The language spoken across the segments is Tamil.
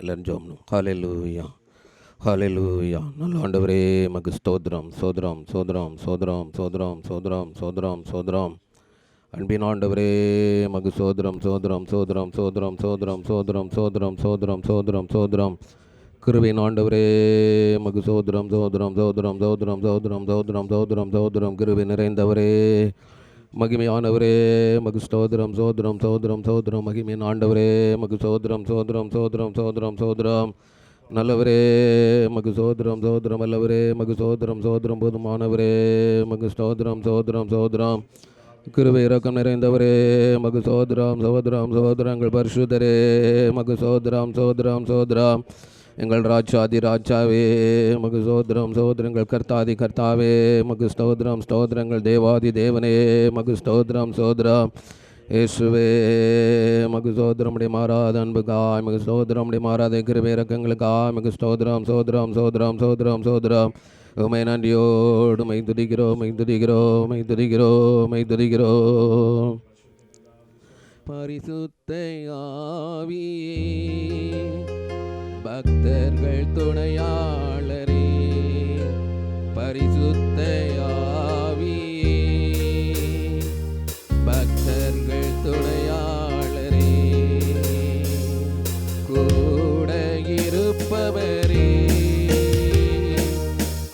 எல்லாரும் ஜோம்னும். ஹல்லேலூயா, ஹல்லேலூயா. நல்ல ஆண்டவரே மக்கு ஸ்தோத்திரம், சோதரம் சோதரம் சோதரம் சோதரம் சோதரம் சோதரம் சோதரம். அன்பின் ஆண்டவரே மக்கு சோதரம் சோதரம் சோதரம் சோதரம் சோதரம் சோதரம் சோதரம் சோதரம் சோதரம் சோதரம். கிருபையின் ஆண்டவரே மக்கு சோதரம் சோதரம் சோதரம் சோதரம் சோதரம் சோதரம் சோதரம் சோதரம். கிருபை நிறைந்தவரே மகிமையானவரே மகு ஸ்தோத்திரம் சோதரம் சோதரம் சோதரம். மகிமையின் ஆண்டவரே மகு சோதரம் சோதரம் சோதரம் சோதரம் சோதரம். நல்லவரே மகு சோதரம் சோதரம். அல்லவரே மகு சோதரம் சோதரம். போதுமானவரே மகு ஸ்தோத்திரம் சோதரம் சோதரம். கிருபை இரக்கம் நிறைந்தவரே மகு சோதரம் சோதரம் சோதரங்கள். பரிசுத்தரே மகு சோதரம் சோதரம் சோதரம். எங்கள் ராஜாதி ராஜாவே மகு சோதரம் சோதரங்கள். கர்த்தாதி கர்த்தாவே மகு ஸ்தோத்திரம் ஸ்தோத்திரங்கள். தேவாதி தேவனே மகு ஸ்தோத்திரம் சோதரம். இயேசுவே மகு சோதரமுடைய மாறாத அன்புக்காய் மகு சோதரமுடைய மாறாத கிருபை இரக்கங்களுக்காய் மகு ஸ்தோத்திரம் சோதரம் சோதரம் சோதரம் சோதரம். உமை நன்றியோடு மை துதிக்கிறோம் மை துதிக்கிறோம் மை துதிக்கிறோம் மை துதிக்கிறோம். பரிசுத்த ஆவியே பக்தர்கள் துணையாளரே, பரிசுத்த ஆவியே பக்தர்கள் துணையாளரே, கூட இருப்பவரே,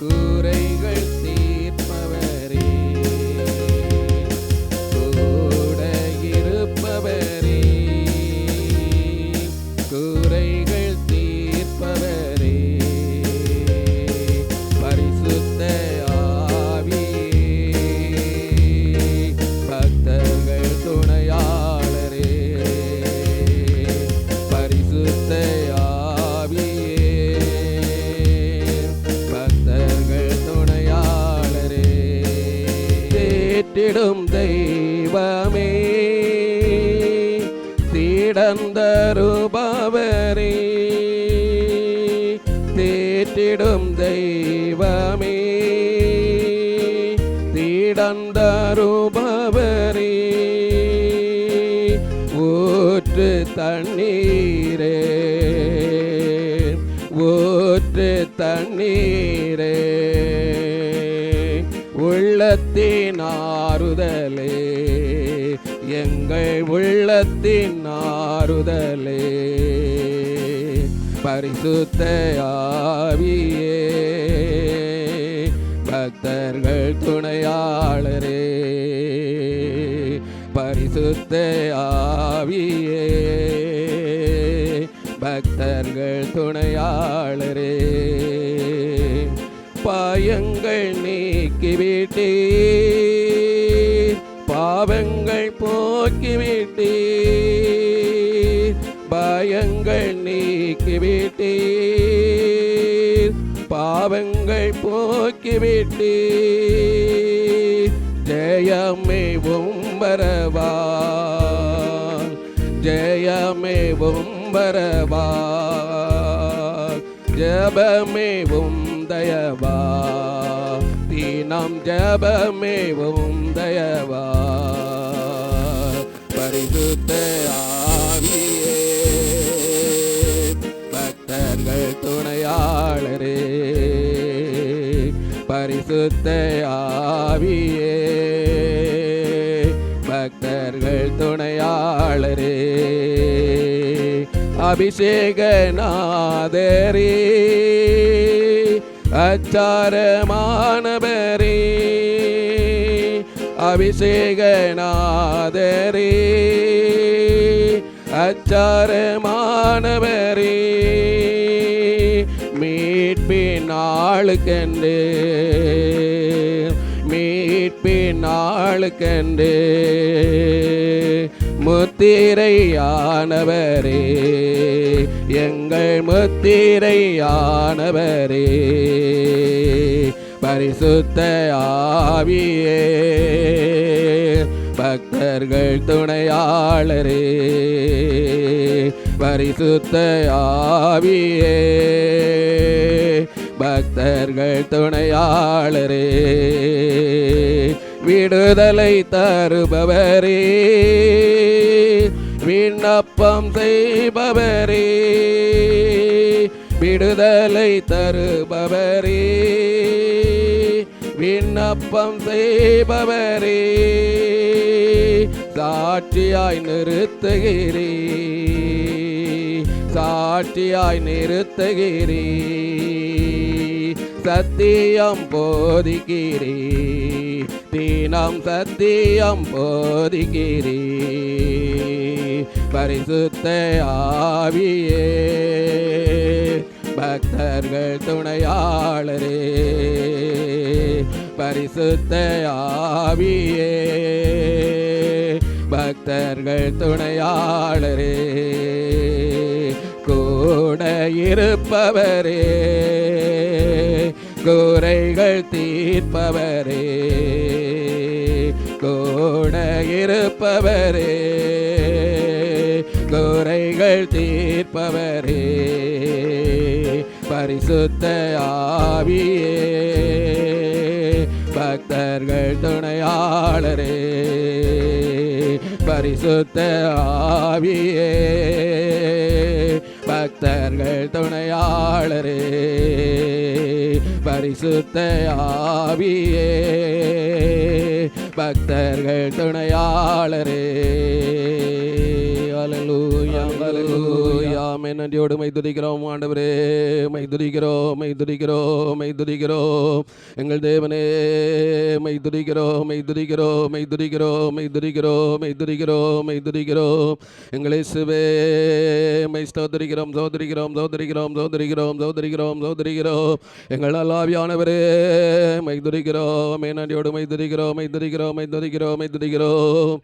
குறைகள் தீர்ப்பவரே, கூட இருப்பவரே, குறைகள் தீர்ப்பவரே, பரிசுத்த ஆவியே பக்தர்கள் துணையாளரே, பரிசுத்த ஆவியே பக்தர்கள் துணையாளரே. தேற்றிடும் தெய்வமே சீடந்தருபவரே, தேற்றிடும் தெய்வமே சீடந்தருபவரே, ஊற்று தண்ணீரே ஊற்று தண்ணீரே, உள்ளத்தின் ஆறுதலே எங்கள் உள்ளத்தின் ஆறுதலே, பரிசுத்த ஆவியே பக்தர்கள் துணையாளரே, பரிசுத்த ஆவியே பக்தர்கள் துணையாளரே. பாயங்கள் நீக்கிவிட்டீர், பாவங்கள் போக்கிவிட்டீர், பயங்கள் நீக்கிவிட்டீர், பாவங்கள் போக்கிவிட்டீர். ஜெயமே உம்பரவா ஜெயமே உம்பரவா, ஜபமே தயவா, தீனம் ஜபமே தயவா, பரிசுத்த ஆவியே பக்தர்கள் துணையாளரே, பரிசுத்த ஆவியே பக்தர்கள் துணையாளரே. அபிஷேகநாதரே அச்சாரமானவரே, அபிஷேகநாதரே அச்சாரமானவரே, மீட்பின் ஆளுக்கென்று மீட்பின் ஆளுக்கென்று முத்திரையானவரே, எங்கள் முத்திரையானவரே, பரிசுத்த ஆவியே பக்தர்கள் துணையாளரே, பரிசுத்த ஆவியே பக்தர்கள் துணையாளரே, விடுதலை தருபவரே, விண்ணப்பம் செய்பவரே, விடுதலை தருபவரே, விண்ணப்பம் செய்பவரே, சாட்சியாய் நிறுத்துகிறே, சாட்சியாய் நிறுத்துகிறே, சத்தியம் போதிக்கிறே, தினம் சத்தியம் போதிக்கிறே, பரிசுத்த ஆவியே, பக்தர்கள் துணையாளரே, பரிசுத்த ஆவியே, பக்தர்கள் துணையாளரே, கூட இருப்பவரே, குறைகள் தீர்ப்பவரே, கூட இருப்பவரே, குறைகள் தீர்ப்பவரே, பரிசுத்த ஆவியே, பக்தர்கள் துணையாளரே, பரிசுத்த ஆவியே, பக்தர்கள் துணையாளரே, பரிசுத்த ஆவியே, பக்தர்கள் துணையாளரே. ஹல்லேலூயா, ஹல்லேலூயா. நன்றியோடு மை துதிக்கிறோம் ஆண்டவரே, மை துதிக்கிறோம், மை துதிக்கிறோம், மை துதிக்கிறோம் எங்கள் தேவனே, மை துதிக்கிறோம், மை துதிக்கிறோம், மை துதிக்கிறோம், மை துதிக்கிறோம், மை துதிக்கிறோம், மை துதிக்கிறோம் எங்கள் இயேசுவே, மை ஸ்தோத்திரிக்கிறோம், ஸ்தோத்திரிக்கிறோம், ஸ்தோத்திரிக்கிறோம், ஸ்தோத்திரிக்கிறோம், ஸ்தோத்திரிக்கிறோம், ஸ்தோத்திரிக்கிறோம் எங்கள் ஆவியானவரே, மை துதிக்கிறோம், நன்றியோடு மை துதிக்கிறோம், மை துதிக்கிறோம், மை துதிக்கிறோம், மை துதிக்கிறோம்,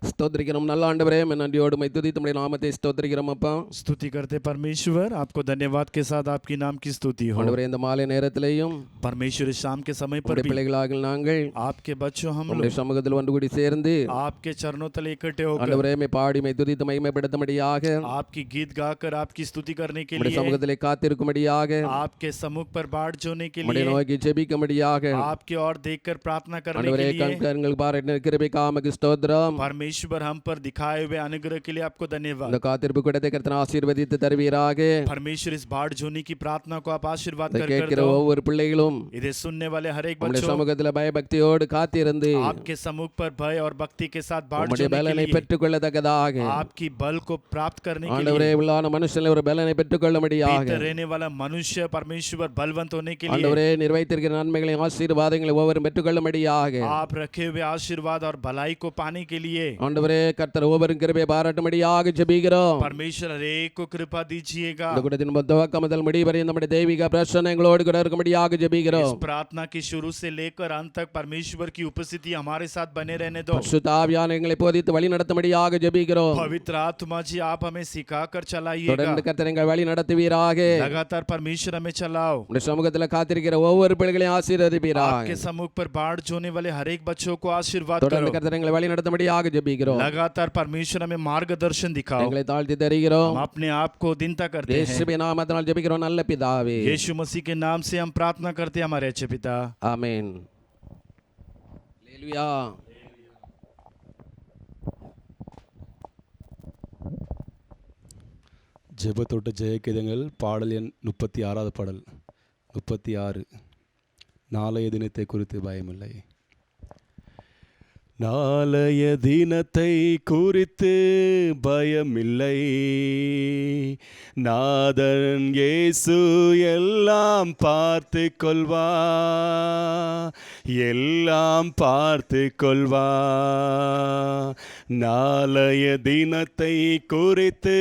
ஸ்தோத்திரிக்கிறோம் நல்ல ஆண்டவரே, நன்றியோடு மை துதி तुम्हारे நாமத்தை ஸ்தோத்திரிக்கிறோம் அப்பா. स्तुति करते परमेश्वर, आपको धन्यवाद के साथ आपकी नाम की स्तुति हो। ஆண்டவரே, இந்த மாலை நேரத்திலேயும் परमेश्वर इस शाम के समय पर भी பிள்ளைகளாகிய நாங்கள் आपके बच्चों हम உம்முடைய சமூகத்தில் ஒன்று கூடி சேர்ந்து आपके चरणों तले इकट्ठे होकर ஆண்டவரே, மை பாடி மை துதித்து மகிமைப்படுத்தும்படியாக, आपकी गीत गाकर आपकी स्तुति करने के உம்முடைய लिए, சமூகத்திலே காத்திருக்கும்படியாக, आपके सम्मुख पर बाढ़ जोने के உம்முடைய लिए, நோக்கி ஜெபிக்கும்படியாக, आपकी ओर देखकर प्रार्थना करने ஆண்டவரே, के लिए, கண்கள் பாராட்டின கிருபைக்காக ஸ்தோத்திரம். परमेश्वर हम पर दिखाए हुए अनुग्रह के लिए आपको धन्यवाद। இந்த காத்திருப்பு கூடத்தை கர்த்தர் ஆசீர்வதித்து தருவீராக. परमेश्वर इस बाढ़ जोने की प्रार्थना को आप आशीर्वाद कर கேட்கிற दो। ஒவ்வொரு பிள்ளைகளும் इधर सुनने वाले हर एक உம்முடைய बच्चों சமூகத்தில் பயபக்தியோடு காத்திருந்து आपके सम्मुख पर भय और भक्ति के साथ बाढ़ உம்முடைய जोने के பலனை लिए, பெற்றுக்கொள்ளத்தக்கதாக, आपकी बल को प्राप्त करने के ஆண்டவரே, लिए, உள்ளான மனுஷனில் ஒரு பலனை பெற்றுக்கொள்ளும்படியாக, भीतर रहने वाला मनुष्य परमेश्वर बलवंत होने के लिए, ஆண்டவரே, निर्वहिத்திருக்கிற நன்மைகளையும் ஆசீர்வாதங்களை ஒவ்வொரு பெற்றுக்கொள்ளும்படியாக, आप रखे हुए आशीर्वाद और भलाई को पाने के लिए, ஆண்டவரே, கர்த்தர் ஒவ்வொரு கிருபையை பாராட்டும்படியாக ஜெபிக்கிறோம். परमेश्वर हरेक को कृपा दीजिएगा। இந்த கூட்டத்தின் துவக்கம் முதல் முடிவு வரை நம்முடைய தெய்வீக பிரசன்னம் எங்களோடு கூட இருக்கும்படியாக इस ஜெபிக்கிறோம். प्रार्थना की शुरू से लेकर अंत तक परमेश्वर की उपस्थिति हमारे साथ बने रहने दो। பரிசுத்த ஆவியானவர் எங்களை போதித்து வழி நடத்தும்படியாக ஜெபிக்கிறோம். पवित्र आत्मा जी, आप हमें सिखा कर चलाइएगा। தொடர்ந்து கர்த்தர் எங்களை வழி நடத்துவீராக. लगातार परमेश्वर हमें चलाओ। உம்முடைய சமூகத்தில் காத்திருக்கிற ஒவ்வொரு பிள்ளைகளையும் ஆசீர்வதிப்பீராக. आपके सम्मुख पर बाढ़ जोने वाले हर एक बच्चों को आशीर्वाद தொடர்ந்து करो। கர்த்தர் எங்களை வழி நடத்தும்படியாக ஜெபிக்கிறோம். लगातार परमेश्वर हमें मार्गदर्शन दिखाओ। எங்களை தாழ்த்தி தருகிறோம். हम अपने आप को दीनता करते हैं। இயேசுவின் நாமத்தினால் ஜெபிக்கிறோம் நல்ல பிதாவே. यीशु मसीह के नाम से हम प्रार्थना करते हैं हमारे अच्छे पिता। ஆமென். ஹல்லேலூயா. ஜெபத்தோட்ட ஜெயகீதங்கள் பாடல் எண் 36வது பாடல். 36. நாளைய தினத்தை குறித்து பயமில்லை. நாளைய தினத்தை குறித்து பயமில்லை, நாதன் இயேசு எல்லாம் பார்த்து கொள்வா, எல்லாம் பார்த்து கொள்வா. நாளைய தினத்தை குறித்து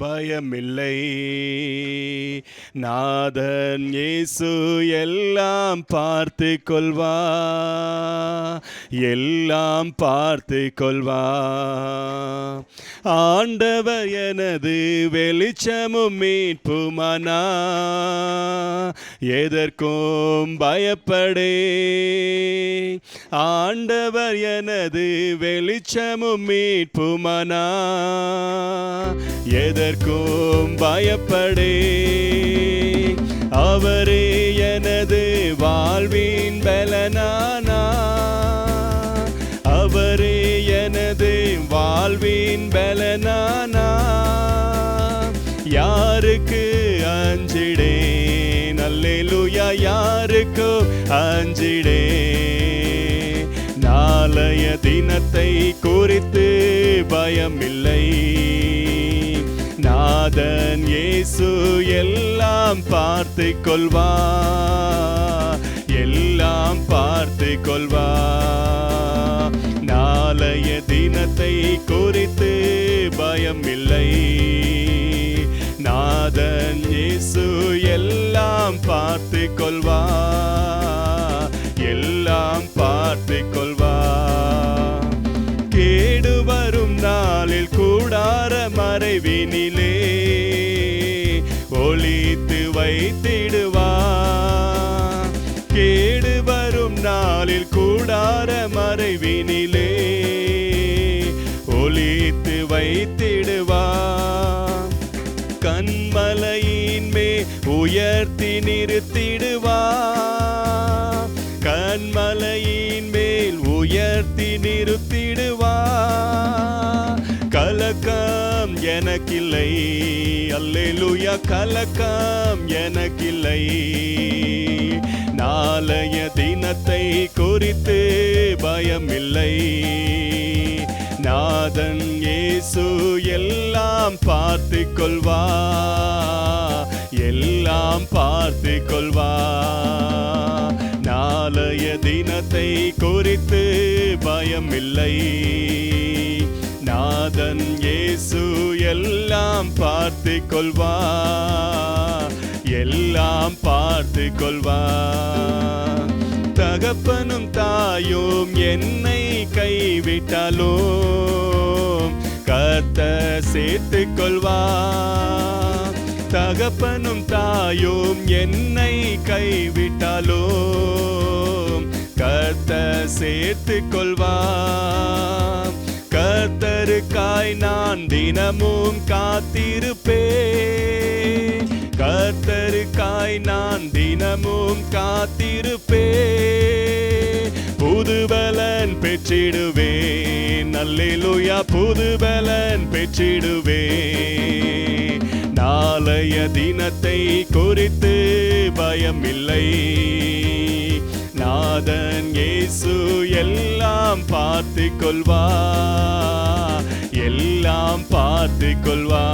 பயமில்லை, நாதன் இயேசு எல்லாம் பார்த்து கொள்வா, எல்லாம் பார்த்து கொள்வா. ஆண்டவர் எனது வெளிச்சமும் மீட்புமானா, எதற்கும் பயப்படே. ஆண்டவர் எனது வெளிச்சமும் மீட்புமானா, எதற்கும் பயப்படே. அவரே எனது வாழ்வின் பலனானா, அவரே எனது வாழ்வின் பலனானா. யாருக்கு அல்லேலூயா யாருக்கும் அஞ்சிடே. நாளைய தினத்தை குறித்து பயமில்லை, நாதன் இயேசு எல்லாம் பார்த்து கொள்வா, எல்லாம் பார்த்து கொள்வா. நாளைய தினத்தை குறித்து பயமில்லை, நாதன் இயேசு எல்லாம் பார்த்து கொள்வா, எல்லாம் பார்த்து கொள்வா. கேடு வரும் நாளில் கூடார மறைவினிலே ஒளித்து வைத்திடுவா. கேடு வரும் நாளில் கூடார மறைவினிலே ஒளித்து வைத்திடுவா. கண்மலையின் மேல் உயர்த்தி நிறுத்திடுவா, கண்மலையின் மேல் உயர்த்தி நிறுத்திடுவா. கலக்கம் எனக்கில்லை, அல்லேலூயா கலக்கம் எனக்கில்லை. நாளைய தினத்தை குறித்து பயமில்லை, நாதன் இயேசு எல்லாம் பார்த்து கொள்வா, எல்லாம் பார்த்து கொள்வா. நாளைய தினத்தை குறித்து பயமில்லை, நாதன் இயேசு எல்லாம் பார்த்து கொள்வா, எல்லாம் பார்த்து கொள்வா. தகப்பனும் தாயும் என்னை கைவிட்டாலும் கர்த்தர் சேர்த்துக் கொள்வா. தகப்பனும் தாயும் என்னை கைவிட்டாலும் கர்த்தர் சேர்த்துக் கொள்வா. கர்த்தருக்காய் நான் தினமும் காத்திருப்பேன், கர்த்தருக்காய் நான் தினமும் காத்திருப்பேன். புதுபலன் பெற்றிடுவேன், அல்லேலூயா புதுபலன் பெற்றிடுவேன். நாளைய தினத்தை குறித்து பயமில்லை, நாதன் இயேசு எல்லாம் பார்த்து கொள்வா, எல்லாம் பார்த்து கொள்வா.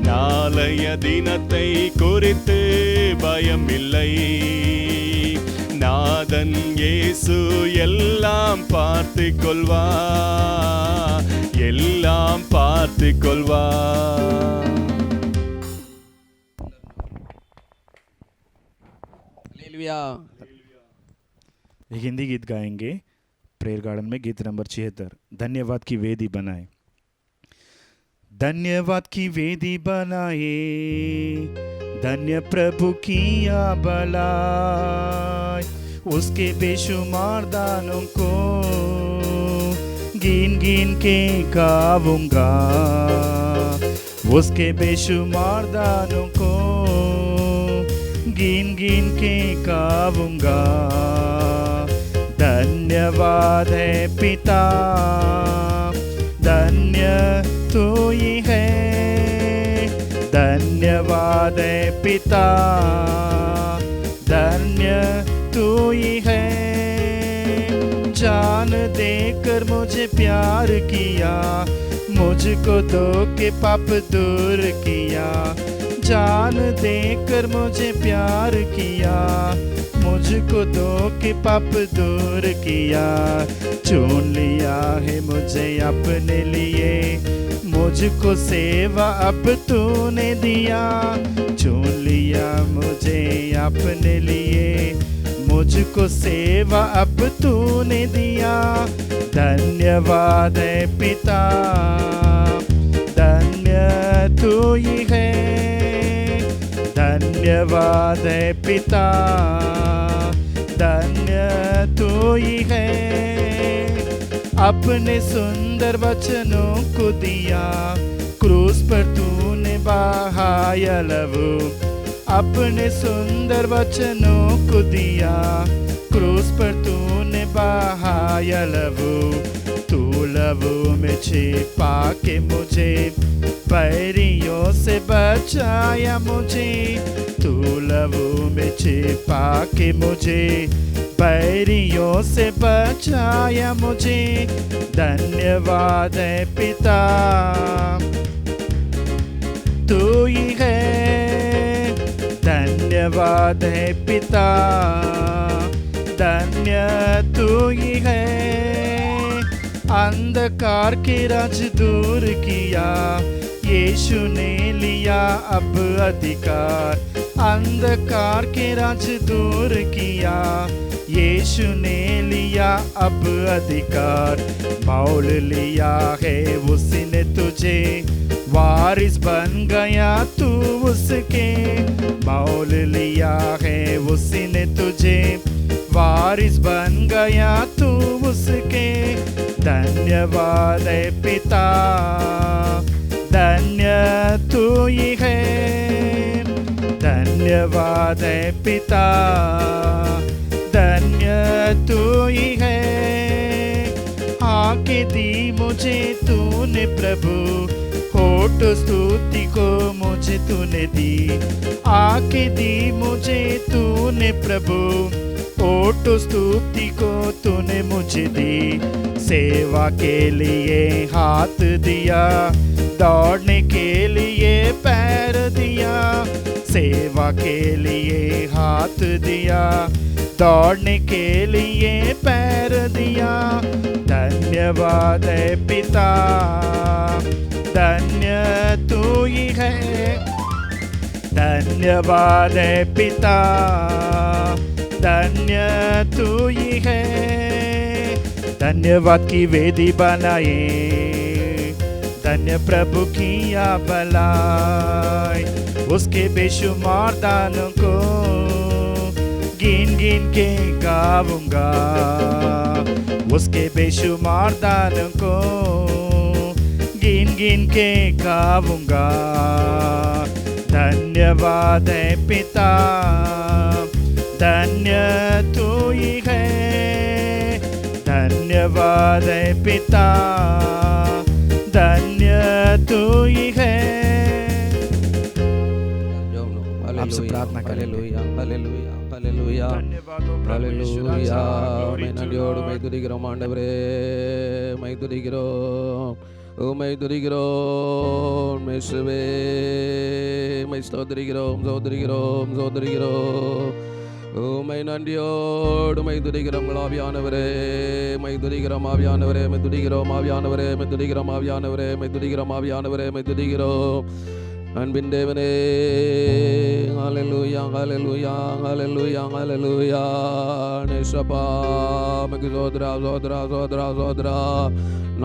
நாளைய தினத்தை குறித்து பயமில்லை, நாதன் இயேசு எல்லாம் பார்த்து கொள்வா, எல்லாம் பார்த்து கொள்வா. हालेलुया। एक हिंदी गीत गाएंगे प्रेयर गार्डन में, गीत नंबर 76, धन्यवाद की वेदी बनाए। धन्यवाद की वेदी बनाए, धन्य प्रभु की भलाई, उसके बेशुमार दानों को गिन गिन के गाऊंगा, उसके बेशुमार दानों को गिन गिन के गाऊंगा। धन्यवाद है पिता, धन्य तू ही है, धन्यवाद है पिता, धन्य तू ही है। जान देकर मुझे प्यार किया, मुझको दो के पाप दूर किया। जान देकर मुझे प्यार किया, मुझको दो के पाप दूर किया। चुन लिया है मुझे अपने लिए, मुझको सेवा अब तूने दिया। चुन लिया मुझे अपने लिए, मुझको सेवा अब तूने दिया। धन्यवाद है पिता, धन्य तू ही है, धन्यवाद है पिता, धन्य तू ही है। अपने सुंदर वचनों को दिया, क्रूस पर तूने बहाया लहू। अपने सुंदर वचनों को दिया, क्रूस पर तूने बहाया लहू। तू लहू में छिपा के मुझे बैरियों से बचाया मुझे, तू लहू में छिपा के मुझे बैरियों से बचाया मुझे। धन्यवाद है पिता तू ही है, धन्यवाद है पिता, धन्य तू ही है। अंधकार के राज दूर किया, यीशु ने लिया अब अधिकार। अंधकार के राज दूर किया, यीशु ने लिया अब अधिकार। मौल लिया है उसने तुझे, वारिस बन गया तू उसके। मौल लिया है उसने तुझे, वारिस बन गया तू उसके। धन्यवाद है पिता, धन्य तू ही है। धन्यवाद है पिता, धन्य तू ही है। आके दी मुझे तूने प्रभु, होठ स्तुति को मुझे तूने दी। आके दी मुझे तूने प्रभु, होठ स्तुति को तूने मुझे दी। सेवा के लिए हाथ दिया, दौड़ने के लिए पैर दिया। सेवा के लिए हाथ दिया, दौड़ने के लिए पैर दिया। धन्यवाद है पिता, धन्य तू ही है। धन्यवाद है पिता, धन्य तू ही है। धन्यवाद की वेदी बनाए, धन्य प्रभु की या भलाई। उसके बेशुमार दानों को गिन गिन के गाऊंगा, उसके बेशुमार दानों को गिन गिन के गाऊंगा। धन्यवाद है पिता, धन्य तू ही है। धन्यवाद है पिता, धन्य तू ही है। आपसे प्रार्थना करें। Hallelujah, hallelujah, hallelujah, hallelujah. मैं नदियोड़ मैं तुदिगिरोम आंडवरे, मैं तुदिगिरोम, ओ मैं तुदिगिरोम, मैं सुबे, मैं स्तोत्रिगिरोम, स्तोत्रिगिरोम, स्तोत्रिगिरोम। ओ मैं नदियोड़ मैं तुदिगिरोम आवियानवरे, मैं तुदिगिरोम आवियानवरे, मैं तुदिगिरोम आवियानवरे, मैं तुदिगिरोम आवियानवरे, मैं तुदिगिरोम आवियानवरे, मैं तुदिगिरोम அன்பின் தேவனே. ஹல்லேலூயா, ஹல்லேலூயா, ஹல்லேலூயா, ஹல்லேலூயா. நேசப்பா மக்கு சோத்ரா, சோத்ரா, சோத்ரா, சோத்ரா.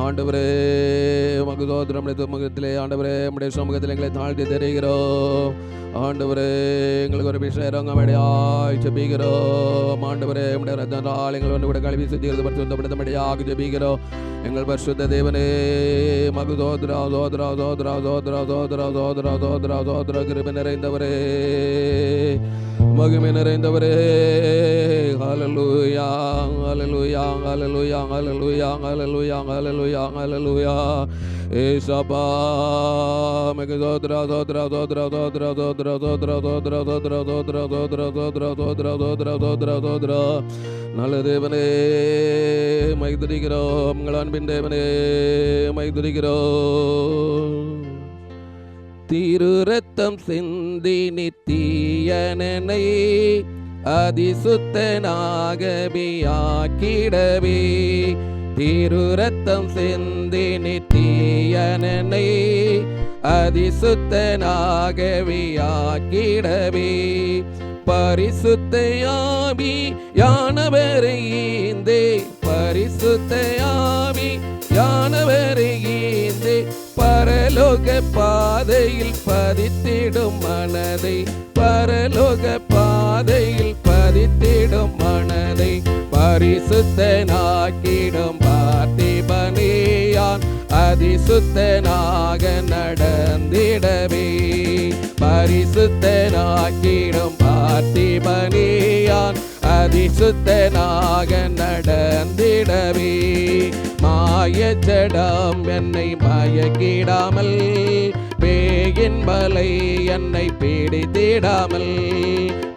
ஆண்டவரே மக்கு சோத்ரம் முகத்திலே ஆண்டவரே நம்முடைய சமூகத்தில் எங்களை தாழ்த்தி தெரிகிறோம். ஆண்டவரே எங்களுக்கு ஒரு விஷயரங்கமடையாய் ஜெபிக்கிறோம். ஆண்டவரே நம்முடைய ரத்தத்தால் எங்களை ஒன்று கூட கழுவி சுத்திகரித்து பரிசுத்தப்படுத்தும்படியாக ஜெபிக்கிறோம். எங்கள் பரிசுத்த தேவனே மகு சோத்ரா, சோத்ரா, சோத்ரா, சோத்ரா, சோத்ரா, சோத்ரா, சோத்ரா, சோத்ரா. கிருபை நிறைந்தவரே, மகிமை நிறைந்தவரே. ஹல்லேலூயா, ஹல்லேலூயா, ஹல்லேலூயா, ஹல்லேலூயா, ஹல்லேலூயா, ஹல்லேலூயா, ஹல்லேலூயா. ஏசப்பா மகு சோத்ரா, சோத்ரா, சோத்ரா, சோத்ரா, சோத்ரா, சோத்ரா, சோத்ரா, சோத்ரா, சோத்ரா, சோத்ரா, சோத்ரா, சோத்ரா, சோத்ரா, சோத்ரா, சோத்ரா. நல்ல தேவனே மை துதிக்கிறோம். உங்கள் அன்பின் தேவனே மை துதிக்கிறோம். திரு ரத்தம் சிந்தி நித்தியனை அதிசுத்தனாகவே ஆக்கிடவே. திரு ரத்தம் சிந்தி நித்தியனை அதிசுத்தனாகவே ஆக்கிடவே. பரிசுத்தையாவி யானவரை ஈந்தே, பரிசுத்தையாவி யானவரை ஈந்தே. பரலோக பாதையில் பதித்திடும் மனதை, பரலோக பாதையில் பதித்திடும் மனதை. பரிசுத்தனாக்கிடும் பார்த்திபனேயான் அதிசுத்தனாக நடந்திடவே. பரிசுத்தனாக்கிடும் பார்த்திபனேயான் பரிசுத்தனாக நடந்திடவே மாயச்சடம் என்னை மயக்கிடாமல் பேயின் வலை என்னை பீடித்திடாமல்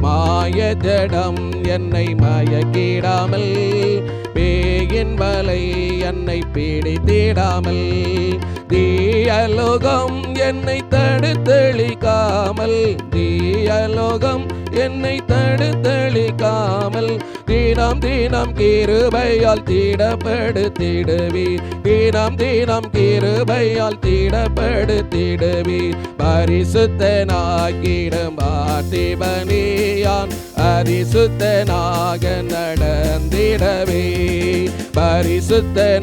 மாயஜடம் என்னை மயக்கிடாமல் பேயின் வலை என்னை பீடித்திடாமல் தீயலோகம் என்னை தடுத்தளிக்காமல் தீயலோகம் என்னை தடுத்தளிக்காமல் தினம் தினம் கிருபையால் தீடப்படுத்திடுவி தினம் தினம் கிருபையால் தீடப்படுத்திடுவி பரிசுத்தனாகிடும் ஆதிபனியான் பரிசுத்தனாக நடந்திடவே பரிசுத்தனாகிடும்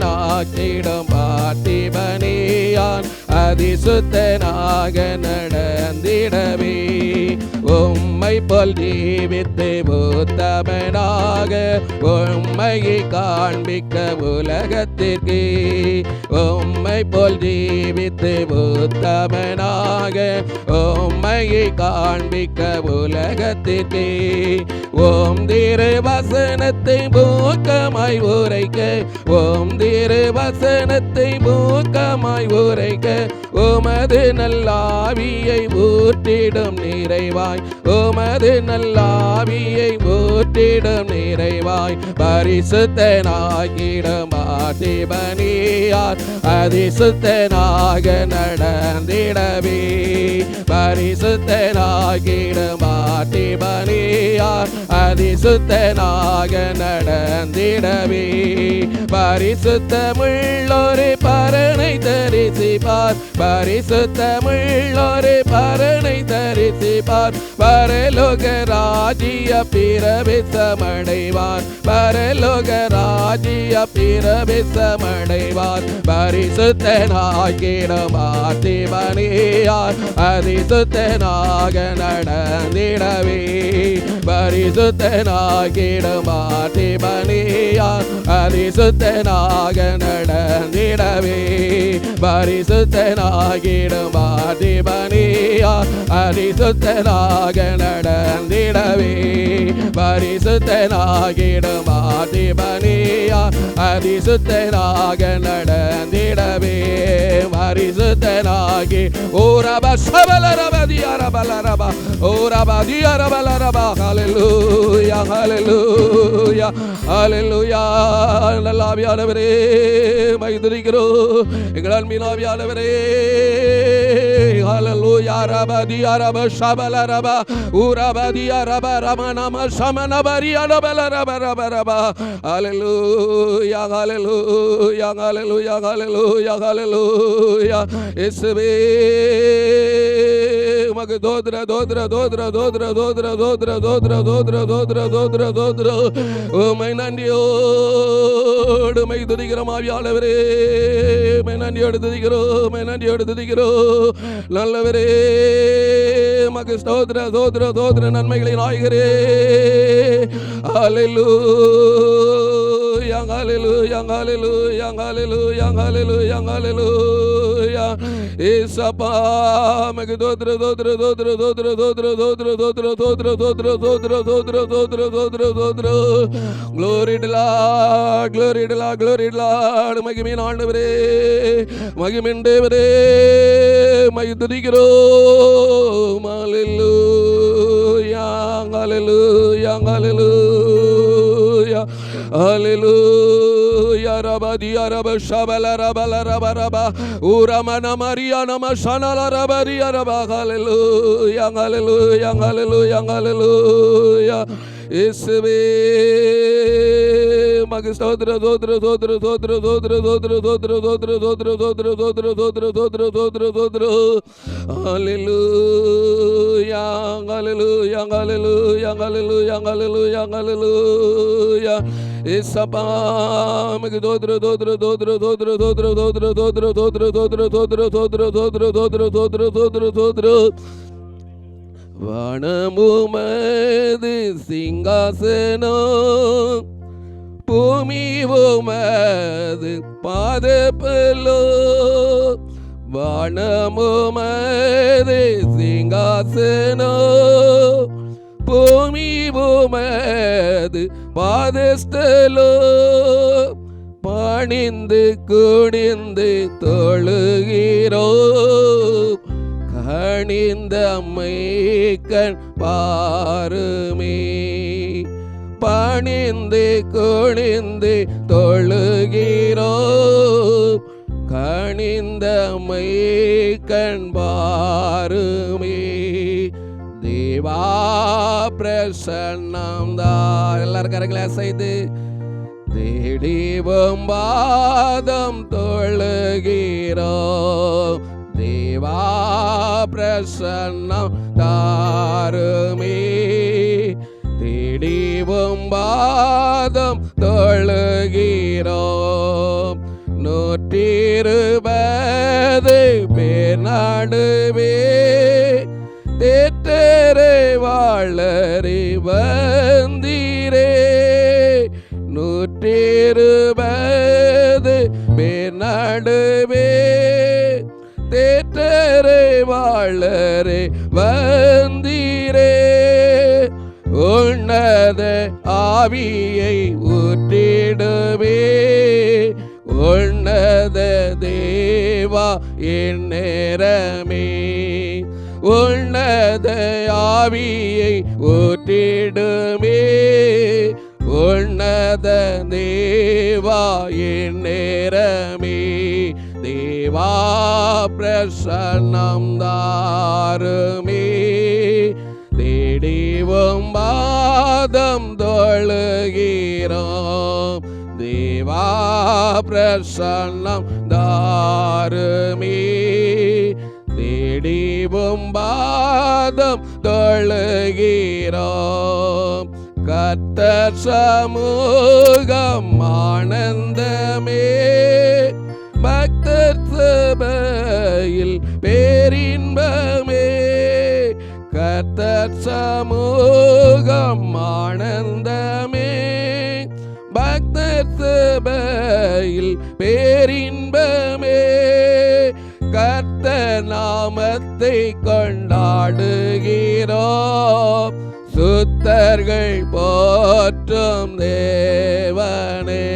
ஆதிபனியான் அதிசுத்தனாக நடந்திடவே உம்மை போல் ஜீவித்து உத்தமனாக உம்மையை காண்பிக்க உலகத்திற்கு உம்மை போல் ஜீவித்து உத்தமனாக உம்மையை காண்பிக்க உலகத்திற்கு ஓம் திரு வசனத்தை மூக்கமாய் உரைக்க ஓம் திரு வசனத்தை மூக்கமாய் உரைக்க உமது நல்லாவியை ஊற்றிடும் நிறைவாய் உமது நல்லாவியை ஊற்றிடும் நிறைவாய் பரிசுத்தனாகிடும் ஆதிபனியார் அதிசுத்தனாக நடந்திடவே பரிசுத்தனாகிடும் ஆதிபனியார் அதிசுத்தனாக நடந்திடவே பரிசுத்தமுள்ளொரு பரனை தரிசிப்பார் பரிசுத்தமுள்ளொரு பரனை தரிசிப்பார் பரலோக ராஜ்ய பிரவேசமடைவார் பரலோக ராஜ்ய பிரவேசமடைவார் பரிசுத்தனாகிடும் ஆதிபனியார் அதிசுத்தனாக நடந்திடவே பரிசுத்தனாகிடும் ஆதிபனியார் அதிசுத்தனாக நடந்திடவே பரிசுத்தனாகிடும் ஆதிபனியார் அதிசுத்தனாக நடந்திடவே பரிசுத்தனாகிடும் ஆதிபனியார் அதிசுத்தனாக நடந்திடவே பரிசுத்தனாகி ஓரப சபலரபதியரபலரப ஓரபதியரபலரப ஹல்லேலூயா ஹல்லேலூயா ஹல்லேலூயா நல்லாவியானவரே மைதுரிக்கிறோம் எங்கள் அன்பினாவியானவரே ஹல்லேலூயா ரபதியரப சபலரப ஊரபதியரப ரமணம சமனபரியரபலரப ரப ரப ஹல்லேலூயா ஹல்லேலூயா ஹல்லேலூயா ஹல்லேலூயா ஹல்லேலூயா இயேசுவே உமக்கு தோத்ர தோத்ர தோத்ர தோத்ர தோத்ர தோத்ர தோத்ர தோத்ர தோத்ர தோத்ர தோத்ர உம்மை நன்றியோடு உம்மை துதிக்கிறோம் ஆவியானவரே உம்மை நன்றியோடு துதிக்கிறோம் உம்மை நன்றியோடு துதிக்கிறோம் நல்லவரே உமக்கு ஸ்தோத்ர தோத்ர தோத்ர நன்மைகளை நாயகரே ஹல்லேலூயா ஹல்லேலூயா ஹல்லேலூயா ஹல்லேலூயா ஹல்லேலூயா ஹல்லேலூயா இயேசப்பா உமக்கு தோத்ர தோத்ர தோத்ர தோத்ர தோத்ர தோத்ர தோத்ர தோத்ர தோத்ர தோத்ர தோத்ர தோத்ர தோத்ர தோத்ர glory to Lord glory to Lord glory to Lord மகிமையின் ஆண்டவரே மகிமையின் தேவரே உம்மை துதிக்கிறோம் ஹல்லேலூயா ஹல்லேலூயா ஹல்லேலூயா ஹல்லேலூயா ரபதியா ரப ஷபல ரபல ரப ரப ஊரமன மரியான மஷனல ரபரியா ரப ஹல்லேலூயா ஹல்லேலூயா ஹல்லேலூயா ஹல்லேலூயா இயேசுவே மக ஸ்தோத்ர தோத்ர தோத்ர தோத்ர தோத்ர தோத்ர தோத்ர தோத்ர தோத்ர தோத்ர தோத்ர தோத்ர தோத்ர தோத்ர தோத்ர ஹல்லேலூயா ஹல்லேலூயா ஹல்லேலூயா ஹல்லேலூயா ஹல்லேலூயா ஹல்லேலூயா இயேசப்பா மக தோத்ர தோத்ர தோத்ர தோத்ர தோத்ர தோத்ர தோத்ர தோத்ர தோத்ர தோத்ர தோத்ர தோத்ர தோத்ர தோத்ர தோத்ர தோத்ர வானமுமது சிங்காசனம் பூமி உமது பாதபலோ வானமுமது சிங்காசனம் பூமி உமது பாதஸ்தலோ பணிந்து குனிந்து தொழுகிறோ கணிந்த அம்மை கண் பாருமே பணிந்து குனிந்து தொழுகிறோ கணிந்த அம்மை கண் பாருமே தேவா பிரசன்னம் தான் எல்லாரும் கரங்களை அசைத்து தேடிவும் பாதம் தொழுகிறோம் தேவா பிரசன்னம் தாருமே தேடிவும் பாதம் தொழுகிறோம் 120 பேர் நடுவே தேற்றரை வாழறி வந்தீரே 120 பேர் நடுவே தேற்றரை வாழறி வந்தீரே உன்னத ஆவியை ஊற்றிடுவே உன்னத தேவா என் நேரமே உன்னத ஆவியை ஊற்றிடுமே உன்னத தேவா என் நேரமே தேவா பிரசன்னம் தாருமே தேடிவும் பாதம் தொழுகிறோம் தேவா பிரசன்னம் தாருமே தேடிவும் பாதம் தொழுகிறோம் கர்த்தர் சமூகம் ஆனந்தமே பக்தர் சபையில் பேரின்பமே கர்த்தர் சமூகம் ஆனந்தமே பக்தர் சபையில் பேரின்பமே கர்த்தர் நாமத்தை கொண்டாடுகிறோம் சுத்தர்கள் போற்றும் தேவனே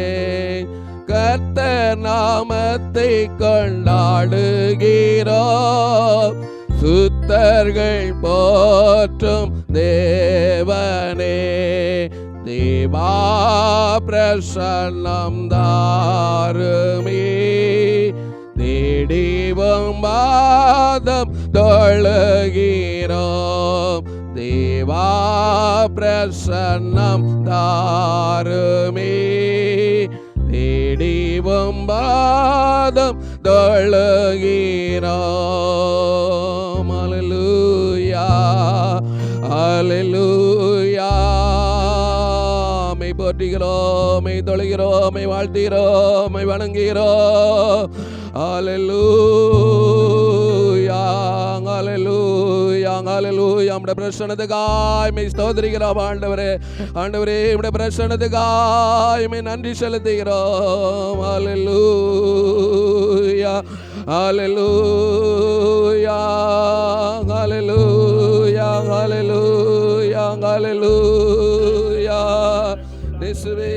கர்த்தர் நாமத்தை கொண்டாடுகிறோம் சுத்தர்கள் போற்றும் தேவனே தேவா பிரசன்னம் தாருமே தேடிவும் பாதம் தொழுகிறோம் தேவா பிரசன்னம் தாருமே தேடிவும் பாதம் தொழுகிறோம் அல்லேலூயா அல்லேலூயா மை போற்றுகிறோம் மை தொழுகிறோம் மை வாழ்த்துகிறோம் மை வணங்குகிறோம் அல்லேலூயா அல்லேலூயா அல்லேலூயா நம்முடைய பிரசன்னத்துக்காய் மை ஸ்தோத்திரிக்கிறோம் ஆண்டவரே ஆண்டவரே நம்முடைய பிரசன்னத்துக்காய் மை நன்றி செலுத்துகிறோம் அல்லேலூயா அல்லேலூயா அல்லேலூயா அல்லேலூயா அல்லேலூயா இயேசுவே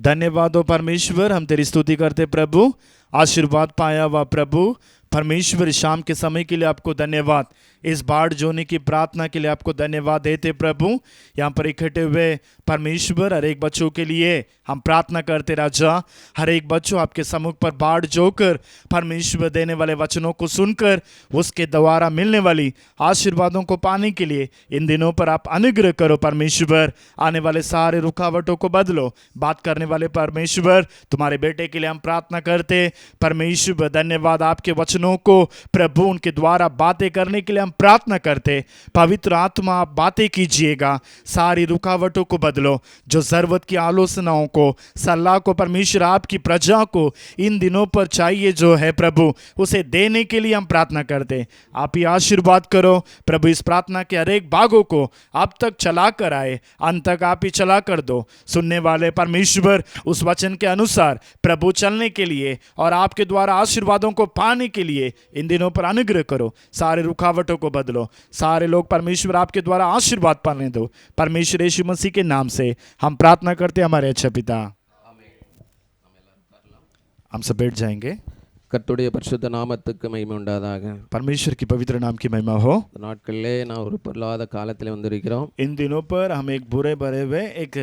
धन्यवाद हो परमेश्वर, हम तेरी स्तुति करते प्रभु। आशीर्वाद पाया हुआ प्रभु परमेश्वर, शाम के समय के लिए आपको धन्यवाद। इस बाढ़ जोने की प्रार्थना के लिए आपको धन्यवाद देते प्रभु। यहाँ पर इकट्ठे हुए परमेश्वर हर एक बच्चों के लिए हम प्रार्थना करते राजा। हर एक बच्चों आपके सम्मुख पर बाढ़ जोकर परमेश्वर देने वाले वचनों को सुनकर उसके द्वारा मिलने वाली आशीर्वादों को पाने के लिए इन दिनों पर आप अनुग्रह करो परमेश्वर। आने वाले सारे रुकावटों को बदलो। बात करने वाले परमेश्वर तुम्हारे बेटे के लिए हम प्रार्थना करते परमेश्वर। धन्यवाद आपके वचनों को प्रभु उनके द्वारा बातें करने के लिए हम प्रार्थना करते। पवित्र आत्मा आप बातें कीजिएगा, सारी रुकावटों को बदलो। जो जरूरत की आलोचनाओं को सलाह को परमेश्वर आपकी प्रजा को इन दिनों पर चाहिए जो है प्रभु उसे देने के लिए हम प्रार्थना करते। आप ही आशीर्वाद करो प्रभु। इस प्रार्थना के हर एक भागों को अब तक चला कर आए, अंत तक आप ही चला कर दो। सुनने वाले परमेश्वर उस वचन के अनुसार प्रभु चलने के लिए और आपके द्वारा आशीर्वादों को पाने के लिए इन दिनों पर अनुग्रह करो। सारे रुकावटों को बदलो। सारे लोग परमेश्वर आपके द्वारा आशीर्वाद पाने दो। परमेश्वर यीशु मसीह के नाम से हम प्रार्थना करते हैं हमारे अच्छे पिता। हम सब बैठ जाएंगे। கர்த்தருடைய பரிசுத்த நாமத்துக்கு மகிமை உண்டாதாக. परमेश्वर की पवित्र नाम की महिमा हो। இந்த நாட்களிலே நான் ஒரு பொருளாத காலத்தில் வந்திருக்கிறோம். इन दिनों पर हम एक बुरे भरे हुए एक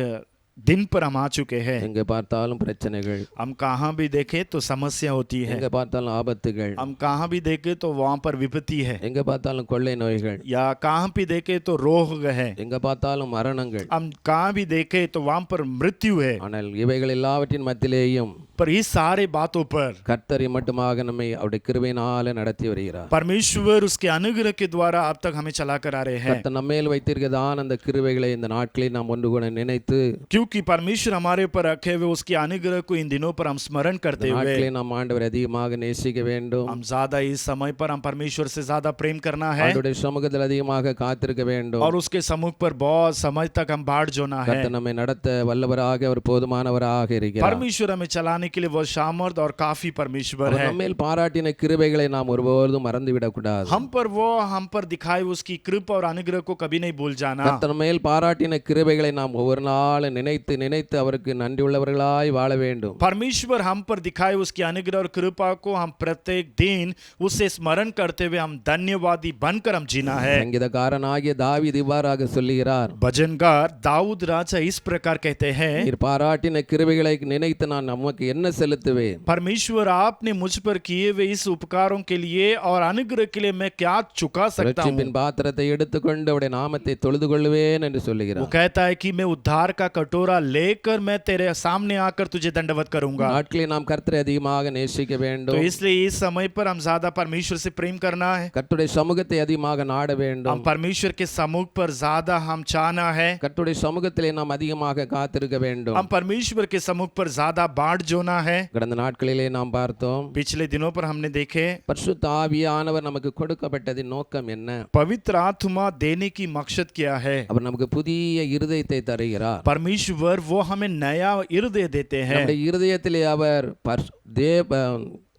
दिन पर हम आ चुके हैं। எங்கே பார்த்தாலும் பிரச்சனைகள், हम कहाँ भी देखे तो समस्या होती है, எங்கே பார்த்தாலும் ஆபத்துகள், हम कहाँ भी देखे तो वहाँ पर विपत्ति है, எங்கே பார்த்தாலும் கொள்ளை நோய்கள், या कहाँ भी देखे तो रोग है, எங்கே பார்த்தாலும் மரணங்கள். हम कहाँ भी देखे तो वहाँ पर मृत्यु है। ஆனால் இவைகள் எல்லாவற்றின் மத்தியிலேயும் पर इस सारे बातों पर கர்த்தரை மட்டுமாக நம்மை அவருடைய கிருபையினாலே நடத்தி வருகிறார். परमेश्वर उसके अनुग्रह के द्वारा अब तक हमें चला कर आ रहे हैं। கர்த்தர் நம்மேல் வைத்திருக்கிறதான அந்த கிருபைகளை இந்த நாட்களில் நாம் ஒன்று கூட நினைத்து क्योंकि परमेश्वर हमारे ऊपर रखे हुए उसके अनुग्रह को इन दिनों पर हम स्मरण करते हुए நாட்களில் நாம் ஆண்டவரை அதிகமாக நேசிக்க வேண்டும். हम ज्यादा इस समय पर हम परमेश्वर से ज्यादा प्रेम करना है அவருடைய சமூகத்தில் அதிகமாக காத்திருக்க வேண்டும். और उसके सम्मुख पर बहुत समय तक हम बाट जोना है। கர்த்தர் நம்மை நடத்த வல்லவராக அவர் போதுமானவராக இருக்கிறார். परमेश्वर हमें चलाने के लिए वो सामर्थ और काफी परमेश्वर அவர் है। நம்மேல் பாராட்டின கிருபைகளை நாம் ஒருபோதும் மறந்து விடக்கூடாது. हम पर दिखाए उसकी कृपा और अनुग्रह को कभी नहीं भूल जाना। கர்த்தர் மேல் பாராட்டின கிருபைகளை நாம் ஒவ்வொரு நாளும் நினைத்து நினைத்து அவருக்கு நன்றி உள்ளவர்களாய் வாழ வேண்டும். परमेश्वर हम पर दिखाए उसकी अनुग्रह और कृपा को हम प्रत्येक दिन उससे स्मरण करते हुए हम धन्यवादी बनकर हम जीना है। சங்கீதக்காரனாகிய தாவீது இவ்வாறாக சொல்லுகிறார். भजनकार दाऊद राजा इस प्रकार कहते हैं, நீர் பாராட்டின கிருபைகளை நினைத்து நான் நமக்கு என்ன செலுத்துவேன்? परमेश्वर आपने मुझ पर किए हुए इस उपकारों के लिए और अनुग्रह के लिए मैं क्या चुका सकता हूँ। ரட்சிப்பின் பாத்திரத்தை எடுத்துக்கொண்டு அவருடைய நாமத்தை தொழுது கொள்வேன் என்று वो சொல்லுகிறார். कहता है कि मैं उद्धार का कटोरा लेकर मैं तेरे सामने आकर तुझे दंडवत करूंगा। நாட்களில் நாம் கர்த்தரை அதிகமாக நேசிக்க तो வேண்டும். इसलिए इस समय पर हम ज्यादा परमेश्वर से प्रेम करना है। கர்த்தருடைய சமூகத்தை அதிகமாக நாட हम வேண்டும். परमेश्वर के सम्मुख पर ज्यादा हम चाहना है। கர்த்தருடைய சமூகத்திலே நாம் அதிகமாக காத்திருக்க வேண்டும். हम परमेश्वर के सम्मुख पर ज्यादा बाट जोना है। கடந்த நாட்களிலே நாம் பார்த்தோம், पिछले दिनों पर हमने देखे பரிசுத்த ஆவியானவர் நமக்கு கொடுக்கப்பட்டதின் நோக்கம் என்ன? पवित्र आत्मा देने की मकसद क्या है। அவர் நமக்கு புதிய இருதயத்தை தருகிறார். परमेश्वर वो हमें नया हृदय देते हैं। நம்முடைய இருதயத்திலே அவர்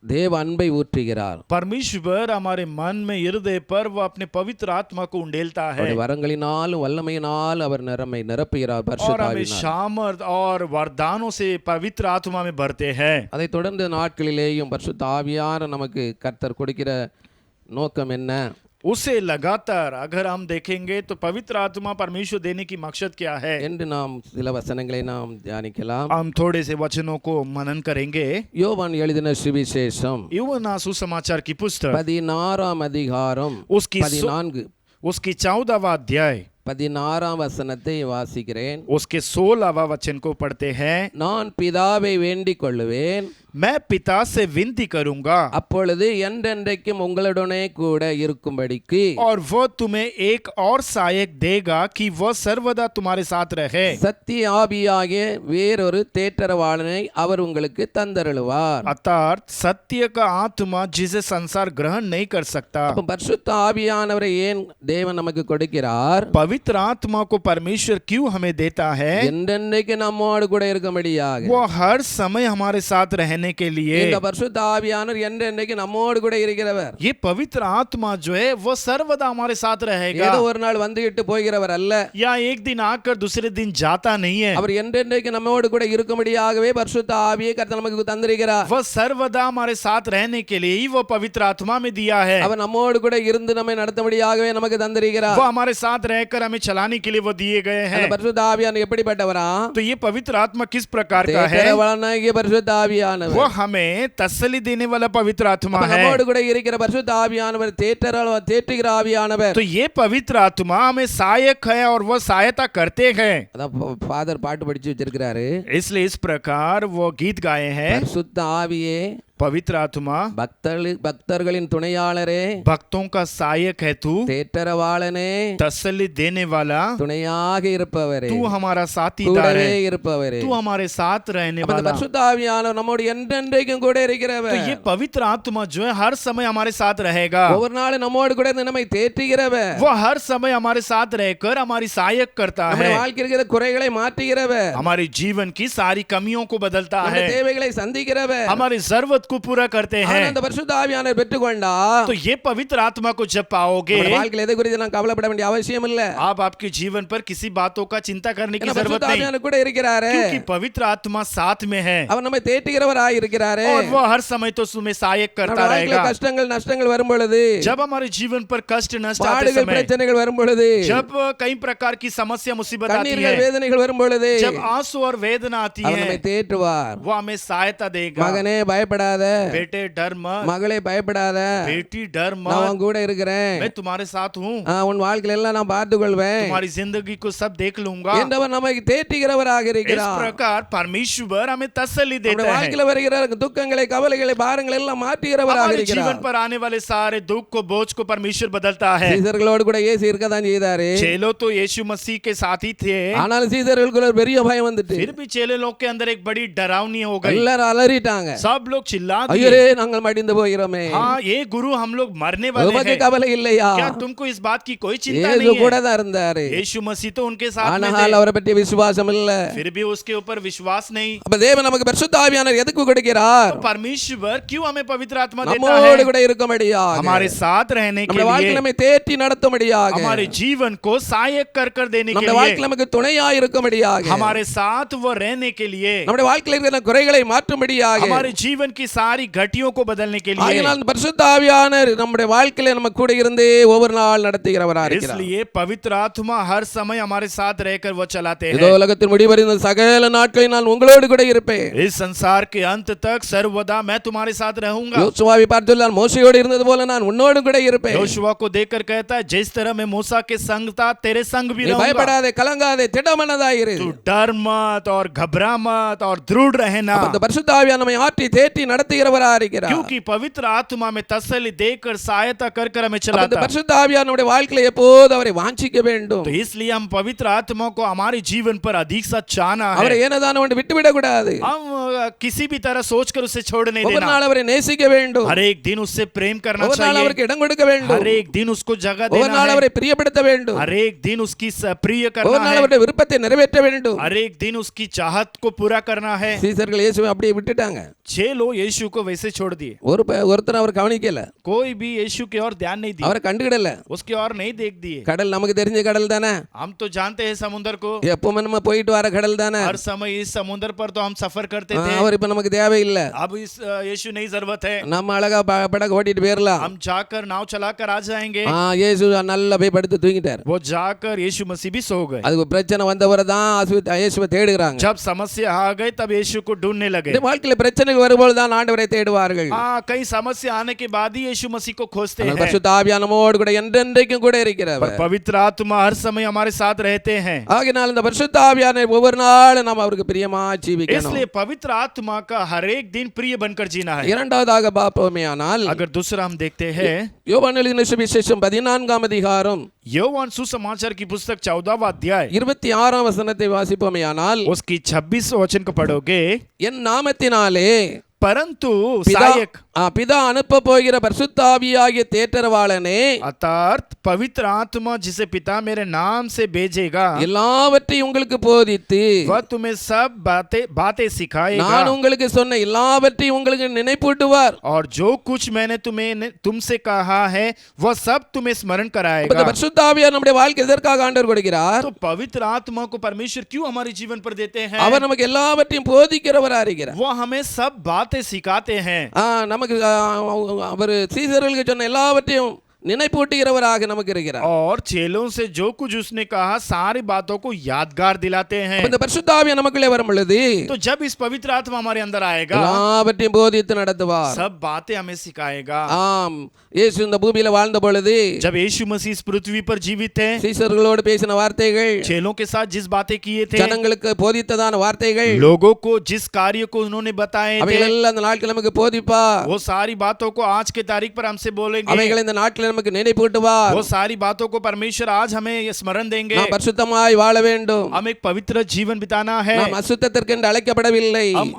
தேவ அன்பை ஊற்றுகிறார். परमेश्वर हमारे मन में हृदय पर वो अपने पवित्र आत्मा को उंडेलता है அவருடைய வரங்களினாலும் வல்லமையினால் அவர் நம்மை நிரப்புகிறார் और பரிசுத்த हमें ஆவியினால். सामर्थ और वरदानों से पवित्र आत्मा में भरते हैं। அதைத் தொடர்ந்து நாட்களிலேயும் பரிசுத்த ஆவியானவர் நமக்கு கர்த்தர் கொடுக்கிற நோக்கம் என்ன? उसे लगातार अगर हम देखेंगे तो पवित्र आत्मा परमेश्वर देने की मकसद क्या है என்று நாம் சில வசனங்களை நாம் தியானிக்கலாம். हम थोड़े से वचनों को मनन करेंगे। யோவான் எழுதின சுவிசேஷம் यूहन्ना सुसमाचार की पुस्तक 16 அதிகாரம் उसकी 14वां अध्याय 16 வசனத்தை வாசிக்கிறேன். उसके 16वां वचन को पढ़ते हैं। நான் பிதாவை வேண்டிக் கொள்ளுவேன், मैं पिता से विनती करूंगा அப்பொழுது என்றென்றைக்கும் உங்களுடனே கூட இருக்கும்படிக்கு और वह तुम्हें एक और सहायक देगा कि वह सर्वदा तुम्हारे साथ रहे। சத்திய ஆவியாகிய வேறொரு தேற்றரவாளனை அவர் உங்களுக்கு தந்தருளுவார். अर्थात सत्य का आत्मा जिसे संसार ग्रहण नहीं कर सकता। அப்ப பரிசுத்த ஆவியானவரை ஏன் தேவன் நமக்கு கொடுக்கிறார்? पवित्र आत्मा को परमेश्वर क्यों हमें देता है? என்றென்றைக்கு நம்மோடு கூட இருக்கும்படியாக. वो हर समय हमारे साथ रहने के लिए। இந்த பரிசுத்த ஆவியானவர் என்றென்றைக்கு நம்மோடு கூட இருக்கிறவர். ये पवित्र आत्मा जो है वो सर्वदा हमारे साथ रहेगा। ஏதோ ஒரு நாள் வந்துவிட்டு போகிறவர் அல்ல. या एक दिन आकर दूसरे दिन जाता नहीं है। அவர் என்றென்றைக்கு நம்மோடு கூட இருக்கும்படியாகவே பரிசுத்த ஆவியை கர்த்தர் நமக்கு தந்திருக்கிறார். वह सर्वदा हमारे साथ रहने के लिए ही वो पवित्र आत्मा में दिया है। அவர் நம்மோடு கூட இருந்து நம்மை நடத்தும்படியாகவே நமக்கு தந்திருக்கிறார். वो हमारे साथ रहकर हमें चलाने के लिए वो दिए गए हैं। அந்த பரிசுத்த ஆவியானவர் எப்படிப்பட்டவரா? तो ये पवित्र आत्मा किस प्रकार का है? தேற்றரவாளனாகிய பரிசுத்த ஆவியானவர். वो हमें तसल्ली देने वाला पवित्र आत्मा है। நம்மோடு கூட இருக்கிற பரிசுத்த ஆவியானவர் தேற்றுகிற ஆவியானவர். तो ये पवित्र आत्मा हमें सहायक है और वो सहायता करते हैं। அதான் ஃபாதர் பாட்டு படிச்சு வச்சிருக்கிறாரு. इसलिए इस प्रकार वो गीत गाए हैं। பரிசுத்த ஆவியே पवित्र आत्मा பக்தர்களின் துணையாளரே, भक्तों का सहायक है तू, தேற்றரவாளனே, तसल्ली देने वाला துணையாக இருப்பவரே, तू हमारा साथीदार கூடவே है, இருப்பவரே. तू हमारे साथ रहने அப்ப அந்த वाला। பரிசுத்த ஆவியானவர் நம்மோடு என்றென்றைக்கும் கூட இருக்கிறவர். तो ये पवित्र आत्मा जो है हर समय हमारे साथ रहेगा। ஒவ்வொரு நாளும் நம்மோடு கூட இருந்து நம்மை தேற்றுகிறவர். वो हर समय हमारे साथ रहकर हमारी सहायक करता நம்முடைய है। வாழ்க்கையில் இருக்கிற குறைகளை மாற்றுகிறவர். हमारे जीवन की सारी कमियों को बदलता நம்முடைய है। தேவைகளை சந்திக்கிறவர். हमारी जरूरत को पूरा करते ஆனா हैं। அந்த பரிசுத்த ஆவியானவர் பெற்றுக்கொண்டா तो ये पवित्र आत्मा को जब पाओगे, நம்முடைய வாழ்க்கையில எதை குறித்து நான் கவலைப்பட வேண்டிய அவசியம் இல்ல. आप आपके जीवन पर किसी बातों का चिंता करने की ஏன்னா जरूरत பரிசுத்த नहीं, ஆவியானவர் கூட இருக்கிறாரு. क्योंकि पवित्र आत्मा साथ में है அவர் நம்மை தேற்றுகிறவராய் இருக்கிறாரு. और वो हर समय तो तुम्हें सहायक करता நம்முடைய வாழ்க்கையில रहेगा। கஷ்டங்கள் நஷ்டங்கள் வரும் பொழுது, जब हमारे जीवन पर कष्ट नष्ट आते பாடுகள் समय, பிரச்சனைகள் வரும் பொழுது, जब कई प्रकार की समस्या मुसीबत आती கண்ணீர்கள் है, வேதனைகள் வரும் பொழுது, जब आंसू और वेदना आती அவர் है, நம்மை தேற்றுவார். वो हमें सहायता देगा। மகனே பயப்படாத, बेटे डर मत, மகளே பயப்படாத, बेटी डर நான் मत, உன் கூட இருக்கிறேன். मैं तुम्हारे साथ हूँ, உன் வாழ்க்கையில எல்லாம் நான் பார்த்துக் கொள்வேன் तुम्हारी जिंदगी को सब देख लूंगा। என்றவர் நம்மை தேற்றுகிறவராக इस இருக்கிறார். प्रकार परमेश्वर हमें तसल्ली நம்முடைய देता है। வாழ்க்கையில வருகிற துக்கங்களை கவலைகளை பாரங்களை எல்லாம் மாற்றுகிறவராக हमारे जीवन இருக்கிறார். पर आने वाले सारे दुख को बोझ को परमेश्वर बदलता है। சீசர்களோடு கூட இயேசு இருக்கதான் செய்தாரு. चेलों तो यीशु मसीह के साथ ही थे, ஆனாலும் சீசர்களுக்கு ஒரு பெரிய பயம் வந்துட்டு फिर भी चेले लोग के अंदर एक बड़ी डरावनी हो गई। எல்லாரும் அலறிட்டாங்க. सब लोग चिल्ला ஐயரே दिए, நாங்கள் மடிந்து போகிறோமே, हाँ ये गुरु हम लोग मरने वाले உமக்கு हैं। கவலை இல்லையா? क्या तुमको इस बात की कोई चिंता இயேசு नहीं கூட है? தான் இருந்தாரு. यीशु मसीह तो उनके साथ में ஆனால் थे, அவரை பற்றிய விசுவாசம் இல்ல. फिर भी उसके ऊपर विश्वास नहीं। அப்ப தேவன் நமக்கு பரிசுத்த ஆவியானவர் எதுக்கு கொடுக்கிறார்? तो परमेश्वर क्यों हमें पवित्र आत्मा देता நம்மோடு है? கூட இருக்கும்படியாக, हमारे साथ रहने के நம்முடைய வாழ்க்கையில लिए, நம்மை தேற்றி நடத்தும்படியாக, हमारे जीवन को सहायक कर देने के நம்முடைய लिए, வாழ்க்கையில நமக்கு துணையாய் இருக்கும்படியாக, हमारे साथ वो रहने के लिए, நம்முடைய வாழ்க்கையில இருக்கிற குறைகளை மாற்றும்படியாக, हमारे जीवन की सारी घटियों को बदलने के लिए। ஆகையால் பரிசுத்த ஆவியானவர் நம்முடைய வாழ்க்கையில நம்ம கூட இருந்தே ஒவ்வொரு நாள் நடத்துகிறவரா இருக்கிறார். इसलिए पवित्र आत्मा हर समय हमारे साथ रहकर वो चलाते இதோ हैं। உலகத்தின் முடிவறிந்த சகல நாட்களில் நான் உங்களோடு கூட இருப்பேன். इस संसार के अंत तक सर्वदा मैं तुम्हारे साथ रहूंगा। யோசுவாவை பார்த்து சொன்னார், மோசேயோடு இருந்தது போல நான் உன்னோடு கூட இருப்பேன். योशुआ को देखकर कहता है, जिस तरह मैं मूसा के संग था तेरे संग भी நீ रहूंगा। பயப்படாதே, கலங்காதே, திடமனதாய் இரு. तू डर मत और घबरा मत और दृढ़ रहना, அப்ப இந்த பரிசுத்த ஆவியானவர் நம்மை ஆற்றி தேற்றி நடத்துகிறவரா இருக்கிறார். क्योंकि पवित्र आत्मा में तसल्ली देकर सहायता कर कर हमें அப்ப இந்த चलाता है। பரிசுத்த ஆவியானவர் நம்முடைய வாழ்க்கையில எப்போது அவரை வாஞ்சிக்க வேண்டும். तो इसलिए हम पवित्र आत्मा को हमारे जीवन पर अधिक सा चाहना அவரை है। ஏனதான ஒன்று விட்டுவிடக் கூடாது. हम किसी भी तरह सोचकर उसे छोड़ नहीं ஒவ்வொரு देना। நாள் அவரை நேசிக்க வேண்டும். हर एक दिन उससे प्रेम करना ஒவ்வொரு நாள் चाहिए। அவருக்கு இடம் கொடுக்க வேண்டும். हर एक दिन उसको जगह ஒவ்வொரு देना நாள் है। அவரை பிரியப்படுத்த வேண்டும். हर एक दिन उसकी प्रिय ஒவ்வொரு करना நாள் है। அவருடைய விருப்பத்தை நிறைவேற்ற வேண்டும். हर एक दिन उसकी चाहत को पूरा करना है। சீசர்கள் இயேசுவை அப்படியே விட்டுட்டாங்க. 6 लोग यीशु को वैसे छोड़ दिए, ஒருத்தர் அவர் கவனிக்கல, कोई भी यीशु की ओर ध्यान नहीं दिया, அவரை கண்டுகிடல. उसकी ओर नहीं देख दिए। கடல் நமக்கு தெரிஞ்ச கடல் தானே, हम तो जानते हैं समुद्र को, எப்பவுமே நம்ம போயிட்டு வர கடல் தானே. हर समय इस समुद्र पर तो हम सफर करते थे। அவர் இப்ப நமக்கு தேவையில்லை. अब इस यीशु नहीं जरूरत है, நம்ம அழகா படகு ஓட்டிட்டு போயிடலாம். हम जाकर नाव चलाकर आ जाएंगे। இயேசு நல்லா போய் படுத்து தூங்கிட்டார். वो जाकर यीशु मसीह भी सो गए। அதுக்கு பிரச்சனை வந்தவரை தான் இயேசுவை தேடுகிறாங்க. जब समस्या आ गई तब यीशु को ढूंढने लगे। இந்த வாழ்க்கையில பிரச்சனைகள் வரும்போது தான் ஆண்டவரை தேடுவார்கள். कई समस्या आने के बाद ही यीशु मसीह को खोजते हैं। பரிசுத்த ஆவியானவர் நம்மோடு கூட என்றென்றைக்கும் கூட இருக்கிறவர். पवित्र आत्मा हर समय हमारे साथ रहते हैं। ஆகையால் இந்த பரிசுத்த ஆவியானவர் ஒவ்வொரு நாளும் நாம் அவருக்கு பிரியமா ஜீவிக்கணும். इसलिए पवित्र आत्मा का हर एक दिन प्रिय बनकर जीना है। இரண்டாவதாக பார்ப்போமேயானால், अगर दूसरा हम देखते हैं, யோவான் எழுதின சுவிசேஷம் 14ஆம் அதிகாரம் योवान सुसमाचार की पुस्तक 14वां अध्याय 26ஆம் வசனத்தை வாசிப்போமேயானால், उसकी 26 वचन को पढ़ोगे, என் நாமத்தினாலே परंतु பிதா सहायक பிதா அனுப்ப போகிற பரிசுத்த ஆவியாகிய தேற்றரவாளனே, अर्थात पवित्र आत्मा जिसे पिता मेरे नाम से भेजेगा, எல்லாவற்றையும் உங்களுக்கு போதித்து वह तुम्हें सब बातें सिखाएगा நான் உங்களுக்கு சொன்ன எல்லாவற்றையும் உங்களுக்கு நினைப்பூட்டுவார். और जो कुछ मैंने तुमसे कहा है वह सब तुम्हें स्मरण இந்த कराएगा। பரிசுத்த ஆவியார் நம்முடைய வாழ்க்கை எதற்காக ஆண்டவர் கொடுக்கிறார்? तो पवित्र आत्मा को परमेश्वर क्यों हमारे जीवन पर देते हैं? அவர் நமக்கு எல்லாவற்றையும் போதிக்கிறவரா இருக்கிறார். वो हमें सब बातें सिखाते हैं। நமக்கு அவர் சீசர்களுக்கு சொன்ன எல்லாவற்றையும் நினைப்பூட்டுகிறவராக நமக்கு இருக்கிறார். और चेलों से जो कुछ उसने कहा सारी बातों को यादगार दिलाते हैं। இந்த பரிசுத்த ஆவியார் நமக்குள்ளே வரும் பொழுது तो जब इस पवित्र आत्मा हमारे अंदर आएगा, எல்லாவற்றையும் போதித்து நடத்துவார். सब बातें हमें सिखाएगा। ஆம், இயேசு இந்த பூமியில வாழ்ந்த பொழுது जब यीशु मसीह इस पृथ्वी पर जीवित थे, சீசர்களோடு பேசின வார்த்தைகள், चेलों के साथ जिस बातें किए थे, ஜனங்களுக்கு போதித்ததான வார்த்தைகள், लोगों को जिस कार्य को उन्होंने बताए थे, அவைகள் எல்லாம் அந்த நாட்கள் நமக்கு போதிப்பா. वो सारी बातों को आज के तारीख पर हमसे बोलेंगे। அவைகள் இந்த நாட்கள் நமக்கு நினைப்பூட்டுவார். वो सारी बातों को परमेश्वर आज हमें ये स्मरण देंगे. நாம் பரிசுத்தமாய் வாழ வேண்டும். हम एक पवित्र जीवन बिताना है. நாம் அசுத்தத்திற்கென்று அழைக்கப்படவில்லை. हम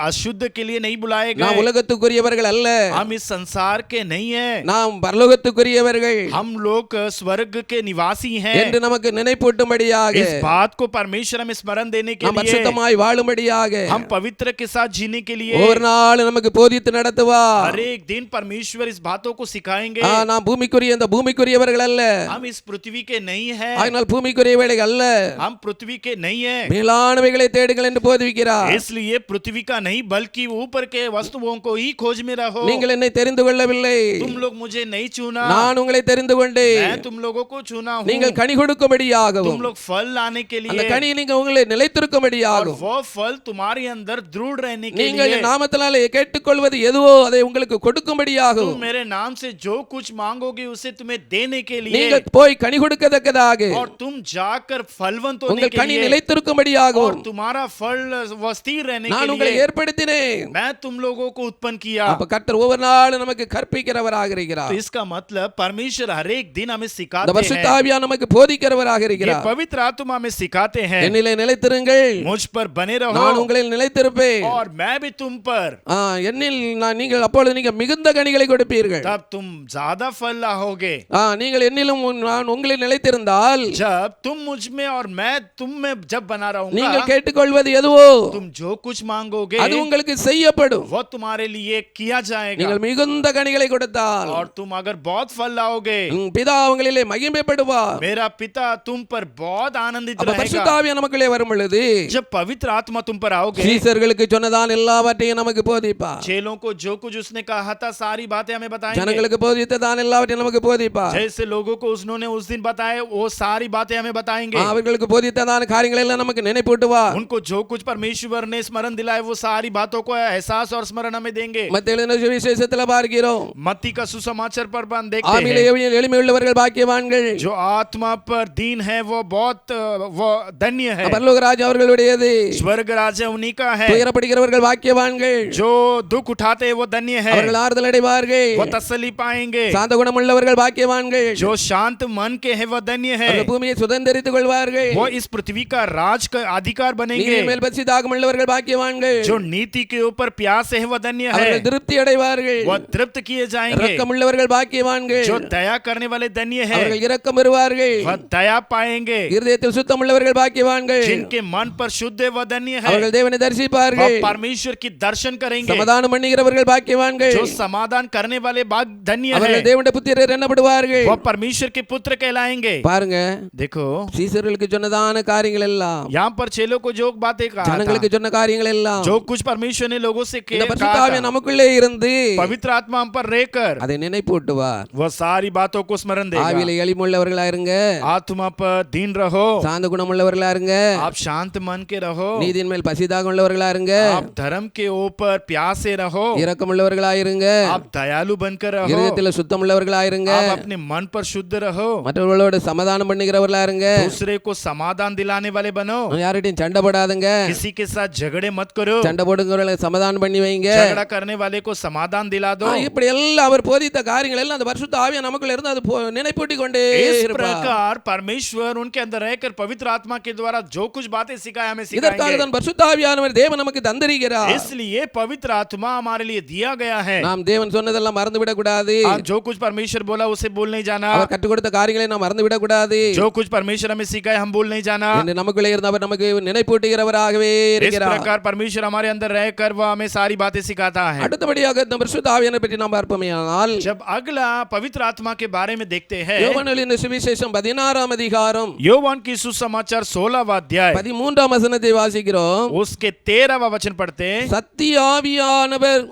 अशुद्ध के लिए नहीं बुलाए நாம் गए. உலகத்துக்குரியவர்கள் அல்ல. हम इस संसार के नहीं है. நாம் பரலோகத்துக்குரியவர்கள் हम लोग स्वर्ग के निवासी हैं. என்று நமக்கு நினைப்பூட்டும்படியாக, इस बात को परमेश्वर हमें स्मरण देने के நாம் लिए, பரிசுத்தமாய் வாழும்படியாக हम पवित्र के साथ जीने के लिए ஒவ்வொரு நாளும் நமக்கு போதித்து நடத்துவார். हर एक दिन परमेश्वर इस बातों को सिखाएंगे. நாம் பூமிக்குரிய இந்த பூமிக்குரியவர்கள் அல்ல. हम इस पृथ्वी के नहीं है. அதனால் பூமிக்குரியவைகள் அல்ல, हम पृथ्वी के नहीं है. மேலானவைகளை தேடுங்கள் என்று போதிக்கிறார். इसलिए पृथ्वी का नहीं बल्कि ऊपर के वस्तुओं को ही खोज में रहो. நீங்கள் என்னை தெரிந்து கொள்ளவில்லை, तुम लोग मुझे नहीं चुना, நான் உங்களை தெரிந்து கொண்டேன். मैं तुम लोगों को चुना हूँ. நீங்கள் கனி கொடுக்கும்படியாகவும், तुम लोग फल लाने के அந்த लिए, கனியை நீங்க உங்களை और நிலைத்திருக்கும்படியாகவும், वो फल तुम्हारे अंदर दृढ़ रहने के நீங்கள் लिए, என் நாமத்தினாலே கேட்டுக்கொள்வது எதுவோ அதை உங்களுக்கு கொடுக்கும்படியாகவும், तुम मेरे नाम से जो कुछ मांगोगे उसे तुम्हें देने के लिए, நீங்கள் போய் கனி கொடுக்கத்தக்கதாக और तुम जाकर फलवंत होने உங்கள் के கனி लिए, और நிலைத்திருக்கும்படியாகவும் तुम्हारा फल वो स्थिर रहने நான் के உங்களை लिए ஏற்படுத்தினேன். मैं तुम लोगों को उत्पन्न किया. அப்ப கர்த்தர் ஒவ்வொரு நாளும் நமக்கு கற்பிக்கிறவராக तो இருக்கிறார். इसका मतलब परमेश्वर हर एक दिन हमें இந்த सिखाते हैं. பரிசுத்த ஆவியானவர் நமக்கு போதிக்கிறவராக ये இருக்கிறார். पवित्र आत्मा हमें सिखाते हैं. என்னிலே நிலைத்திருங்கள், मुझ पर बने நான் रहो உங்களில் நிலைத்திருப்பேன். और मैं भी तुम पर, என்னில் நீங்கள் அப்பொழுது நீங்கள் மிகுந்த கனிகளை கொடுப்பீர்கள். तब तुम ज्यादा फल लाओगे. நீங்கள் என்னிலும் நான் உங்களில் நிலைத்திருந்தால், जब तुम मुझ में और मैं तुम में जब बना रहूंगा, நீங்கள் கேட்டுக்கொள்வது எதுவோ तुम जो कुछ मांगोगे அது உங்களுக்கு செய்யப்படும். वो तुम्हारे लिए किया जाएगा. நீங்கள் மிகுந்த கனிகளை கொடுத்தால் और तुम अगर बहुत फल लाओगे, பிதா உங்களிலே மகிமைப்படுவார். मेरा पिता तुम पर बहुत आनंदित அப்ப பரிசுத்த रहेगा. ஆவியானவர் நமக்குள்ளே வரும் பொழுது जब पवित्र आत्मा तुम पर आओगे, சீசர்களுக்கு சொன்னதான் எல்லாவற்றையும் நமக்கு போதிப்பார். चेलों को जो कुछ उसने कहा था सारी बातें हमें बताएंगे. ஜனங்களுக்கு போதித்ததான் எல்லாவற்றையும் நமக்கு போதிப்பார். जैसे लोगों को उन्होंने उस दिन बताए वो सारी बातें हमें बताएंगे. அவர்களுக்கு போதித்ததான காரியங்களை எல்லாம் நமக்கு நினைப்பூட்டுவார். उनको जो कुछ परमेश्वर ने स्मरण दिलाए वो सारी बातों को एहसास और स्मरण हमें देंगे. மத்தேயு எழுதின சுவிசேஷத்துல பார்க்கிறோம், मत्ती का सुसमाचार पर हम देखते ஆவியிலே हैं, எளிமையுள்ளவர்கள் பாக்கியவான்கள், जो आत्मा पर दीन है वो बहुत वो धन्य है. பரலோக ராஜ்யம் அவர்களுடையது. स्वर्ग राज्य उन्हीं का है. துயரப்படுகிறவர்கள் பாக்கியவான்கள், जो दुख उठाते हैं वो धन्य है, அவர்கள் ஆறுதல் அடைவார்கள். वो तसल्ली पाएंगे. சாந்த குணமுள்ளவர்கள் பாக்கியவான்கள், जो शांत मन के है वो धन्य है, அவர்கள் பூமியை சுதந்தரித்துக் கொள்வார்கள். वो इस पृथ्वी का राज का अधिकार बनेंगे. நீதியின் மேல் பசி தாகமுள்ளவர்கள் பாக்கியவான்கள், जो नीति के ऊपर प्यास है वो धन्य है, அவர்கள் திருப்தி அடைவார்கள். वो तृप्त किए जाएंगे. இரக்கமுள்ளவர்கள் பாக்கியவான்கள், जो दया करने वाले धन्य है, அவர்கள் இரக்கம் பெறுவார்கள். वह दया पाएंगे. இருதயத்தில் சுத்தமுள்ளவர்கள் பாக்கியவான்கள், जिनके मन पर शुद्ध है वह धन्य है, அவர்கள் தேவனை वह தரிசிப்பார்கள். परमेश्वर की दर्शन करेंगे. சமாதானம் பண்ணுகிறவர்கள் பாக்கியவான்கள், जो समाधान करने वाले धन्य है, அவர்கள் தேவனுடைய புத்திரர் என்னப்படுவார்கள். वह परमेश्वर के पुत्र कहलाएंगे. பாருங்க, देखो சீசர்களுக்கு சொன்னதான காரியங்கள் எல்லாம், यहाँ पर चेलों को जो बातें कहा ஜனங்களுக்கு था, சொன்ன காரியங்கள் எல்லாம், जो कुछ परमेश्वर ने लोगों से இந்த பரிசுத்த कहा ஆவியானவர் था, நமக்குள்ளே இருந்து पवित्र आत्मा हम पर रहकर அதை நினைப்பூட்டுவார். वह सारी बातों को स्मरण देगा. ஆவியிலே எளிமுள்ளவர்களா இருங்க, आत्मा पर दीन रहो, சாந்த குணமுள்ளவர்களா இருங்க, आप शांत मन के रहो, நீதியின் மேல் பசிதாக உள்ளவர்களா இருங்க, आप धर्म के ऊपर प्यासे रहो, இரக்கமுள்ளவர்களா இருங்க, आप दयालु बनकर रहो, இருதயத்தில் சுத்தமுள்ளவர்களா இருங்க, आप अपने मन पर शुद्ध रहो, மற்றவர்களோடு சமாதானம் பண்ணுகிறவர்களா இருங்க, दूसरे को समाधान दिलाने वाले बनो, யார்கிட்டயும் சண்டை போடாதுங்க, किसी के साथ झगड़े मत करो, சண்டை போடுங்கிறவர்களை சமாதானம் பண்ணி வைங்க. झगड़ा करने वाले को समाधान दिला दो. இப்படி எல்லாம் அவர் போதித்த காரியங்கள் எல்லாம் அந்த பரிசுத்த ஆவியானவர் நமக்குள்ள இருந்து அது நினைப்பூட்டி கொண்டே इस இருப்பார். प्रकार परमेश्वर उनके अंदर रहकर पवित्र आत्मा के द्वारा जो कुछ बातें सिखाए हमें இதற்காக सिखाएंगे. தான் பரிசுத்த ஆவியானவர் தேவன் நமக்கு தந்திருக்கிறார். इसलिए पवित्र आत्मा हमारे लिए दिया गया है. நாம் தேவன் சொன்னதெல்லாம் மறந்து விட கூடாது. आप जो कुछ परमेश्वर बोला उसे भूल नहीं जाना, அவர் கற்றுக் கொடுத்த காரியங்களை நாம் மறந்து விட கூடாது. जो कुछ परमेश्वर हमें सिखाए हम भूल नहीं जाना. என்று நமக்குள்ளே இருந்து அவர் நமக்கு நினைப்பூட்டுகிறவராகவே इस இருக்கிறார். प्रकार परमेश्वर हमारे अंदर रहकर वह हमें सारी बातें सिखाता है. அடுத்தபடியாக இந்த பரிசுத்த ஆவியானவரை பற்றி நாம் பார்ப்போமேயானால், जब अगला पवित्र आत्मा के बारे में देखते हैं, யோவான் எழுதின சுவிசேஷம் 16ஆம் அதிகாரம் योवान की सुसमाचार 16वां अध्याय 13ஆம் வசனத்தை வாசிக்கிறோம். उसके 13वां वचन पढ़ते हैं. சத்திய ஆவியானவர்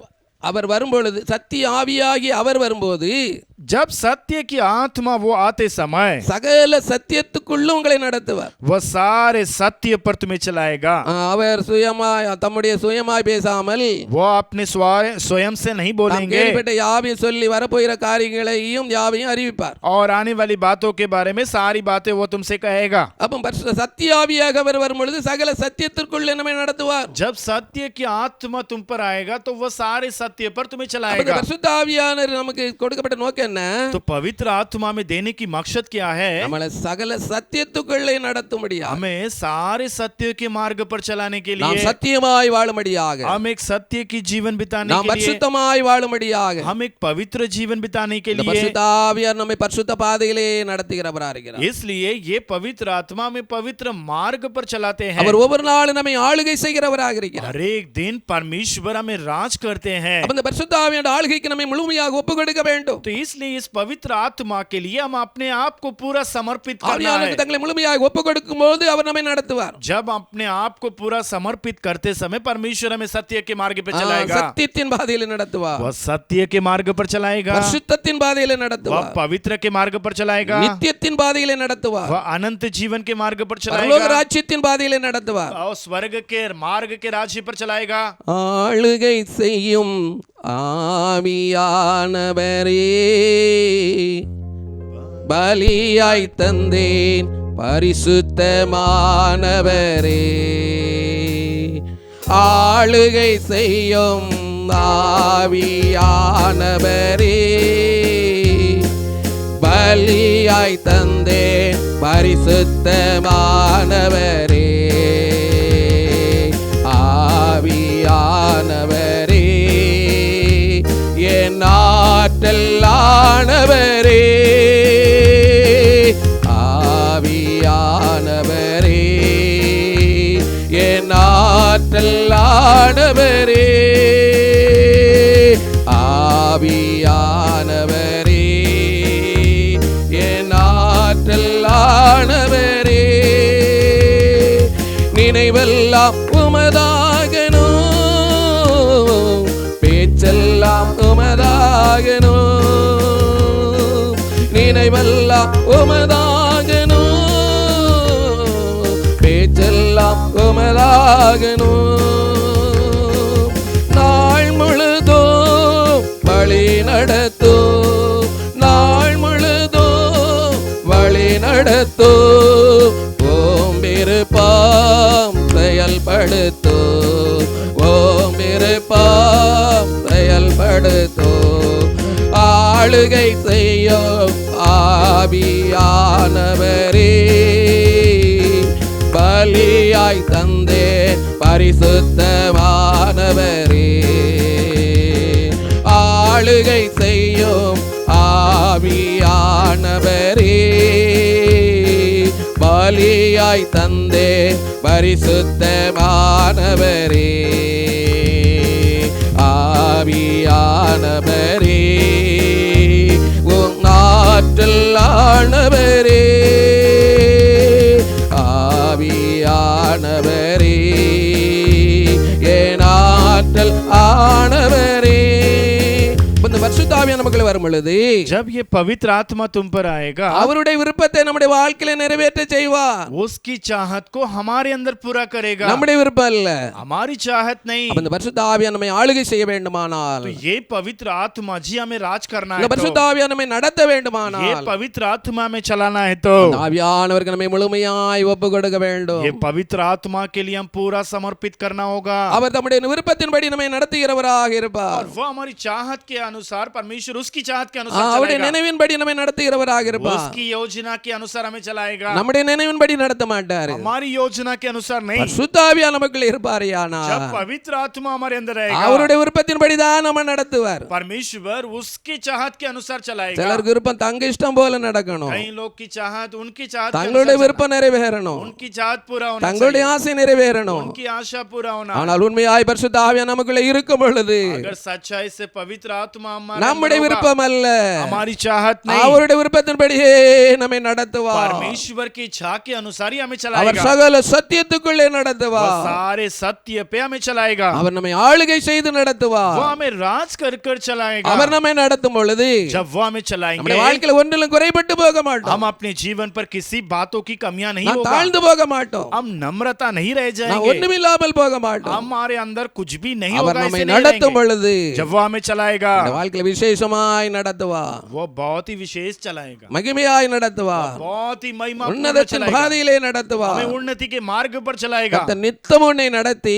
அவர் வரும்பொழுது, சத்திய ஆவியாகி அவர் வரும்போது, जब सत्य की आत्मा वो आते समय சகல சத்தியத்துக்குள்ள உங்களை நடத்துவார். वह सारे सत्य पर तुम्हें चलाएगा. அவர் சுயமாய் தம்முடைய சுயமாய் பேசாமல் वो अपने स्वयं से नहीं தாம் बोलेंगे கேள்விப்பட்ட யாவையும் சொல்லி வரப்போகிற காரியங்களையும் யாவையும் அறிவிப்பார். और आने वाली बातों के बारे में सारी बातें वो तुमसे कहेगा. அப்ப சத்திய ஆவியாக அவர் வரும்பொழுது சகல சத்தியத்திற்குள்ள நம்மை நடத்துவார். जब सत्य की आत्मा तुम पर आएगा तो वह सारे सत्य पर तुम्हें அப்ப இந்த चलाएगा. பரிசுத்த ஆவியானவர் நமக்கு கொடுக்கப்பட்ட நோக்கம் என்ன? तो पवित्र आत्मा में देने की मकसद क्या है? நம்மளை சகல சத்தியத்துக்குள்ளே நடத்தும்படியா, हमें सारे सत्य के मार्ग पर चलाने के நாம் लिए, சத்தியமாய் வாழும்படியாக, हम एक सत्य की जीवन बिताने நாம் के लिए, பரிசுத்தமாய் வாழும்படியாக, हम एक पवित्र जीवन बिताने के இந்த लिए, பரிசுத்த ஆவியார் நம்மை பரிசுத்த பாதையிலே நடத்துகிறவரா இருக்கிறார். इसलिए ये पवित्र आत्मा में पवित्र मार्ग पर चलाते हैं. அவர் ஒவ்வொரு நாளும் நம்மை ஆளுகை செய்கிறவராக இருக்கிறார். हर एक दिन परमेश्वर हमें राज करते हैं. அப்ப இந்த பரிசுத்த ஆவியார் ஆளுகைக்கு நம்மை முழுமையாக ஒப்புக்கொடுக்க வேண்டும். तो इसलिए इस पवित्र आत्मा के लिए हम अपने आप को पूरा समर्पित करना है. ஆவியானவருக்கு தங்களை முழுமையாக ஒப்புக்கொடுக்கும்போது அவர் நம்மை நடத்துவார். जब अपने आप को पूरा समर्पित करते समय परमेश्वर हमें सत्य के मार्ग पर चलाएगा. சத்தியத்தின் பாதையிலே நடத்துவார். वह सत्य के मार्ग पर चलाएगा. பரிசுத்தத்தின் பாதையிலே वह நடத்துவார். पवित्र के मार्ग पर चलाएगा. நித்தியத்தின் பாதையிலே நடத்துவார். वह अनंत जीवन के मार्ग पर பரலோக चलाएगा. ராஜ்யத்தின் பாதையிலே நடத்துவார். और स्वर्ग के मार्ग के राज्य पर चलाएगा. ஆளுகை செய்யும் ஆவியானவரே, பலியாய் தந்தேன் பரிசுத்தமானவரே. ஆளுகை செய்யும் ஆவியானவரே, பலியாய் தந்தேன் பரிசுத்தமானவரே. ஆவியானவரே, என் ஆற்றலானவரே. ஆவியானவரே, என் ஆற்றலானவரே. ஆவியானவரே, என் ஆற்றலானவரே. நினைவெல்லாம் உமதாகணும், பேச்செல்லாம் உமதாகணும். நினைவெல்லாம் உமதாகணும், பேச்செல்லாம் உமதாகணும். நாள் முழுதும் வழி நடத்தும், நாள் முழுதும் வழி நடத்தும். ஓம் விருப்பம் செயல்படுத்தும், ஓம் விருப்பம் செயல்படுத்தும். ஆளுகை செய்யும் ஆவியானவரே, பலியாய் தந்தேன் பரிசுத்தமானவரே. ஆளுகை செய்யும் ஆவியானவரே, பலியாய் தந்தேன் பரிசுத்தமானவரே. ஆவியானவரே, உம் ஆற்றலானவரே. ஆவியானவரே, என் ஆற்றல் ஆனவரே. இந்த பரிசுத்த ஆவியானவர் நமக்குள்ள வரும் பொழுது, जब ये पवित्र आत्मा तुम पर आएगा, அவருடைய விருப்பத்தை நம்முடைய வாழ்க்கையில நிறைவேற்ற செய்வார். उसकी चाहत को हमारे अंदर पूरा करेगा. நம்முடைய விருப்பம் இல்ல, हमारी चाहत नहीं. அப்ப இந்த பரிசுத்த ஆவியானவர் நம்மை ஆளுகை செய்ய வேண்டுமானால், तो ये पवित्र आत्मा जी हमें राज करना இந்த है. பரிசுத்த तो ஆவியானவர் நம்மை நடத்த ये வேண்டுமானால், पवित्र आत्मा में चलाना है. तो அந்த ஆவியானவருக்கு நம்மை முழுமையாய் ஒப்பு கொடுக்க வேண்டும். ये पवित्र आत्मा के लिए हम पूरा समर्पित करना होगा. அவர் நம்முடைய விருப்பத்தின்படி நம்மை நடத்துகிறவராக இருப்பார். और वो हमारी चाहत के अनुसार, परमेश्वर उसकी चाहत के अनुसार அவருடைய चलाएगा. நினைவின்படி நம்மை நடத்துகிறவராக இருப்பார். उसकी योजना के अनुसार हमें चलाएगा. நம்முடைய நினைவின்படி நடத்த மாட்டார். हमारी योजना के अनुसार नहीं. பரிசுத்த ஆவியானவர் நமக்குள்ள இருப்பாரேயானா, जब पवित्र आत्मा हमारे अंदर रहेगा, அவருடைய விருப்பத்தின்படி தான் நம்ம நடத்துவார். परमेश्वर उसकी चाहत के अनुसार चलाएगा. சிலருக்கு விருப்பம் தங்க இஷ்டம் போல நடக்கணும், कई लोग की चाहत उनकी चाहत के தங்களுடைய अनुसार விருப்பம் நிறைவேறணும், उनकी चाहत पूरा होना தங்களுடைய चाहिए. ஆசை நிறைவேறணும். उनकी आशा पूरा होना. ஆனால் உண்மையாய் பரிசுத்த ஆவியானவர் நமக்குள்ள இருக்கும் பொழுது, अगर सच्चाई से पवित्र आत्मा हमारे நம்முடைய अंदर होगा, விருப்பம் அல்ல, हमारी चाहत नहीं, அவருடைய விருப்பத்தின்படியே நம்மை நடத்துவார். परमेश्वर की इच्छा के अनुसार ही हमें அவர் चलाएगा. சகல சத்தியத்துக்குள்ளே वह நடத்துவார். सारे सत्य पे हमें चलाएगा. அவர் நம்மை ஆளுகை செய்து वो நடத்துவார். हमें राज कर कर चलाएगा. அவர் நம்மை நடத்தும் பொழுது जब वो हमें चलाएंगे, நம்முடைய வாழ்க்கையில ஒன்றிலும் குறைபட்டு போக மாட்டோம். हम अपने जीवन पर किसी बातों की कमियां नहीं நாம் होगा. தாழ்ந்து போக மாட்டோம். हम नम्रता नहीं रह நாம் जाएंगे. ஒண்ணுமில்லாமல் போக மாட்டோம். हमारे अंदर कुछ भी नहीं அவர் होगा. நம்மை ऐसे नहीं நடத்தும் रहेंगे. பொழுது जब वो हमें चलाएगा, நம்முடைய வாழ்க்கையில விசேஷ விசேஷமாய் நடத்துவார், वो बहुत ही विशेष चलाएगा, மகிமையாய் நடத்துவார், बहुत ही महिमा உன்னதத்தின் பாதையிலே நடத்துவார். हमें उन्नति के मार्ग पर चलाएगा। கர்த்தர் நித்தம் உன்னை நடத்தி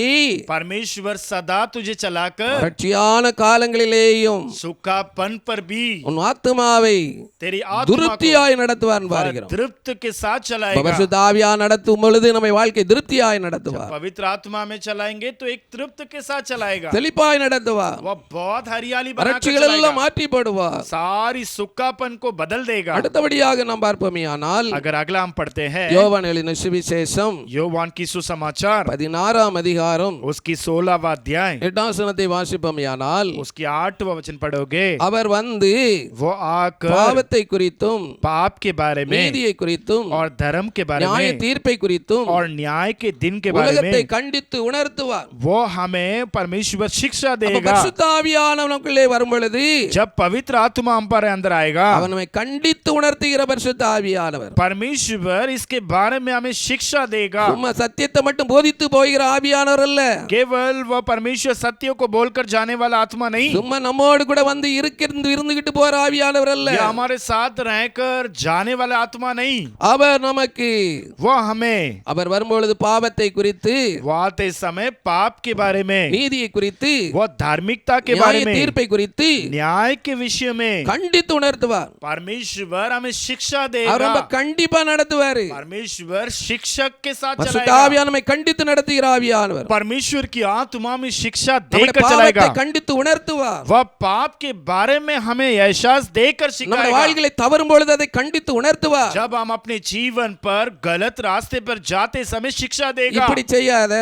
परमेश्वर सदा तुझे चलाकर வறட்சியான காலங்களிலேயும் सुखापन पर भी உன் ஆத்துமாவை तेरी आत्मा को திருப்தியாய் நடத்துவார் பாருகிறோம். तृप्त के साथ चलाएगा। பரிசுத்த ஆவியானவர் நடத்தும் பொழுது நம்மை வாழ்க்கை திருப்தியாய் நடத்துவார், पवित्र आत्मा में चलाएंगे तो एक तृप्त के साथ चलाएगा, செழிப்பாய் நடத்துவார், वो बहुत हरियाली बनाकर வறட்சிகள் எல்லாம் चलाएगा, மாற்றி போடுவார். सारी सुक्कापन को बदल देगा। அடுத்தபடியாக நாம் பார்ப்போமேயானால் अगर अगला हम पढ़ते हैं யோவான் எழுதின சுவிசேஷம் योवान की सुसमाचार 16 அதிகாரம் उसकी 16वां अध्याय 8 வசனத்தை வாசிப்போமேயானால், उसकी 8वां वचन पढ़ोगे, அவர் வந்து वो आकर பாவத்தை குறித்தும் पाप के बारे में நீதியை குறித்தும் और धर्म के बारे நியாய में தீர்ப்பை குறித்தும் और न्याय के दिन के बारे உலகத்தை में கண்டித்து உணர்த்துவார். वो हमें परमेश्वर शिक्षा அப்ப देगा। பரிசுத்த ஆவியானவர் நமக்குள்ளே வரும் பொழுது जब पवित्र आत्मा हम पर अंदर आएगा, அவர் நம்மை கண்டித்து உணர்த்துகிற பரிசுத்த ஆவியானவர், परमेश्वर इसके बारे में हमें शिक्षा देगा। சும்மா சத்தியத்தை மட்டும் போதித்து போகிற ஆவியானவர் அல்ல, केवल वह परमेश्वर सत्य को बोलकर जाने वाला आत्मा नहीं, சும்மா நம்மோடு கூட வந்து இருந்துகிட்டு போற ஆவியானவர் அல்ல, ये हमारे साथ रहकर जाने वाला आत्मा नहीं, அவர் நமக்கு वो हमें அவர் வரும்பொழுது பாவத்தை குறித்து वो आते समय पाप के बारे में, நீதியை குறித்து वो धार्मिकता के நியாய बारे में, தீர்ப்பை குறித்து न्याय के विषय में கண்டித்து உணர்த்துவார். परमेश्वर हमें शिक्षा அவர் ரொம்ப देगा। கண்டிப்பா நடத்துவாரு. परमेश्वर शिक्षक के साथ பரிசுத்த चलाएगा। ஆவியானவர் நம்மை கண்டித்து நடத்துகிற ஆவியானவர் परमेश्वर की आत्मा में शिक्षा நம்முடைய देकर பாவத்தை चलाएगा। கண்டித்து உணர்த்துவார். वह पाप के बारे में हमें एहसास देकर நம்முடைய सिखाएगा। வாழ்க்கையை தவறும் பொழுது அதை கண்டித்து உணர்த்துவார். जब हम अपने जीवन पर गलत रास्ते पर जाते समय शिक्षा देगा। இப்படி செய்யாத,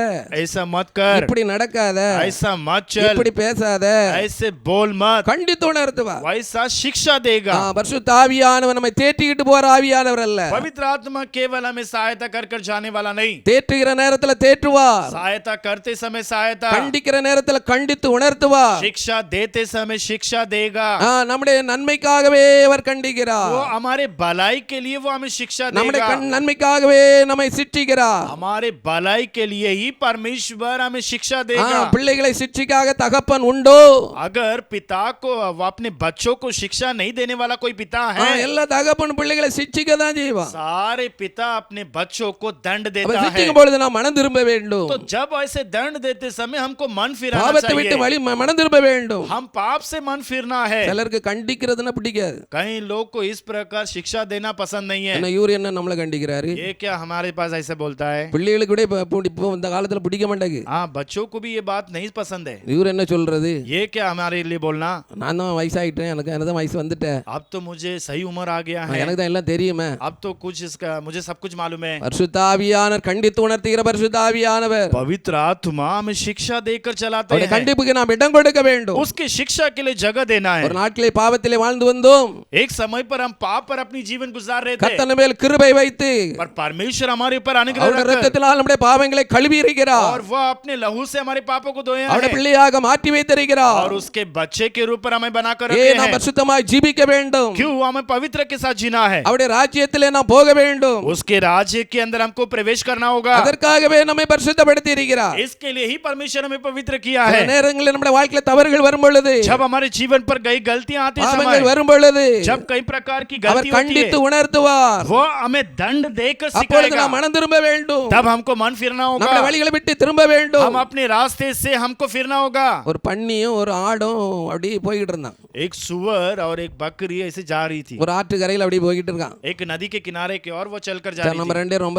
ऐसा मत कर, இப்படி நடக்காத, ऐसा मत चल, இப்படி பேசாத, ऐसे बोल मत, கண்டித்து உணர்த்துவார். वैसा शिक्षा देगा। பரிசுத்த ஆவியானவர் நம்மை தேற்றிக்கிட்டு போற ஆவியானவர் அல்ல, पवित्र आत्मा केवल हमें सहायता कर कर जाने वाला नहीं, தேற்றுகிற நேரத்துல தேற்றுவார், सहायता करते समय सहायता, கண்டிக்கிற நேரத்துல கண்டித்து உணர்த்துவார். शिक्षा देते समय शिक्षा देगा। நம்முடைய நன்மைக்காகவே அவர் கண்டிக்கிறார், वो हमारे भलाई के लिए वो हमें शिक्षा நம்முடைய देगा। நன்மைக்காகவே நம்மை சிற்றிக்கிறார். हमारे भलाई के लिए ही परमेश्वर हमें शिक्षा देगा। பிள்ளைகளை சிற்றிக்காக தகப்பன் உண்டோ? अगर पिता को वो अपने बच्चों को शिक्षा नहीं देने वाला कोई पिता है, எல்லா தகப்பன் பிள்ளைகளை சிற்றிக்க தான் செய்வான். सारे पिता अपने बच्चों को दंड அப்ப देता है। சிற்றிக்கும் பொழுது நாம் மனம் திரும்ப வேண்டும், तो जब ऐसे दंड देते समय हमको मन फिराना பாவத்தை விட்டு चाहिए। மனம் திரும்ப வேண்டும். हम पाप से मन फिरना है। சிலருக்கு கண்டிக்கிறதுனா பிடிக்காது. कई लोग को इस प्रकार शिक्षा देना पसंद नहीं है। என்ன இவரு என்ன நம்மள கண்டிக்கிறாரு? ये क्या हमारे पास ऐसे बोलता है? பிள்ளைகளுக்கு கூட இப்போ இந்த காலத்துல பிடிக்க மாட்டேங்குது. हाँ, बच्चों को भी ये बात नहीं पसंद है। இவரு என்ன சொல்றது? ये क्या हमारे लिए बोलना? நான் தான் வயசாயிட்டேன், எனக்கு வயசு வந்துட்டேன், अब तो मुझे सही उम्र आ गया है, எனக்கு தான் எல்லாம் தெரியுமே. अब तो कुछ इसका मुझे सब कुछ मालूम है। பரிசுத்த ஆவியானவர் கண்டித்து உணர்த்துகிற பரிசுத்த ஆவியானவர், पवित्र आत्मा हमें शिक्षा देकर चलाते அவருடைய हैं। கண்டிப்புக்கு நாம் இடம் கொடுக்க வேண்டும். उसकी शिक्षा के लिए जगह देना है। ஒரு நாட்களே பாவத்திலே வாழ்ந்து வந்தோம், एक समय पर हम पाप पर अपनी जीवन गुजार रहे थे, கர்த்தர் மேல் கிருபை வைத்து पर परमेश्वर हमारे ऊपर अनुग्रह அவருடைய रखकर இரத்தத்தினால் நம்முடைய பாவங்களை கழுவி இருக்கிறார், और वह अपने लहू से हमारे पापों को धोया அவருடைய है பிள்ளையாக மாற்றி வைத்திருக்கிறார். और उसके बच्चे के रूप पर हमें बनाकर ஏ रखे நாம் हैं। பரிசுத்தமாய் ஜீவிக்க வேண்டும், क्यों? हमें पवित्र के साथ जीना है। அவருடைய ராஜ்யத்திலே நாம் போக வேண்டும். उसके राज्य के अंदर हमको प्रवेश करना होगा। அதற்காகவே நம்மை பரிசுத்தப்படுத்தி இருக்கிறார். इसके लिए ही परमेश्वर हमें पवित्र किया சில है। நேரங்களில் நம்முடைய வாழ்க்கையில தவறுகள் வரும் பொழுது, जब हमारे जीवन पर कई गलतियां आती பாவங்கள் समय, வரும் பொழுது जब कई प्रकार की அவர் गलती होती கண்டித்து है, உணர்த்துவார். वो हमें दंड देकर அப்பொழுது सिखाएगा। நாம் மனம் திரும்ப வேண்டும், तब हमको मन फिरना நம்முடைய होगा। வழிகளை விட்டு திரும்ப வேண்டும். हम अपने रास्ते से हमको फिरना होगा। ஒரு பன்னியும் ஒரு ஆடும் அப்படியே போய்கிட்டு இருந்தான். एक सुअर और एक बकरी ऐसे जा रही थी, ஒரு ஆற்றுக்கரையில் அப்படியே போய்கிட்டு இருக்கான். एक नदी के किनारे की ओर वो चलकर जा சரி, रही நம்ம थी ரெண்டே ரொம்ப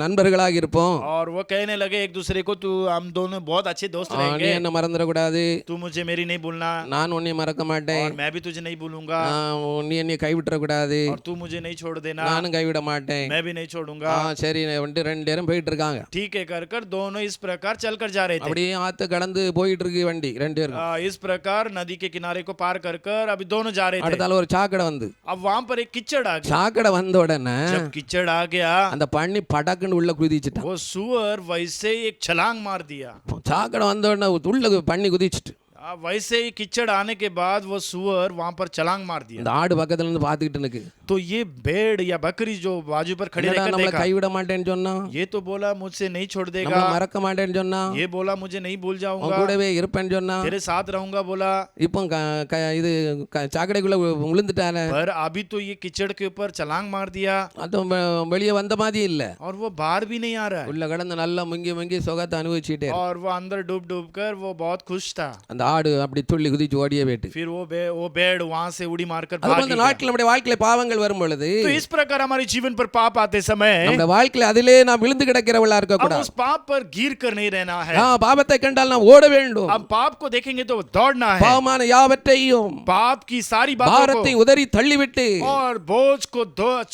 நண்பர்களாக இருப்போம், और वो कहने लगे एक दूसरे को, तू हम दोनों बहुत अच्छे दोस्त நீ रहेंगे, என்ன மறந்துடக்கூடாது, तू मुझे मेरी नहीं भूलना நான் உன்னை மறக்க மாட்டேன், और मैं भी तुझे नहीं भूलूंगा, நீ என்னை கைவிட்டுறக்கூடாது, और तू मुझे नहीं छोड़ देना, நானும் கைவிட மாட்டேன். मैं भी नहीं छोड़ूंगा। சரி வந்துட்டு ரெண்டு பேரும் போயிட்டு இருக்காங்க. ठीक है कर कर दोनों इस प्रकार चलकर जा रहे थे। அப்படியே ஆத்து கடந்து போயிட்டு இருக்கு வண்டி ரெண்டு பேரும். इस प्रकार नदी के किनारे को पार कर कर अभी दोनों जा रहे थे। அடுத்தால ஒரு சாக்கடை வந்து, अब वहां पर एक कीचड़ आ गया। சாக்கடை வந்த உடனே जब कीचड़ आ गया, அந்த பண்ணி படக்குன்னு உள்ள குதிச்சுட்டான். वो सुअर वैसे ही एक छलांग मार दिया। சாக்கடை வந்த உடனே உள்ள பண்ணி குதிச்சுட்டு वैसे ही कीचड़ आने के बाद वो सुअर वहां पर छलांग मार दिया। இந்த ஆடு பக்கத்துல இருந்து பார்த்துக்கிட்டு நிக்கு. तो ये भेड़ या बकरी जो बाजू पर खड़ी என்னடா रहकर நம்மள देखा, கைவிட மாட்டேன்னு சொன்னா, ये तो बोला मुझसे नहीं छोड़ देगा, நம்மள மறக்க மாட்டேன்னு சொன்னா, ये बोला मुझे नहीं भूल உன் जाऊंगा, கூடவே இருப்பேன்னு சொன்னா, तेरे साथ रहूंगा बोला, இப்போ இது சாக்கடைக்குள்ள விழுந்துட்டானே, पर अभी तो ये कीचड़ के ऊपर छलांग मार दिया அது வெளியே வந்த மாதிரி இல்ல, और वो बाहर भी नहीं आ रहा है, உள்ள கடந்து நல்லா முங்கி முங்கி சுகத்தை அனுபவிச்சுட்டே और वो अंदर डूब डूब कर वो बहुत खुश था। அந்த ஆடு அப்படி துள்ளி குதிச்சு ஓடியே போயிட்டு. फिर वो भेड़ वहां से उड़ी मारकर அதுபோல भाग அந்த गया। நாட்கள் நம்முடைய வாழ்க்கையில பாவங்கள் வரும் பொழுது, तो इस प्रकार हमारे जीवन पर पाप आते समय நம்முடைய வாழ்க்கையில அதிலே நாம் விழுந்து கிடக்கிறவளா இருக்க हम கூடாது. उस पाप पर गिर कर नहीं रहना है। பாவத்தை கண்டால் நாம் ஓட வேண்டும். अब पाप को देखेंगे तो दौड़ना है, பாவமான யாவற்றையும் पाप की सारी बातों பாரத்தை को உதறி தள்ளிவிட்டு और बोझ को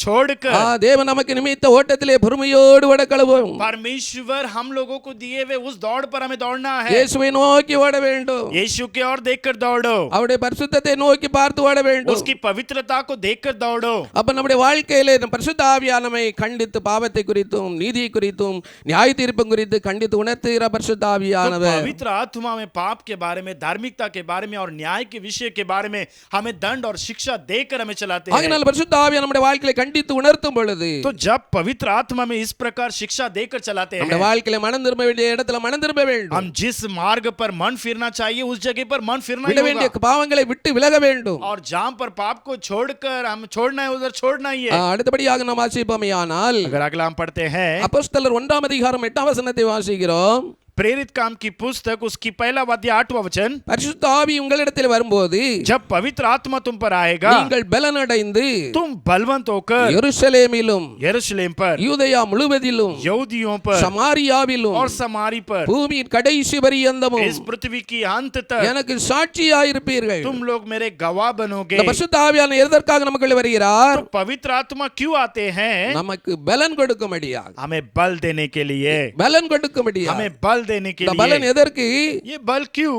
छोड़कर தேவன் நமக்கு நிமித்த ஓட்டத்திலே பொறுமையோடு ஓட கழுவோம். परमेश्वर हम लोगों को दिए हुए उस दौड़ पर हमें दौड़ना है। இயேசுவை நோக்கி ஓட வேண்டும். यीशु के ओर देखकर दौड़ो, அவருடைய பரிசுத்தத்தை நோக்கி பார்த்து ஓட வேண்டும். उसकी पवित्रता को देखकर दौड़ो। அப்ப நம்முடைய வாழ்க்கையிலே பரிசுத்த ஆவியானவரை கண்டித்து பாவத்தை குறித்தும் நீதியை குறித்தும் நியாய தீர்ப்பு குறித்து கண்டித்து உணர்த்துகிற பரிசுத்த तो ஆவியானவர் पवित्र आत्मा में पाप के बारे में, धार्मिकता के बारे में और न्याय के विषय के बारे में हमें दंड और शिक्षा देकर हमें चलाते हैं। ஆகையால் பரிசுத்த ஆவியானவர் நம்முடைய வாழ்க்கையிலே கண்டித்து உணர்த்தும் பொழுது, तो जब पवित्र आत्मा में इस प्रकार शिक्षा देकर चलाते நம்முடைய हैं, வாழ்க்கையில மனம் திரும்ப வேண்டிய இடத்துல மனம் திரும்ப வேண்டும். हम जिस मार्ग पर मन फिरना चाहिए उस जगह पर मन फिरना விட ही வேண்டிய होगा, பாவங்களை விட்டு விலக வேண்டும். और जहां पर पाप को छोड़कर हम छोड़ना है उधर छोड़ना ही है। அடுத்தபடியாக நாம் வாசிப்போமேயானால், अगर अगला हम पढ़ते हैं அப்போஸ்தலர் 1 அதிகாரம் 8 வசனத்தை வாசிக்கிறோம். प्रेरित काम की पुस्तक उसकी पहला अध्याय 8वां वचन, பரிசுத்த ஆவி உங்களிடத்தில் வரும்போது जब पवित्र आत्मा तुम पर आएगा நீங்கள் பலனடைந்து तुम बलवंत होकर எருசலேமிலும் यरूशलेम पर, யூதேயா முழுவதிலும் यहूदियों पर சமாரியாவிலும் और समारी पर, பூமியின் கடைசி பரியந்தமும் इस पृथ्वी की अंत तक எனக்கு சாட்சியாயிருப்பீர்கள். तुम लोग मेरे गवाह बनोगे। இந்த பரிசுத்த ஆவியானவர் எதற்காக நமக்குள்ள வருகிறார்? तो पवित्र आत्मा क्यों आते हैं? நமக்கு பலன் கொடுக்கும்படியாக, हमें बल देने के लिए, பலன் கொடுக்கும்படியாக. हमें बल देने के இந்த பலன் लिए। எதற்கு? ये बल क्यों?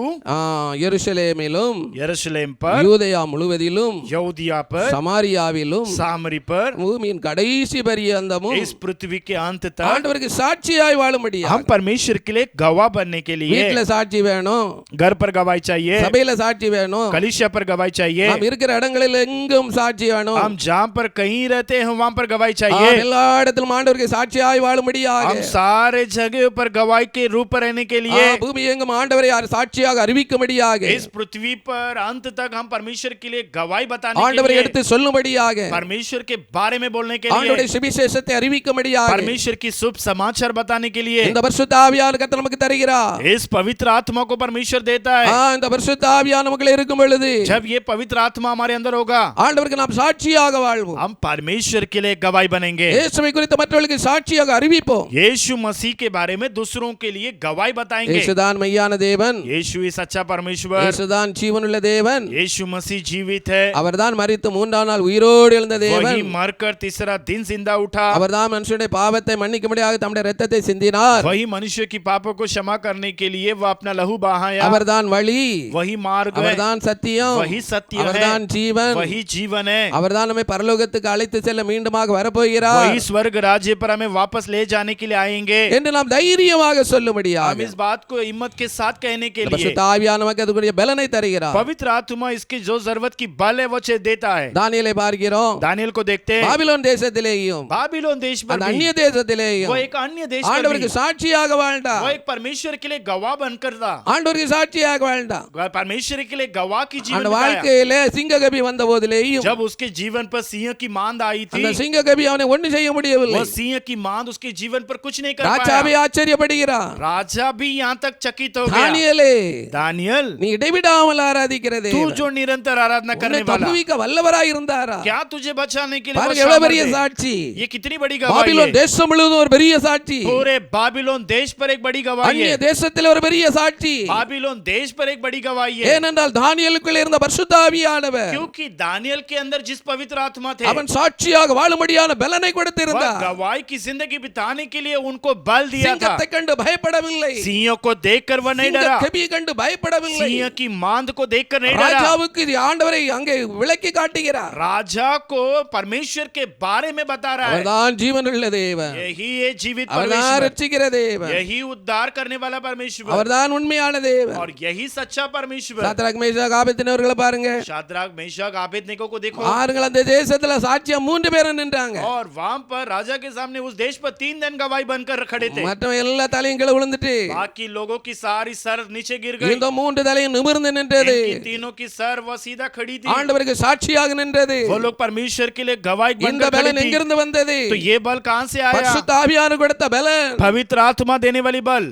எருசலேமிலும் यरूशलेम पर, யூதேயா முழுவதிலும் यहूदिया पर, சமாரியாவிலும் सामरी पर, பூமியின் கடைசி பரியந்தமும் इस पृथ्वी के अंत तक ஆண்டவருக்கு சாட்சியாய் வாழும்படியாக. हम परमेश्वर के लिए गवाह बनने के लिए, வீட்ல சாட்சி வேணும், घर पर गवाही चाहिए, சபையில சாட்சி வேணும், कलीसिया पर गवाही चाहिए, நாம் இருக்கிற இடங்களில் எங்கும் சாட்சி வேணும். हम जहाँ पर कहीं रहते हैं वहां पर गवाही ஆம், चाहिए। எல்லா இடத்திலும் ஆண்டவருக்கு சாட்சியாய் வாழும்படியாக. हम सारे जगह पर गवाही के रूप पर रहने के लिए, பூமி எங்கும் ஆண்டவரை சாட்சியாக அறிவிக்கும்படியாக, इस पृथ्वी पर अंत तक हम परमेश्वर के लिए गवाही बताने के ஆண்டவரை लिए, எடுத்து சொல்லும்படியாக, परमेश्वर के बारे में बोलने के ஆண்டவருடைய लिए, சுவிசேஷத்தை அறிவிக்கும்படியாக परमेश्वर की शुभ समाचार बताने के लिए இந்த பரிசுத்த ஆவியானவர் கர்த்தர் நமக்கு தருகிறார். इस पवित्र आत्मा को परमेश्वर देता है। இந்த பரிசுத்த ஆவியானவர் நமக்குள்ள இருக்கும் பொழுது, जब ये पवित्र आत्मा हमारे अंदर होगा, ஆண்டவருக்கு நாம் சாட்சியாக வாழ்வோம். हम परमेश्वर के लिए गवाही बनेंगे, இயேசுவை குறித்து மற்றவர்களுக்கு சாட்சியாக அறிவிப்போம். यीशु मसीह के बारे में दूसरों के लिए गवाही बताएंगे। இயேசுதான் மெய்யான தேவன், यीशु ही सच्चा परमेश्वर, இயேசுதான் ஜீவனுள்ள தேவன், यीशु मसीह जीवित है, அவர்தான் மரித்து மூன்றாம் நாள் உயிரோடு எழுந்த தேவன், वही मरकर तीसरा दिन जिंदा उठा, அவர்தான் மனுஷனுடைய பாவத்தை மன்னிக்கும்படியாக தம்முடைய இரத்தத்தை சிந்தினார், वही मनुष्य की पापों को क्षमा करने के लिए वो अपना लहू बहाया, அவர்தான் வழி, वही मार्ग है, அவர்தான் சத்தியம், वही सत्य அவர்தான் है, ஜீவன், वही जीवन है, அவர்தான் நம்மை பரலோகத்துக்கு அழைத்து செல்ல மீண்டுமாக வரப்போகிறார் वही स्वर्ग राज्य पर हमें वापस ले जाने के लिए आएंगे। என்று நாம் தைரியமாக हम சொல்லும்படியாக इस बात को हिम्मत के साथ कहने के लिए பரிசுத்த ஆவியானவர் நமக்கு அதுக்குரிய பலனை தருகிறார். पवित्र आत्मा इसकी जो जरूरत की बल है वो देता है। தானியேலை பார்க்கிறோம், दानियल को देखते हैं, பாபிலோன் தேசத்திலேயும் बाबिलोन देश पर அந்த भी, அந்நிய தேசத்திலேயும் वो एक अन्य देश पर ஆண்டவருக்கு भी, சாட்சியாக வாழ்ந்தார். वो एक परमेश्वर के लिए गवाह बनकर था, ஆண்டவருக்கு சாட்சியாக வாழ்ந்தார். परमेश्वर के लिए गवाह की जीवन அந்த बिताया। வாழ்க்கையிலே சிங்ககபி வந்த போதிலேயும் जब उसके जीवन पर सिंह की मांद आई थी, அந்த சிங்ககபி அவனை ஒன்றும் செய்ய முடியவில்லை. वो सिंह की मांद उसके जीवन पर कुछ नहीं कर ராஜாவே पाया। ஆச்சரியப்படுகிறார், राजा भी यहाँ तक चकित हो गया। தானியேலே दानियल, நீ இடைவிடாமல் ஆராதிக்கிற तू தேவன் जो निरंतर आराधना உன்னை करने वाला, தப்புவிக்க வல்லவராய் இருந்தாரா? क्या तुझे बचाने के लिए பாருங்க वो எவ்வளவு सामर्थ्य பெரிய है? சாட்சி. ये कितनी बड़ी गवाही பாபிலோன் है। தேசம் முழுவதும் ஒரு பெரிய சாட்சி, पूरे बाबिलोन देश पर एक बड़ी गवाही அந்நிய है। தேசத்தில் ஒரு பெரிய சாட்சி. बाबिलोन देश पर एक बड़ी गवाही है, ஏனென்றால் தானியேலுக்குள்ள இருந்த பரிசுத்த ஆவியானவர் क्योंकि दानियल के अंदर जिस पवित्र आत्मा थे, அவன் சாட்சியாக வாழும்படியான பலனை वह கொடுத்திருந்தார். गवाही की जिंदगी बिताने के लिए उनको बल दिया था। சிங்கத்தை கண்டு பயப்படவில்லை. பயப்படவில்லை. सिंहों को देखकर वह नहीं डरा, சிங்கக்கெபியை கண்டு பயப்படவில்லை. सिंह की मांद को देखकर नहीं डरा। ராஜாவுக்கு இது ஆண்டவரை அங்கே விளக்கி காட்டுகிறார். राजा को परमेश्वर के बारे में बता रहा है। அவர்தான் ஜீவனுள்ள தேவன், यही है जीवित அவர்தான் परमेश्वर, ரட்சிக்கிற தேவன், यही उद्धार करने वाला परमेश्वर, அவர்தான் உண்மையான தேவன். और यही सच्चा परमेश्वर। சாத்ராக் மேஷாக் ஆபேத்நேகோவர்களை பாருங்க. शाद्राक मेशक आबेदनेगो को देखो, ஆறுகள் அந்த தேசத்துல சாட்சியா 3 பேரும் நின்றாங்க. और वहां पर राजा के सामने उस देश पर 3 दिन गवाही बनकर खड़े थे। மற்ற எல்லா தலையும் கீழே விழுந்துட்டு बाकी लोगों की सारी सर नीचे गिर गई, இந்த 3 தலையும் நிமிர்ந்து நின்றது. इनकी तीनों की सर वह सीधा खड़ी थी, ஆண்டவருக்கு சாட்சியாக நின்றது. वो लोग परमेश्वर के लिए गवाही இந்த बनकर खड़ी பலன் थी। எங்கிருந்து வந்தது? तो ये बल कहां से आया? பரிசுத்த ஆவியானவர் கொடுத்த பலன். पवित्र आत्मा देने वाली बल।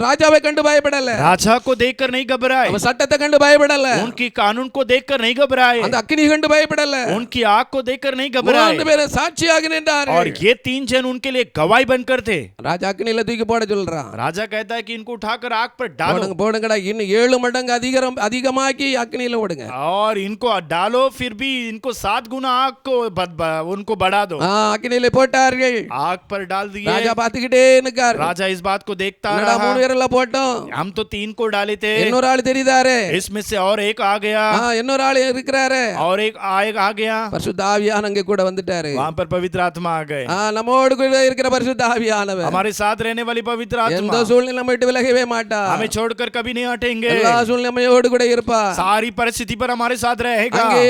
ராஜாவை கண்டு பயப்படல, राजा को देखकर नहीं घबराए, அவன் சட்டத்தை கண்டு பயப்படல, उनकी कानून को देखकर नहीं घबराए, அந்த அக்கினி கண்டு பயப்படல. उनकी आग को देखकर नहीं घबराए, 3 பேரும் சாட்சியாக நின்றார்கள். और ये 3 जन उनके लिए गवाही बनकर थे। ராஜா அக்கினில தூக்கி போட சொல்றான். राजा कहता है कि इनको उठाकर आग पर डालो, போடுங்க போடுங்கடா, இன்னும் 7 மடங்கு அதிகமாக்கி அக்கினில விடுங்க. और इनको डालो, फिर भी इनको 7 गुना आग को उनको बढ़ा दो। அக்கினில போட்டார்கள். आग पर डाल दिए। ராஜா பாத்துக்கிட்டே நிக்காரு. राजा इस बात को देखता என்னடா रहा, 3 பேர்ல போட்டோம், हम तो 3 को डाले थे, இன்னொரு ஆள் தெரியுதாரு, इसमें से और एक आ गया, இன்னொரு ஆள் இருக்கிறாரு. और एक आ गया, பரிசுத்த ஆவியானவர் அங்க கூட வந்துட்டாரு. वहां पर पवित्र आत्मा आ गए। நம்மோடு கூட இருக்கிற பரிசுத்த ஆவியானவர் हमारे साथ रहने वाली पवित्र எந்த आत्मा சூழ்நிலை நம்ம விட்டு விலகவே மாட்டார். हमें छोड़कर कभी नहीं हटेंगे, எல்லா சூழ்நிலையோடு கூட இருப்பார். सारी परिस्थिति पर हमारे साथ रहेगा। அங்கே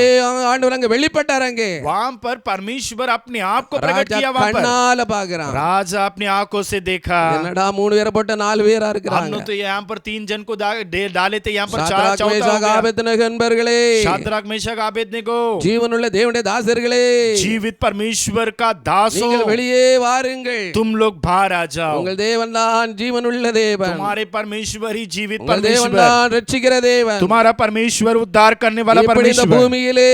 ஆண்டவர் அங்க வெளிப்பட்டார். அங்கே वहां पर परमेश्वर अपने आप को प्रकट ராஜா किया। वहां पर கண்ணால பாக்குறான். राजा अपनी आंखों से देखा, என்னடா 3 பேரை போட்ட 4 பேரா இருக்கிறாங்க. हमने तो यहाँ पर 3 जन को डाले थे, यहाँ पर 4 சாத்ராக் चौथा हो மேஷாக் गया। ஆபேத்நேகோ என்பவர்களே, शाद्राक मेशक आबेदनेगो, ஜீவனுள்ள தேவனுடைய தாசர்களே, जीवित परमेश्वर का दासों, நீங்கள் வெளியே வாருங்கள். तुम लोग बाहर आ जाओ। உங்கள் தேவன் தான் ஜீவனுள்ள தேவன், तुम्हारे परमेश्वर ही जीवित உங்கள் தேவன் परमेश्वर, தான் ரட்சிக்கிற தேவன். तुम्हारा परमेश्वर उद्धार करने वाला இப்படி இந்த परमेश्वर। பூமியிலே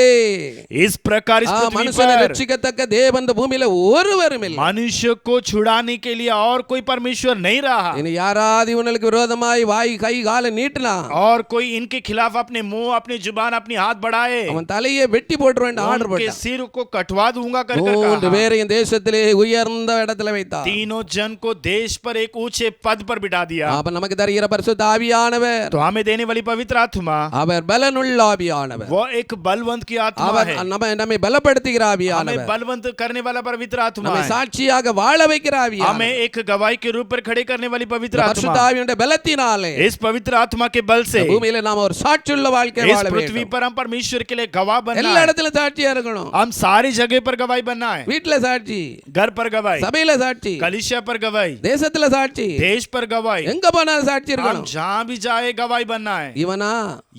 इस प्रकार इस पृथ्वी மனுஷனை पर ரட்சிக்கத்தக்க தேவன் இந்த பூமியில ஒருவரும் இல்லை. मनुष्य को छुड़ाने के लिए और कोई परमेश्वर नहीं रहा, இனி யாராவது இவனுக்கு விரோதமாய் வாய் கை காலை நீட்டினா और कोई इनके खिलाफ अपने मुंह, अपनी जुबान, अपनी हाथ बढ़ाए, அவன் தலையை வெட்டி போட்டுருவேன் ஆர்டர் उनके போட்டான். सिर को कटवा दूंगा कर 3 कहा। பேரையும் தேசத்திலே உயர்ந்த இடத்துல வைத்தான். तीनों जन को देश पर एक ऊंचे पद पर बिठा दिया। அப்ப நமக்கு தருகிற பரிசுத்த ஆவியானவர், तो हमें देने वाली पवित्र आत्मा, அவர் பலனுள்ள ஆவியானவர், वो एक बलवंत की आत्मा அவர் है, நம்மை பலப்படுத்துகிற हमें ஆவியானவர், बलवंत करने वाला पवित्र आत्मा நம்மை है, சாட்சியாக வாழ வைக்கிற ஆவியானவர். हमें एक गवाही के रूप पर खड़े करने वाली पवित्र பரிசுத்த आत्मा। ஆவியுடைய பலத்தினாலே इस पवित्र आत्मा के बल से பூமியில நாம ஒரு சாட்சியுள்ள வாழ்க்கை इस வாழ पृथ्वी வேண்டும். पर हम परमेश्वर के लिए गवाह बनना எல்லா है, இடத்துல சாட்சியா இருக்கணும். हम सारी जगह पर गवाही बनना है, வீட்டுல சாட்சி, घर पर गवाही, சபையில சாட்சி, कलीसिया पर गवाही, தேசத்துல சாட்சி, देश पर गवाही, எங்க போனாலும் சாட்சி हम இருக்கணும். जहां भी जाए गवाही बनना है। இவனா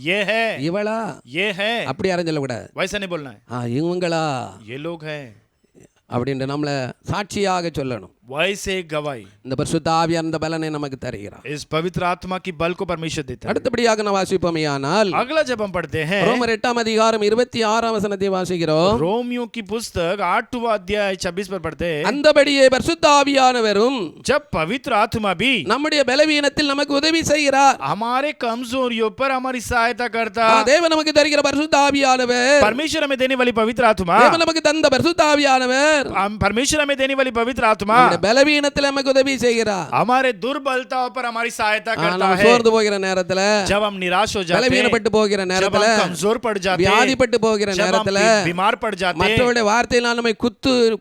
ये है, இவளா ये है, அப்படி யாரும் சொல்லக்கூடாது. वैसा नहीं बोलना है, இவங்களா ये लोग हैं, அப்படின்ற நம்மள சாட்சியாக சொல்லணும். वैसे एक गवाही। இந்த பரிசுத்த ஆவியான இந்த பலனை நமக்கு தருகிறார். इस पवित्र आत्मा की बल को परमेश्वर देता है। அடுத்தபடியாக நான் வாசிப்போமேயானால் अगला जब हम पढ़ते हैं ரோமர் 8 அதிகாரம் 26 வசனத்தை வாசிக்கிறோம். रोमियो की पुस्तक 8वां अध्याय 26 पर पढ़ते हैं, அந்தபடியே பரிசுத்த ஆவியானவரும் जब पवित्र आत्मा भी நம்முடைய பலவீனத்தில் நமக்கு உதவி செய்கிறார். हमारे कमजोरियों पर हमारी सहायता करता। தேவன் நமக்கு தருகிற பரிசுத்த ஆவியானவர், परमेश्वर हमें देने वाली पवित्र आत्मा, தேவன் நமக்கு தந்த பரிசுத்த ஆவியானவர் परमेश्वर हमें देने वाली पवित्र आत्मा நம்முடைய பலவீனத்தில் நமக்கு உதவி செய்கிறார். हमारे दुर्बलताओं पर हमारी सहायता करता நம்ம है। சோர்ந்து போகிற நேரத்துல, जब हम निराश हो जाते हैं, பலவீனப்பட்டு போகிற जब நேரத்துல, हम कमजोर पड़ जाते हैं, வியாதிப்பட்டு போகிற जब हम நேரத்துல, बीमार पड़ जाते हैं, மற்றவருடைய வார்த்தையினால் நம்மை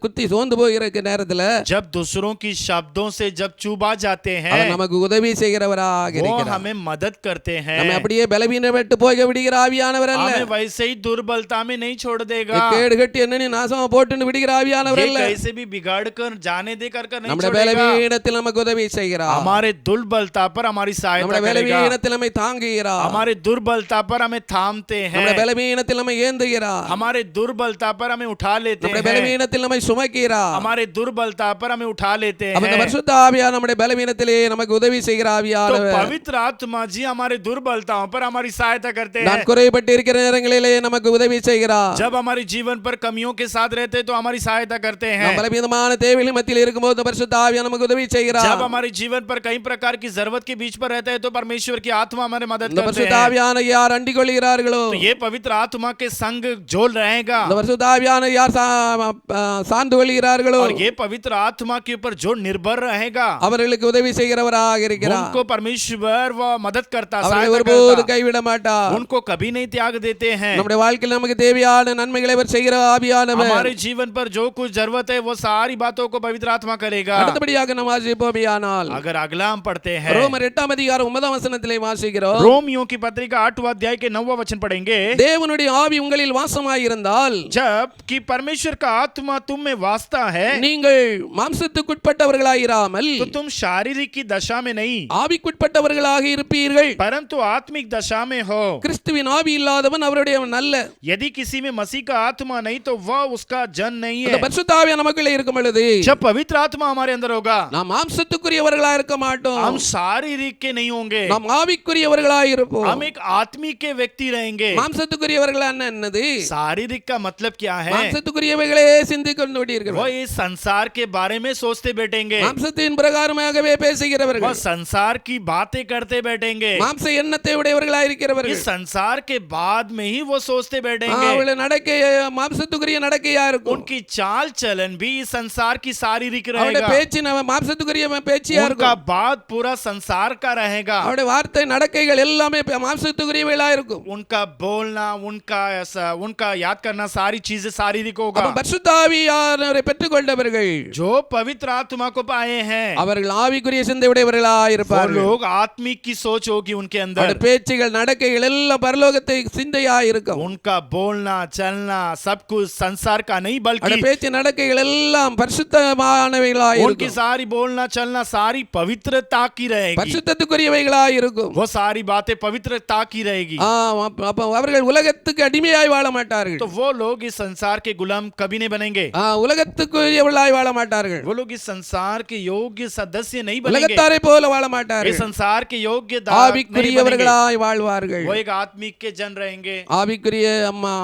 குத்தி சோர்ந்து போகிற நேரத்துல जब दूसरों की शब्दों से जब चुभा जाते हैं, அவர் நமக்கு உதவி செய்கிறவராக वो இருக்கிறார். हमें मदद करते हैं। நம்ம அப்படியே பலவீனப்பட்டு போக விடுகிற ஆவியானவர் அல்ல. हमें वैसे ही दुर्बलता में नहीं छोड़ देगा, கேடு கட்டி என்ன நீ நாசமா போட்டுன்னு விடுகிற ஆவியானவர் ये அல்ல. कैसे भी बिगाड़ कर जाने दे कर नहीं நம்முடைய छोड़ेगा। பலவீனத்தில் நமக்கு உதவி செய்கிறார். हमारे दुर्बलता पर हमारी सहायता நம்முடைய करेगा, பலவீனத்தில் நம்மை தாங்குகிறார். हमारे दुर्बलता पर हमें थामते हैं, நம்முடைய பலவீனத்தில் நம்மை ஏந்துகிறார். हमारे दुर्बलता पर हमें उठा लेते நம்முடைய हैं, பலவீனத்தில் நம்மை சுமக்கிறார். हमारे दुर्बलता पर हमें उठा लेते அப்ப இந்த हैं। பரிசுத்த ஆவியானவர் நம்முடைய பலவீனத்திலே நமக்கு உதவி செய்கிற तो ஆவியானவர். पवित्र आत्मा जी हमारे दुर्बलताओं पर हमारी सहायता करते நான் हैं। குறைபட்டு இருக்கிற நேரங்களிலே நமக்கு உதவி செய்கிறார். जब हमारे जीवन पर कमियों के साथ रहते तो हमारी सहायता करते हैं। நாம் பலவீனமான தேவைகளின் மத்தியில் இருக்கும்போது போது பரிசுத்த ஆவியானவர் நமக்கு உதவி செய்கிறார். जब हमारे जीवन पर कई प्रकार की जरूरत के बीच पर रहते हैं तो परमेश्वर की आत्मा हमारे मदद இந்த करते பரிசுத்த हैं. ஆவியானவர் யார் அண்டிக் கொள்கிறார்களோ, तो ये पवित्र आत्मा के संग जोड़ रहेगा இந்த பரிசுத்த ஆவியானவர் யார் சார்ந்து கொள்கிறார்களோ, और ये पवित्र आत्मा के ऊपर जो निर्भर रहेगा அவர்களுக்கு உதவி செய்கிறவராக இருக்கிறார். उनको परमेश्वर वो मदद करता, அவர்களை सहायता ஒருபோது करता, கைவிட மாட்டார். उनको कभी नहीं त्याग देते हैं. நம்முடைய வாழ்க்கையில் நமக்கு தேவையான நன்மைகளை அவர் செய்கிற ஆவியானவர். हमारे जीवन पर जो कुछ जरूरत है वो सारी बातों को पवित्र आत्मा करेगा. அடுத்தபடியாக நாம் வாசிப்போமேயானால் अगर अगला हम पढ़ते हैं ரோமர் 8 அதிகாரம் 9 வசனத்திலே வாசிக்கிறோம். रोमियों की पत्रिका 8वां अध्याय के 9वां वचन पढ़ेंगे. தேவனுடைய ஆவி உங்களில் வாசமாயிருந்தால், जब कि परमेश्वर का आत्मा तुम में वासता है நீங்கள் மாம்சத்துக்குட்பட்டவர்களாயிராமல் तो तुम शारीरिक की दशा में नहीं ஆவிக்குட்பட்டவர்களாக இருப்பீர்கள். परंतु आत्मिक दशा में हो. கிறிஸ்துவின் ஆவி இல்லாதவன் அவருடையவன் அல்ல. यदि किसी में मसीह का आत्मा नहीं तो वह उसका जन नहीं அந்த है. பரிசுத்த ஆவி நமக்குள்ளே இருக்கும் பொழுது जब पवित्र आत्मा हमारे अंदर होगा நாம் மாம்சத்துக்குரியவர்களா இருக்க மாட்டோம், हम शारीरिक के नहीं होंगे, நாம் ஆவிக்குரியவர்களா இருப்போம். हम एक आत्मिक के व्यक्ति रहेंगे. மாம்சத்துக்குரியவர்கள் என்னது? शारीरिक का मतलब क्या है? மாம்சத்துக்குரியவைகளே சிந்திக் கொண்டு वो விட்டீர்கள். इस संसार के बारे में सोचते बैठेंगे, மாம்சத்தின் பிரகாரமாகவே वो பேசுகிறவர்கள், संसार की बातें करते बैठेंगे, மாம்ச எண்ணத்தை உடையவர்களா इस இருக்கிறவர்கள். संसार के बाद में ही वो सोचते बैठेंगे. அவள நடக்கை மாம்சத்துக்குரிய நடக்கையா இருக்கும். उनकी चाल चलन भी इस संसार की शारीरिक அவருடைய रहेगा. பேச்சு மாம்சத்துக்குரிய பேச்சியா उनका இருக்கும். बात पूरा संसार का रहेगा. அவருடைய வார்த்தை நடக்கைகள் எல்லாமே மாம்சத்துக்குரியவைகளா இருக்கும். उनका बोलना, उनका याद करना, सारी चीजें शारीरिक होगा. அப்ப பரிசுத்த ஆவியானவரை பெற்றுக்கொண்டவர்கள் जो पवित्र आत्मा को पाए हैं அவர்கள் ஆவிக்குரிய சிந்தை உடையவர்களா वो இருப்பார்கள். लोग आत्मिक की सोच होगी उनके अंदर. அவருடைய பேச்சுகள் நடக்கைகள் எல்லாம் பரலோகத்தை சிந்தையா இருக்கும். उनका बोलना चलना सब कुछ संसार का नहीं அவருடைய बल्कि பேச்சு நடக்கைகள் எல்லாம் பரிசுத்தமானவைகளா उनकी இருக்கும். सारी बोलना चलना सारी पवित्रता की रहेगी. பரிசுத்தத்துக்குரியவைகளா இருக்கும். वो सारी बातें पवित्रता की रहेगी. அப்ப அவர்கள் உலகத்துக்கு அடிமையாய் வாழ மாட்டார்கள். तो वो लोग इस संसार के गुलाम कभी नहीं बनेंगे. உலகத்துக்குரியவர்களாய் வாழ மாட்டார்கள். वो लोग इस संसार के योग्य सदस्य नहीं बनेंगे. உலகத்தாரை போல வாழ इस மாட்டார்கள். संसार के योग्य दास नहीं बनेंगे. ஆவிக்குரியவர்களாய் வாழ்வார்கள். वो एक आत्मिक के जन रहेंगे. ஆவிக்குரிய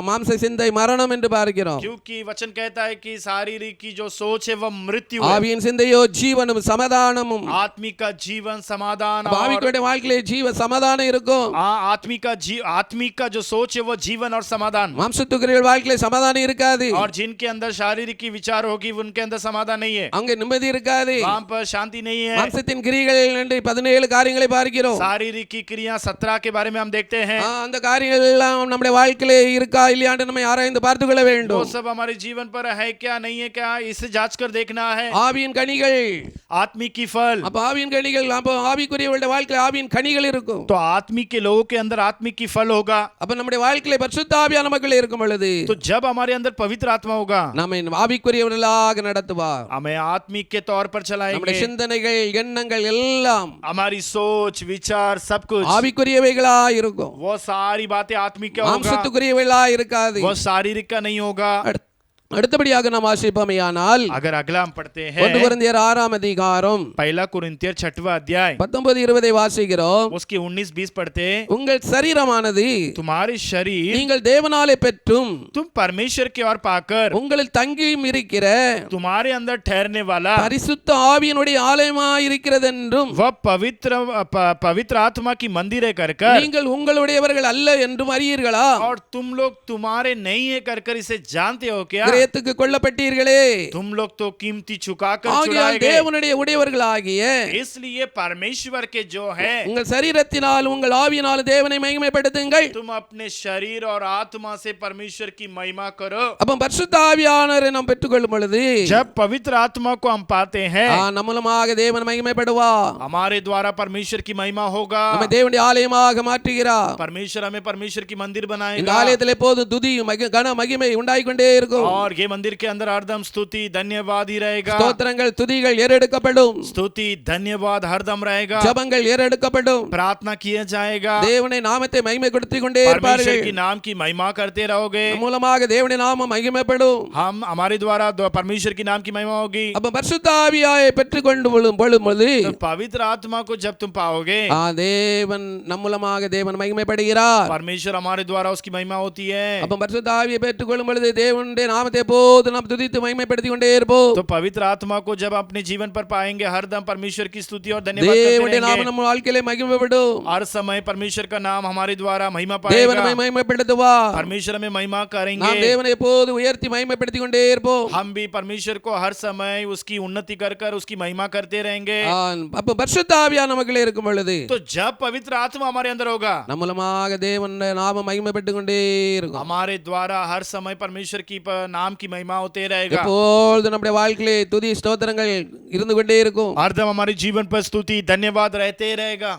மாம்ச சிந்தை மரணம் என்று பார்க்கிறோம். क्योंकि वचन कहता है कि शारीरिक की जो सोच है वह मृत्यु है. ஆவியின் சிந்தையோ ஜீவனும் சமாதானமும். आत्मिक का जीवन समाधान அப்ப ஆவிக்குரிய வாழ்க்கையிலே ஜீவ சமாதானம் இருக்கும். आत्मिक का जो सोच है वो जीवन और समाधान. மாம்சத்துக்குரிய வாழ்க்கையிலே சமாதானம் இருக்காது. और जिनके अंदर शारीरिक की विचार होगी उनके अंदर समाधान नहीं है. அங்கே நிம்மதி இருக்காது. वहां पर शांति नहीं है. மாம்சத்தின் கிரியைகள் என்று 17 காரியங்களை பார்க்கிறோம். शारीरिक की क्रिया 17 के बारे में हम देखते हैं. அந்த காரியங்கள் எல்லாம் நம்முடைய வாழ்க்கையிலே இருக்கா இல்லையான்னு நம்ம ஆராய்ந்து பார்த்து கொள்ள वो வேண்டும். सब हमारे जीवन पर है क्या नहीं है क्या इसे जांच कर देखना है. ஆவியின் கனிகள், आत्मिक की फल. அப்ப ஆவியின் கனிகள், அப்ப ஆவிக்குரியவருடைய வாழ்க்கையில ஆவியின் கனிகள் இருக்கும். तो आत्मिक के लोगों के अंदर आत्मिक की फल होगा. அப்ப நம்முடைய வாழ்க்கையில பரிசுத்த ஆவியான மக்கள் இருக்கும் பொழுது तो जब हमारे अंदर पवित्र आत्मा होगा நம்மை ஆவிக்குரியவர்களாக நடத்துவார். हमें आत्मिक के तौर पर நம்முடைய चलाएंगे. சிந்தனைகள் எண்ணங்கள் எல்லாம் हमारी सोच विचार सब कुछ ஆவிக்குரியவைகளா இருக்கும். वो सारी बातें आत्मिक का होगा. மாம்சத்துக்குரியவைகளா இருக்காது. वो शारीरिक का नहीं होगा. அடுத்தபடியாக நாம் வாசிப்போமேயானால் अगर अगला हम पढ़ते 1 हैं கொரிந்தியர் 6 அதிகாரம் पहला कुरिन्थियर 6वां अध्याय 19-20 वाசிக்கிறோம். उसके 19-20 पढ़ते. உங்கள் சரீரமானது तुम्हारे शरीर நீங்கள் தேவனாலே பெற்றும் तुम परमेश्वर की ओर पाकर உங்களில் தங்கியும் இருக்கிற तुम्हारे अंदर ठहरने वाला பரிசுத்த ஆவியினுடைய ஆலயமாய் இருக்கிறதென்றும் वह पवित्र आत्मा की मंदिर है कर நீங்கள் உங்களுடையவர்கள் அல்ல என்றும் அறியீர்களா? और तुम लोग तुम्हारे नहीं है कर इसे जानते हो क्या? கிரயத்துக்கு கொல்லப்பட்டீர்களே, तुम लोग तो कीमती चुकाकर ஆகையால் छुड़ाए गए. தேவனுடைய உடையவர்களாகிய इसलिए परमेश्वर के जो है உங்கள் சரீரத்தினால் உங்கள் ஆவியினால் தேவனை மகிமைப்படுத்துங்கள். तुम अपने शरीर और आत्मा से परमेश्वर की महिमा करो. அப்ப பரிசுத்த ஆவியானவரை நாம் பெற்றுக்கொள்ளும் பொழுது जब पवित्र आत्मा को हम पाते हैं நம்ம மூலமாக தேவன் மகிமைப்படுவார். हमारे द्वारा परमेश्वर की महिमा होगा. நம்மை தேவனுடைய ஆலயமாக மாற்றுகிறார். परमेश्वर हमें परमेश्वर की मंदिर இந்த बनाएगा. ஆலயத்திலே போதும் துதி கன மகிமை உண்டாயிக்கொண்டே இருக்கும். और ये मंदिर के अंदर हरदम स्तुति धन्यवाद ही रहेगा. ஸ்தோத்திரங்கள் துதிகள் ஏறெடுக்கப்படும். स्तुति धन्यवाद हरदम रहेगा. ஜெபங்கள் ஏறெடுக்கப்படும். प्रार्थना किया जाएगा. தேவனை நாமத்தை மகிமைப்படுத்திக் கொண்டே परमेश्वर இருப்பார்கள். की नाम की महिमा करते रहोगे. நம் மூலமாக தேவனுடைய நாமம் மகிமைப்படும். हम हमारे द्वारा परमेश्वर की नाम की महिमा होगी. அப்ப பரிசுத்த ஆவியை பெற்றுக்கொண்டு பொழுது तो पवित्र आत्मा को जब तुम पाओगे தேவன் நம் மூலமாக தேவன் மகிமைப்படுகிறார். परमेश्वर हमारे द्वारा उसकी महिमा होती है. அப்ப பரிசுத்த ஆவியை பெற்றுக்கொள்ளும் பொழுது தேவனுடைய நாமத்தை நாமத்தை எப்போது நாம் துதித்து மகிமைப்படுத்திக் கொண்டே இருப்போம். तो पवित्र आत्मा को जब अपने जीवन पर पाएंगे हरदम परमेश्वर की स्तुति और धन्यवाद தேவனுடைய करते நாமம் रहेंगे। நம்ம வாழ்க்கையிலே மகிமைப்படும். हर समय परमेश्वर का नाम हमारे द्वारा महिमा தேவன் पाएगा। நம்மை மகிமைப்படுத்துவார். परमेश्वर हमें महिमा நாம் करेंगे। தேவனை எப்போது உயர்த்தி மகிமைப்படுத்திக் கொண்டே இருப்போம். हम भी परमेश्वर को हर समय उसकी उन्नति कर कर उसकी महिमा करते रहेंगे। அப்ப பரிசுத்த ஆவியானவர் நமக்குள்ளே இருக்கும் பொழுது तो जब पवित्र आत्मा हमारे अंदर होगा, நம்ம மூலமாக தேவனுடைய நாமம் மகிமைப்பட்டுக் கொண்டே இருக்கும். हमारे द्वारा हर समय परमेश्वर की नाम की महिमा होते रहेगा। எப்பொழுது நம்முடைய வாழ்க்கையிலே துதி ஸ்தோத்திரங்கள் இருந்து கொண்டே இருக்கும். हरदम हमारे जीवन पर स्तुति धन्यवाद रहते रहेगा।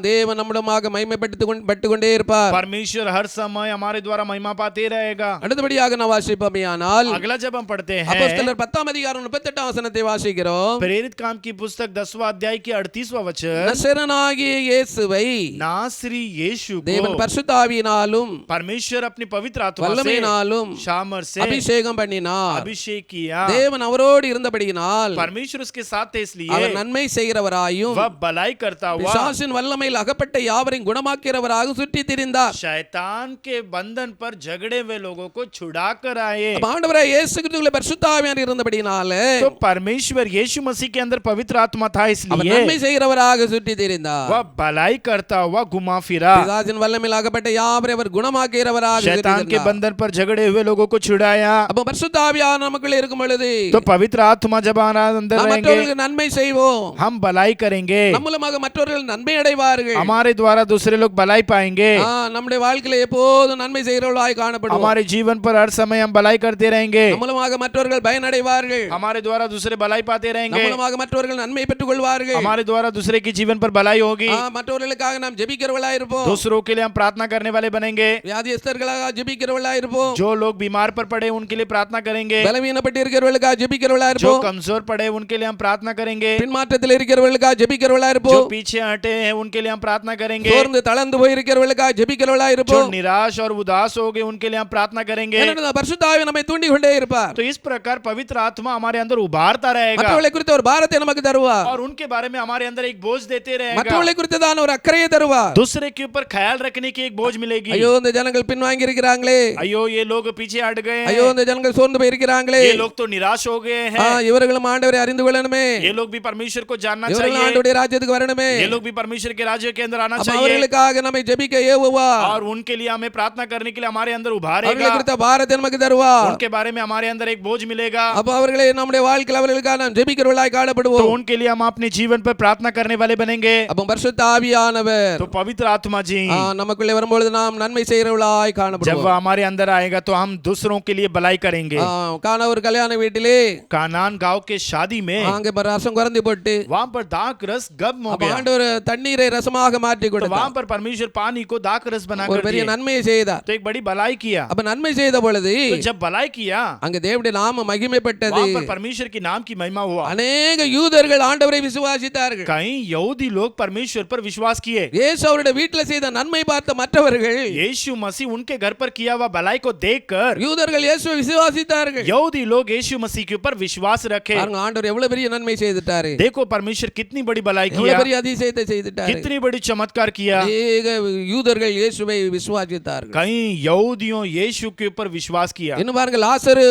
தேவன் நம்முடமாக மகிமைப்பட்டு கொண்டே இருப்பார். परमेश्वर हर समय हमारे द्वारा महिमा पाते रहेगा। அடுத்தபடியாக நாம் வாசிப்போமேயானால் अगला जब हम पढ़ते हैं அப்போஸ்தலர் 10 அதிகாரம் 38 வசனத்தை வாசிக்கிறோம். प्रेरित काम की पुस्तक 10वां अध्याय की 38वां वचन, நசரனாகிய இயேசுவை नासरी यीशु தேவன் को பரிசுத்த ஆவியினாலும் परमेश्वर अपनी पवित्र आत्मा से வல்லமையினாலும் शामर से அபிஷேகம் பண்ணினார். अभिषेक किया। தேவன் அவரோடு இருந்தபடியினால் परमेश्वर उसके साथ थे, इसलिए அவர் நன்மை செய்கிறவராயும் वह भलाई करता हुआ பிசாசின் வல்லமையில் அகப்பட்ட யாவரையும் குணமாக்கிறவராக சுற்றி திரிந்தார். शैतान के बंधन पर झगड़े हुए लोगों को छुड़ा कर आए। அப்ப ஆண்டவராகிய இயேசு கிறிஸ்துவிலே பரிசுத்த ஆவியானவர் இருந்தபடியினாலே तो परमेश्वर यीशु मसीह के अंदर पवित्र आत्मा था, அவர் इसलिए நன்மை செய்கிறவராக சுற்றி திரிந்தார். वह भलाई करता हुआ घुमा फिरा। பிசாசின் வல்லமையில் அகப்பட்ட யாவரையும் அவர் குணமாக்கிறவராக சுற்றி शैतान के திரிந்தார். बंधन पर झगड़े हुए लोगों को छुड़ाया। அப்ப பரிசுத்த ஆவியானவர் நமக்குள்ளே இருக்கும் பொழுது तो पवित्र आत्मा जब हमारे अंदर நாம் रहेंगे, மற்றவர்களுக்கு நன்மை செய்வோம். हम भलाई करेंगे। நம் மூலமாக மற்றவர்கள் நன்மை அடைவார்கள். हमारे द्वारा दूसरे लोग भलाई पाएंगे। நம்முடைய வாழ்க்கையில எப்போதும் நன்மை செய்கிறவர்களாய் காணப்படுவோம். हमारे जीवन पर हर समय हम भलाई करते रहेंगे। நம் மூலமாக மற்றவர்கள் பயனடைவார்கள். हमारे द्वारा दूसरे भलाई पाते நம் रहेंगे। மூலமாக மற்றவர்கள் நன்மை பெற்றுக் கொள்வார்கள். हमारे द्वारा दूसरे की जीवन पर भलाई होगी। மற்றவர்களுக்காக நாம் ஜெபிக்கிறவர்களாய் இருப்போம். दूसरों के लिए हम प्रार्थना करने वाले बनेंगे। வியாதியஸ்தர்களாக ஜெபிக்கிறவர்களாய் இருப்போம். जो लोग बीमार पर पड़े उनके लिए प्रार्थना करेंगे। பலவீனப்பட்டு இருக்கிறவர்களுக்காக ஜெபிக்கிறவர்களாய் जो இருப்போம். कमजोर पड़े उनके लिए हम प्रार्थना करेंगे। பின்மாற்றத்தில் இருக்கிறவர்களுக்காக ஜெபிக்கிறவர்களாய் जो இருப்போம். पीछे हटे हैं उनके लिए हम प्रार्थना करेंगे। சோர்ந்து தளர்ந்து போய் இருக்கிறவர்களுக்காக ஜெபிக்கிறவர்களாய் जो இருப்போம். निराश और उदास हो गए उनके लिए हम प्रार्थना करेंगे। ஏனென்றால் பரிசுத்த ஆவி நம்மை தூண்டிக் கொண்டே இருப்பார். तो इस प्रकार पवित्र आत्मा हमारे अंदर उभारता रहेगा மற்றவர்களை குறித்த ஒரு பாரத்தை நமக்கு தருவார். और उनके बारे में हमारे अंदर एक बोझ देते रहेगा। மற்றவர்களை குறித்ததான ஒரு அக்கறையை தருவார். दूसरे के ऊपर ख्याल रखने की एक बोझ मिलेगी। ஐயோ இந்த ஜனங்கள் பின்வாங்கி இருக்கிறாங்களே, अयो ये लोग पीछे हट गए ஐயோ हैं, இந்த ஜனங்கள் சோர்ந்து போய் இருக்கிறாங்களே, ये लोग तो निराश हो गए हैं, இவர்களும் ஆண்டவரை அறிந்து கொள்ளணுமே, ये लोग भी परमेश्वर को जानना இவர்கள் चाहिए, ஆண்டவருடைய ராஜ்யத்துக்கு வரணுமே. ये लोग भी परमेश्वर के राज्य के अंदर आना அப்ப चाहिए। அவர்களுக்காக நம்மை ஜெபிக்க ஏவுவார். और उनके लिए हमें प्रार्थना करने के लिए हमारे अंदर அவர்களை उभारेगा। குறித்த பாரத்தை நமக்கு தருவார். उनके बारे में हमारे अंदर एक बोझ मिलेगा। அப்ப அவர்களை நம்முடைய வாழ்க்கையில் அவர்களுக்காக நாம் ஜெபிக்கிறவர்களாய் तो காணப்படுவோம். उनके लिए हम अपने जीवन पर प्रार्थना करने वाले बनेंगे। அப்ப பரிசுத்த ஆவியானவர் तो पवित्र आत्मा जी நமக்குள்ளே வரும்பொழுது நாம் நன்மை செய்கிறவர்களாய் जब காணப்படுவோம். वह हमारे अंदर आएगा तो हम दूसरों के लिए भलाई करेंगे। காண ஒரு கல்யாண வீட்டிலே कानान गांव के शादी में அங்க ரசம் குறைந்து போட்டு वहां पर दाक रस गम हो அப்ப गया। ஆண்டவர் தண்ணீரை ரசமாக மாற்றி तो वहां கொடுத்தார். पर परमेश्वर पानी को दाक रस बना ஒரு कर பெரிய दिए। நன்மையை செய்தார். तो एक बड़ी भलाई किया। அப்ப நன்மை செய்த பொழுது तो जब भलाई किया அங்க தேவனுடைய நாம மகிமைப்பட்டது. वहां पर परमेश्वर की नाम की महिमा हुआ। அநேக யூதர்கள் ஆண்டவரை விசுவாசித்தார்கள். कई यहूदी लोग परमेश्वर पर विश्वास किए। இயேசு அவருடைய வீட்டில் செய்த நன்மை பார்த்த மற்றவர்கள் यीशु मसीह उनके घर पर किया हुआ भलाई को देखकर யூதர்கள் இயேசுவை விசுவாசித்தார்கள். यहूदी लोग यीशु मसीह के ऊपर विश्वास रखे। பாருங்க ஆண்டவர் எவ்வளவு பெரிய நன்மை செய்துட்டாரு, देखो परमेश्वर कितनी बड़ी भलाई எவ்வளவு किया, பெரிய அதிசயத்தை செய்துட்டாரு. कितनी बड़ी चमत्कार किया। அநேக யூதர்கள் இயேசுவை விசுவாசித்தார்கள். कई यहूदियों यीशु के ऊपर विश्वास किया। இன்னும் பாருங்க லாசரு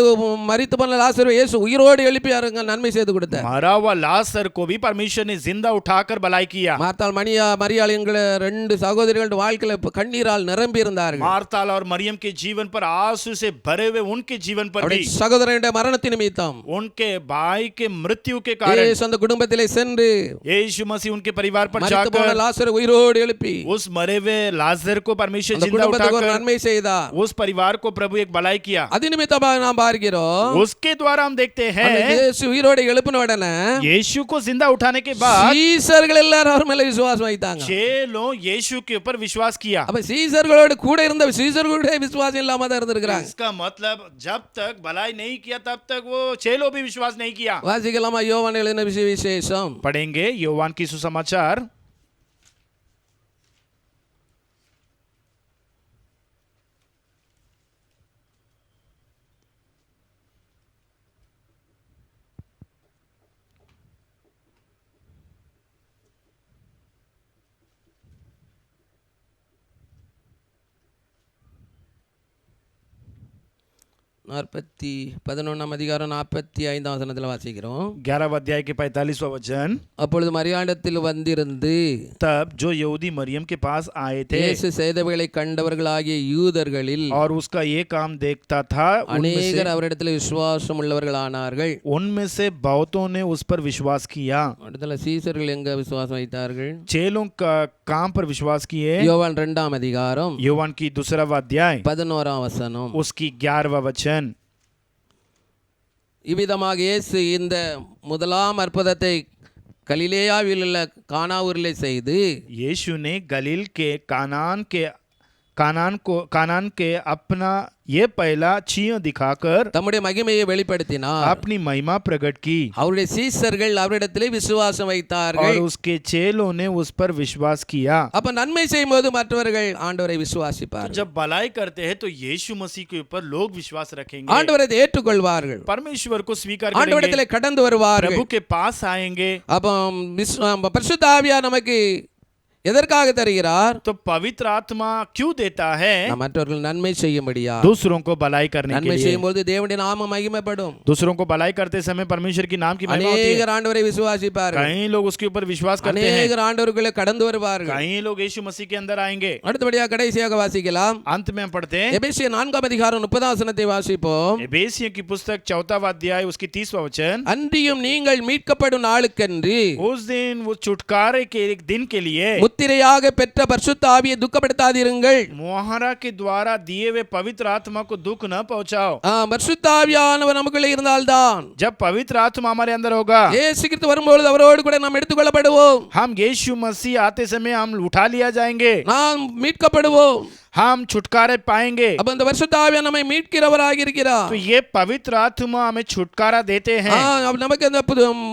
மரித்து போன லாசரு இயேசு உயிரோடு எழுப்பி அவருக்கு நன்மை செய்து கொடுத்தார். मरा हुआ लाजर को भी परमेश्वर ने जिंदा उठाकर भलाई किया। மார்த்தாள் மரியாள் என்கிற ரெண்டு சகோதரிகளோட வாழ்க்கையில கண்ணீரால் நிரம்பி இருந்தார்கள். मार्ताल और मरियम के जीवन पर आंसू से भरे हुए उनके जीवन पर भी சகோதரனுடைய மரணத்தின் நிமித்தம் उनके भाई के मृत्यु के कारण இயேசு அந்த குடும்பத்திலே சென்று यीशु मसीह उनके परिवार पर மரித்து போன जाकर லாசரு உயிரோடு எழுப்பி उस मरे हुए लाजर को परमेश्वर அந்த जिंदा குடும்பத்துக்கு ஒரு उठाकर நன்மை செய்தார். उस परिवार को प्रभु एक भलाई किया। அது நிமித்தமாக நாம் பார்க்கிறோம் उसके द्वारा हम देखते அந்த हैं இயேசு உயிரோடு எழுப்பின உடனே यीशु को जिंदा उठाने के बाद சீசர்கள் எல்லாரும் அவர் மேல விசுவாசம் வைத்தாங்க. 6 लोग यीशु के ऊपर विश्वास किया। அப்ப சீசர்களோடு கூட இருந்த சீசர்களுடைய விசுவாசம் இல்லாம தான் இருந்திருக்காங்க. इसका मतलब जब तक भलाई नहीं किया तब तक वो 6 लोग भी विश्वास नहीं किया। வாசிக்கலாமா யோவான் எழுதின விசேஷம் पढ़ेंगे योवान की सुसमाचार 11ஆம் அதிகாரம் 45ஆம் வசனத்தில் வாசிக்கிறோம். 11 अध्याय के 45वां वचन। அப்பொழுது மரியாளிடத்தில் வந்திருந்து तब जो यहूदी मरियम के पास आए थे இயேசு செய்தவைகளை கண்டவர்களாகிய யூதர்களில் और उसका ये काम देखता था, அநேகர் அவரிடத்தில் விசுவாசம் உள்ளவர்களானார்கள். उनमें से बहुतों ने उस पर विश्वास किया। இடத்துல சீசர்கள் எங்க விசுவாசம் வைத்தார்கள்? चेलों का काम पर विश्वास किए। யோவான் 2ஆம் அதிகாரம் யோவான் की 2वां अध्याय 11ஆம் வசனம். उसकी 11वां वचन। இவ்விதமாக இயேசு இந்த முதலாம் அற்புதத்தை கலிலேயாவில் உள்ள கானா ஊரிலே செய்து यीशु ने गलील के कानान के अपना ये पहला चिन्ह दिखाकर தம்முடைய மகிமையை வெளிப்படுத்தினார். अपनी महिमा प्रकट की அவருடைய சீசர்கள் அவரிடத்திலே விசுவாசம் और வைத்தார்கள். उसके चेलों ने उस पर विश्वास किया। அப்ப நன்மை செய்யும்போது மற்றவர்கள் ஆண்டவரை விசுவாசிப்பார்கள். जब भलाई करते हैं तो यीशु मसीह के ऊपर लोग विश्वास रखेंगे, ஆண்டவரை ஏற்றுக்கொள்வார்கள். परमेश्वर को स्वीकार करेंगे, ஆண்டவரிடத்திலே கடந்து வருவார்கள். प्रभु के पास आएंगे। அப்ப பரிசுத்த ஆவியார் நமக்கு எதற்காக தருகிறார்? तो पवित्र आत्मा क्यों देता है? நாம் மற்றவர்கள் நன்மை செய்யும்படியா. दूसरों को भलाई करने के நன்மை लिए। செய்யும்போது தேவனுடைய நாமம் மகிமைப்படும். दूसरों को भलाई करते समय परमेश्वर की नाम की महिमा होती है। அநேகர் ஆண்டவரை விசுவாசிப்பார்கள். कई लोग उसके ऊपर विश्वास करते हैं, அநேகர் ஆண்டவருக்குள்ளே கடந்து வருவார்கள். कई लोग यीशु मसीह के अंदर आएंगे। அடுத்தபடியா கடைசியாக வாசிக்கலாம். अंत में हम पढ़ते हैं எபேசியர் 4ஆம் அதிகாரம் 30ஆம் வசனத்தை வாசிப்போம். एबेसियों की पुस्तक 4वां अध्याय उसकी 30वां वचन। அன்றியும் நீங்கள் மீட்கப்படும் நாளுக்கென்று उस दिन वो छुटकारे के एक दिन के लिए முத்திரையாக பெற்ற பரிசுத்த ஆவியை துக்கப்படுத்தாதீர்கள். मोहरा के द्वारा दिए हुए पवित्र आत्मा को दुख न पहुंचाओ। பரிசுத்த ஆவியானவர் நமக்குள்ளே இருந்தால்தான் जब पवित्र आत्मा हमारे अंदर होगा, இயேசு கிறிஸ்து வரும்போது அவரோடு கூட நாம் எடுத்துக்கொள்ளப்படுவோம். हम यीशु मसीह आते समय हम उठा लिया जाएंगे, நாம் மீட்கப்படுவோம். हम छुटकारे पाएंगे। அப்ப அந்த பரிசுத்த ஆவியானவர் நம்மை மீட்கிறவராக இருக்கிறார். तो ये पवित्र आत्मा हमें छुटकारा देते हैं, நமக்கு அந்த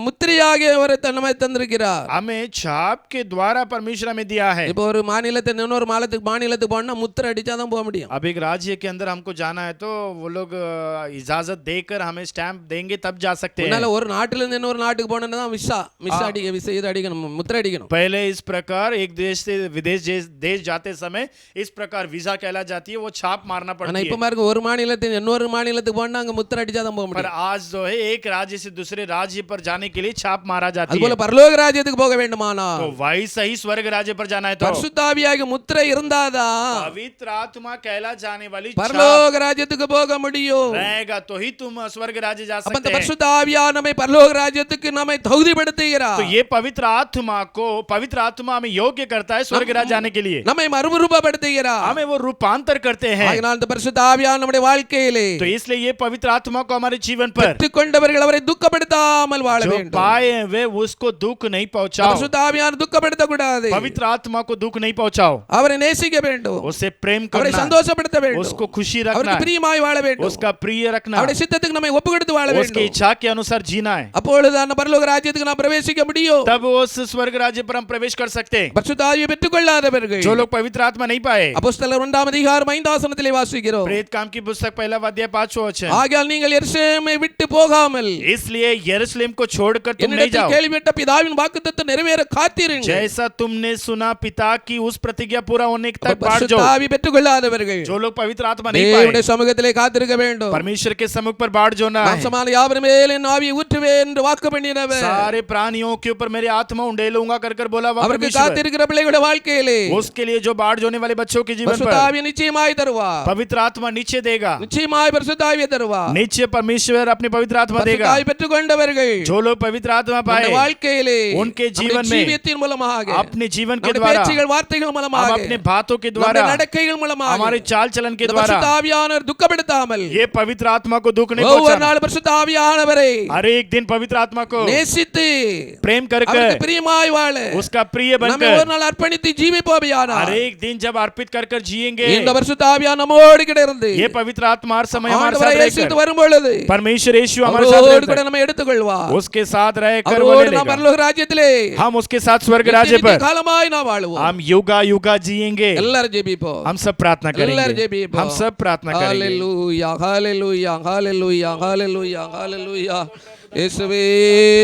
முத்திரையாக அவர் நம்மை தந்திருக்கிறார். हमें छाप के द्वारा परमेश्वर हमें दिया है। இப்போ ஒரு மாநிலத்தை இன்னொரு மாநிலத்துக்கு போனா முத்திரை அடிச்சாதான் போக முடியும். अब एक राज्य के अंदर हमको जाना है तो वो लोग इजाजत देकर हमें स्टैंप देंगे तब जा सकते हैं। ஒரு நாட்டில இருந்து இன்னொரு நாட்டுக்கு போனா தான் விசா இது அடிக்கணும், முத்திரை அடிக்கணும். पहले इस प्रकार एक देश से विदेश देश जाते समय इस प्रकार वीजा कहला जाती है, वो छाप मारना ஆனா पड़ती இப்ப है। பாருங்க, ஒரு மாநிலத்தின் இன்னொரு மாநிலத்துக்கு போனா அங்க முத்திரை அடிச்சாதான் போக पर முடியும். आज जो है एक राज्य से दूसरे राज्य पर जाने के लिए छाप मारा जाती அதுபோல है। பரலோக ராஜ்யத்துக்கு போக வேண்டுமானா तो वैसा ही स्वर्ग राज्य पर जाना है तो பரிசுத்த ஆவியாகிய முத்திரை இருந்தாதான் पवित्र आत्मा कहला जाने वाली छाप பரலோக ராஜ்யத்துக்கு போக முடியும். रहेगा तो ही तुम स्वर्ग राज्य जा அப்ப அந்த सकते हैं। பரிசுத்த ஆவியானவர் நம்மை பரலோக ராஜ்யத்துக்கு நம்மை தகுதிப்படுத்துகிறார். तो ये पवित्र आत्मा हमें योग्य करता है स्वर्ग राज्य जाने के लिए, நம்மை மறுரூபப்படுத்துகிறார். हमें वो रूपांतर करते हैं। ஆகையால் அந்த பரிசுத்த ஆவியானவர் நம்முடைய வாழ்க்கையிலே तो इसलिए ये पवित्र आत्मा को हमारे जीवन पर பெற்றுக்கொண்டவர்கள் அவரை துக்கப்படுத்தாமல் வாழ जो வேண்டும். पाए वे उसको दुख नहीं पहुंचाओ। பரிசுத்த ஆவியானவர் துக்கப்படுத்த கூடாது. पवित्र आत्मा को दुख नहीं पहुंचाओ, அவரை நேசிக்க வேண்டும், उससे प्रेम அவரை करना, சந்தோஷப்படுத்த வேண்டும், उसको खुशी रखना, அவருக்கு பிரியமாய் வாழ வேண்டும், उसका प्रिय रखना, அவருடைய சித்தத்துக்கு நம்மை ஒப்புக்கொடுத்து வாழ उसकी வேண்டும். इच्छा के अनुसार जीना है। அப்பொழுது அந்த பரலோக ராஜ்யத்துக்கு நாம் பிரவேசிக்க முடியும். तब उस स्वर्ग राज्य पर हम प्रवेश कर सकते हैं। பரிசுத்த ஆவியை பெற்றுக்கொள்ளாதவர்கள் जो लोग पवित्र आत्मा नहीं पाए, அப்போஸ்தலர் 1ஆம் அதிகாரம் 5ஆம் வசனத்திலே வாசிக்கிறோம். प्रेरित काम की पुस्तक 1वां अध्याय 5वां वचन। ஆகையால் நீங்கள் எருசலேமை விட்டு போகாமல் इसलिए यरूशलेम को छोड़कर तुम नहीं என்னிடத்தில் जाओ, கேள்விப்பட்ட பிதாவின் வாக்குத்தத்தம் நிறைவேற காத்திருங்கள். जैसा तुमने सुना पिता की उस प्रतिज्ञा पूरा होने तक बाट பரிசுத்த जाओ। ஆவி பெற்றுக்கொள்ளாதவர்கள் जो लोग पवित्र आत्मा नहीं தேவனுடைய पाए, சமூகத்திலே காத்திருக்க வேண்டும். परमेश्वर के सम्मुख पर बाट जोना है। மாம்சமான யாவர் மேல் என் ஆவியை ஊற்றுவேன் என்று வாக்கு பண்ணினவர் सारे प्राणियों के ऊपर मेरी आत्मा उंडेलूंगा कर बोला हुआ அவருக்கு परमेश्वर। காத்திருக்கிற பிள்ளைகளுடைய வாழ்க்கையிலே उसके लिए जो बाट जोने वाले बच्चों के जीवन பரிசுத்த पर ஆவியை நிச்சயமாய் தருவார். पवित्र आत्मा नीचे देगा, நிச்சயமாய் பரிசுத்த ஆவியை தருவார். नीचे परमेश्वर अपनी पवित्र आत्मा பரிசுத்த देगा। ஆவி பெற்றுக்கொண்டவர்கள் जो लोग पवित्र आत्मा நம்முடைய पाए, வாழ்க்கையிலே उनके जीवन நம்முடைய में ஜீவியத்தின் மூலமாக अपने जीवन के நம்முடைய द्वारा, பேச்சுகள் வார்த்தைகள் हम மூலமாக अपने बातों के நம்முடைய द्वारा, நடக்கைகள் மூலமாக हमारे चाल चलन के இந்த द्वारा பரிசுத்த ஆவியானவர் துக்கப்படுத்தாமல் ये पवित्र आत्मा को दुख नहीं ஒவ்வொரு पहुंचाना। நாள் பரிசுத்த ஆவியானவரை हर एक दिन पवित्र आत्मा को நேசித்து प्रेम कर அவருக்கு பிரியமாய் வாழ उसका प्रिय நம்மை बनकर ஒரு நாள் அர்ப்பணித்து ஜீவிப்போமையானார். हर एक दिन जब अर्पित कर जिएंगे, இந்த பரிசுத்த ஆவியானவர் நம்மோடு கூட இருந்து ये पवित्र आत्मा हर समय हमारे ஆண்டவரை साथ இயேசுவித்து रहकर, வரும் பொழுது परमेश्वर यीशु हमारे साथ அவரோடு रहकर, கூட நம்மை எடுத்துக்கொள்வார். उसके साथ रहकर वो அவரோடு ले நாம் लेगा। பரலோக ராஜ்யத்திலே हम उसके साथ स्वर्ग राज्य நித்திய पर காலமாய் நாம் வாழுவோம். हम युगा युगा जिएंगे। எல்லாரும் ஜெபிப்போம். हम सब प्रार्थना எல்லாரும் करेंगे, ஜெபிப்போம். हम सब प्रार्थना करेंगे। ஹalleluya ஹalleluya ஹalleluya ஹalleluya ஹalleluya இயேசுவே